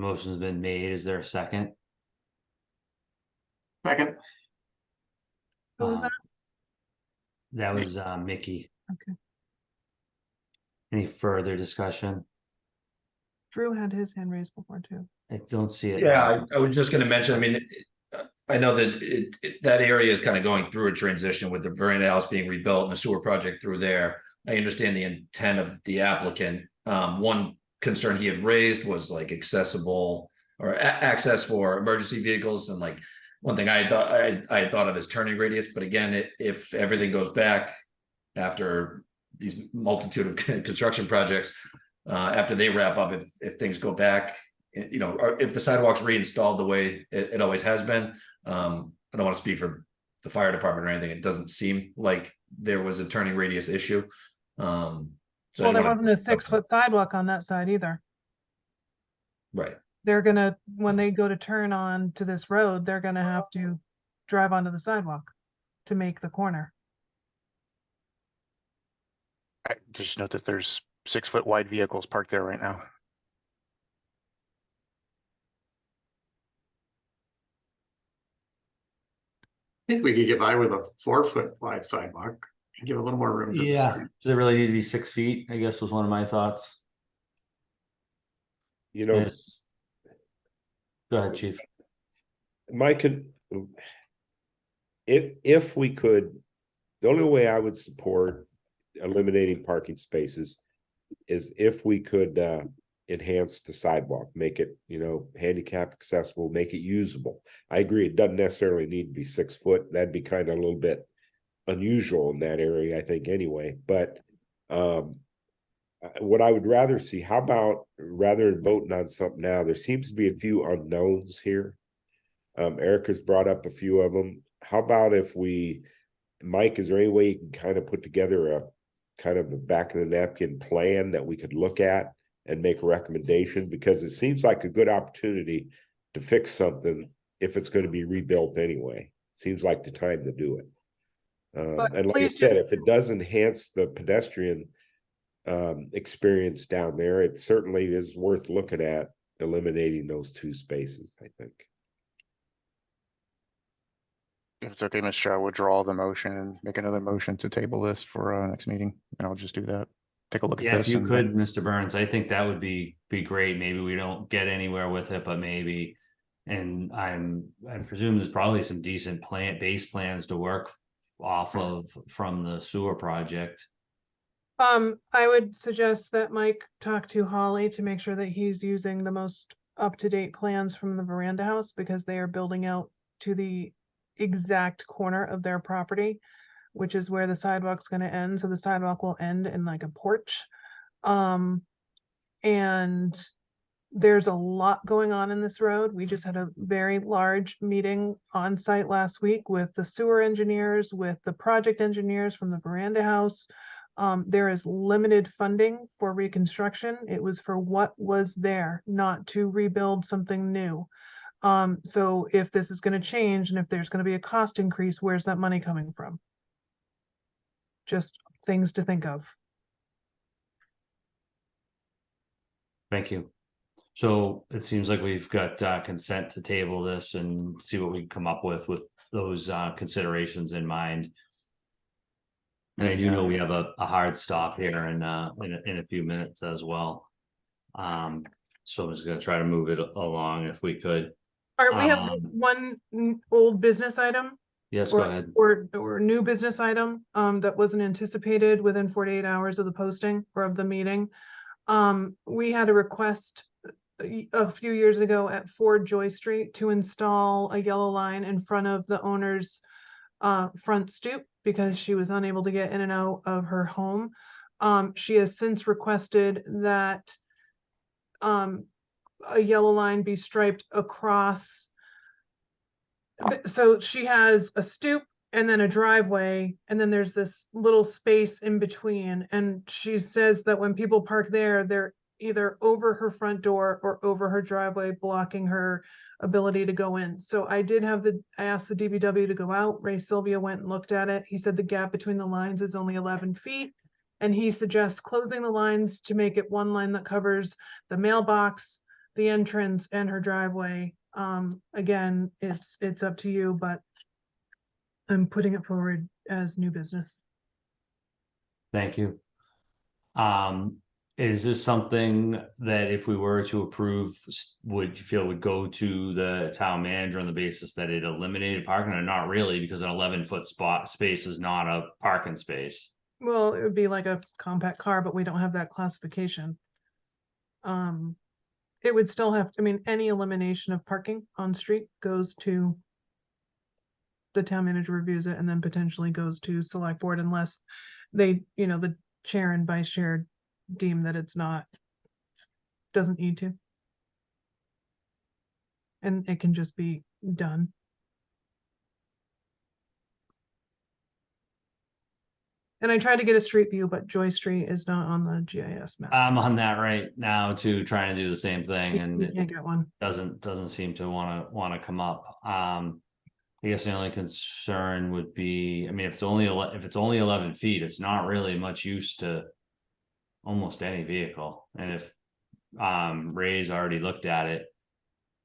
Motion's been made. Is there a second? Second. Who was that? That was Mickey. Okay. Any further discussion? Drew had his hand raised before too. I don't see it. Yeah, I was just gonna mention, I mean, I know that that area is kind of going through a transition with the veranda house being rebuilt and the sewer project through there. I understand the intent of the applicant. One concern he had raised was like accessible or access for emergency vehicles, and like one thing I had thought of as turning radius, but again, if everything goes back after these multitude of construction projects, after they wrap up, if things go back, you know, or if the sidewalk's reinstalled the way it always has been, I don't want to speak for the fire department or anything. It doesn't seem like there was a turning radius issue. So Well, there wasn't a 6-foot sidewalk on that side either. Right. They're gonna, when they go to turn on to this road, they're gonna have to drive onto the sidewalk to make the corner. I just note that there's 6-foot wide vehicles parked there right now. I think we could get by with a 4-foot wide sidewalk and give a little more room to the Yeah. street. Does it really need to be 6 feet? I guess was one of my thoughts. You know, Yes. Go ahead, Chief. Mike, if we could, the only way I would support eliminating parking spaces is if we could enhance the sidewalk, make it, you know, handicap accessible, make it usable. I agree, it doesn't necessarily need to be 6 foot. That'd be kind of a little bit unusual in that area, I think, anyway. But what I would rather see, how about rather than voting on something now, there seems to be a few unknowns here. Erica's brought up a few of them. How about if we, Mike, is there any way you can kind of put together a kind of a back of the napkin plan that we could look at and make a recommendation? Because it seems like a good opportunity to fix something if it's going to be rebuilt anyway. Seems like the time to do it. And like I said, if it does enhance the pedestrian experience down there, it certainly is worth looking at eliminating those 2 spaces, I think. If it's okay, Mr. Chair, I would withdraw the motion and make another motion to table this for next meeting, and I'll just do that. Take a look at Yeah, this. if you and could, Mr. Burns, I think that would be great. Maybe we don't get anywhere with it, but maybe. And I presume there's probably some decent base plans to work off of from the sewer project. I would suggest that Mike talk to Holly to make sure that he's using the most up-to-date plans from the veranda house, because they are building out to the exact corner of their property, which is where the sidewalk's going to end. So the sidewalk will end in like a porch. And there's a lot going on in this road. We just had a very large meeting on site last week with the sewer engineers, with the project engineers from the veranda house. There is limited funding for reconstruction. It was for what was there, not to rebuild something new. So if this is going to change and if there's going to be a cost increase, where's that money coming from? Just things to think of. Thank you. So it seems like we've got consent to table this and see what we can come up with those considerations in mind. And I do know we have a hard stop here in a few minutes as well. So I'm just gonna try to move it along if we could. All right, we have one old business item. Yes, go ahead. Or new business item that wasn't anticipated within 48 hours of the posting or of the meeting. We had a request a few years ago at 4 Joy Street to install a yellow line in front of the owner's front stoop because she was unable to get in and out of her home. She has since requested that a yellow line be striped across. So she has a stoop and then a driveway, and then there's this little space in between. And she says that when people park there, they're either over her front door or over her driveway, blocking her ability to go in. So I asked the DPW to go out. Ray Sylvia went and looked at it. He said the gap between the lines is only 11 feet. And he suggests closing the lines to make it one line that covers the mailbox, the entrance and her driveway. Again, it's up to you, but I'm putting it forward as new business. Thank you. Is this something that if we were to approve, would you feel would go to the town manager on the basis that it eliminated parking, or not really, because an 11-foot space is not a parking space? Well, it would be like a compact car, but we don't have that classification. It would still have, I mean, any elimination of parking on street goes to the town manager, reviews it, and then potentially goes to select board unless they, the chair and vice chair deem that it's not, doesn't need to. And it can just be done. And I tried to get a street view, but Joy Street is not on the GIS map. I'm on that right now too, trying to do the same thing, and You it can't get one. doesn't seem to want to come up. I guess the only concern would be, I mean, if it's only 11 feet, it's not really much use to almost any vehicle. And if Ray's already looked at it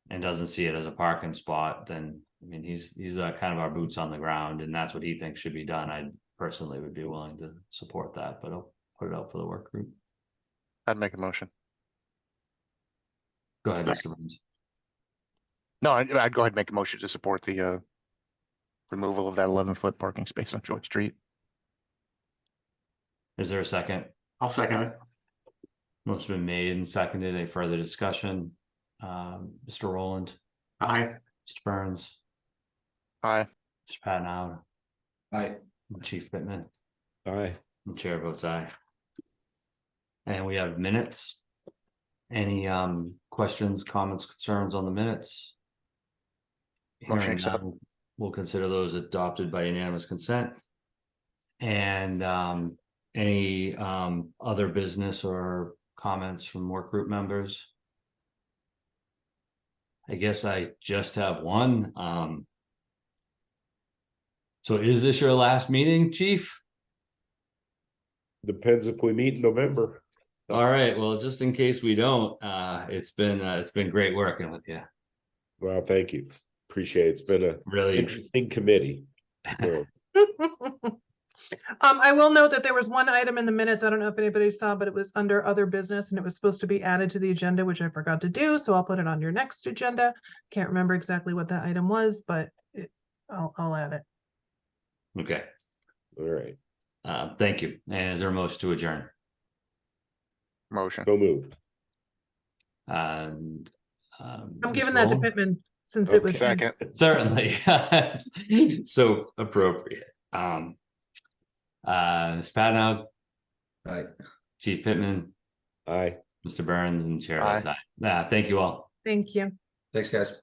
and doesn't see it as a parking spot, then I mean he's kind of our boots on the ground, and that's what he thinks should be done. I personally would be willing to support that, but I'll put it out for the work group. I'd make a motion. Go ahead, Mr. Burns. No, I'd go ahead and make a motion to support the removal of that 11-foot parking space on George Street. Is there a second? I'll second it. Motion been made and seconded. Any further discussion? Mr. Rowland, Aye. Mr. Burns, Aye. Mr. Patton, Aye. Chief Pittman, Aye. and Chair votes aye. And we have minutes. Any questions, comments, concerns on the minutes? Motion Hearing accept. none, we'll consider those adopted by unanimous consent. And any other business or comments from work group members? I guess I just have one. So is this your last meeting, Chief? Depends if we meet in November. All right, well, just in case we don't, it's been great working with you. Well, thank you. Appreciate it. It's been a Really interesting committee. So, I will note that there was one item in the minutes, I don't know if anybody saw, but it was under other business and it was supposed to be added to the agenda, which I forgot to do, so I'll put it on your next agenda. Can't remember exactly what that item was, but I'll add it. Okay. all right. Thank you. And is there a motion to adjourn? Motion. So moved. And I'm giving that to Pittman since it was. Second. Certainly. So appropriate. Ms. Patton, Aye. Chief Pittman, Aye. Mr. Burns, and Chair Aye. votes aye. Thank you all. Thank you. Thanks, guys.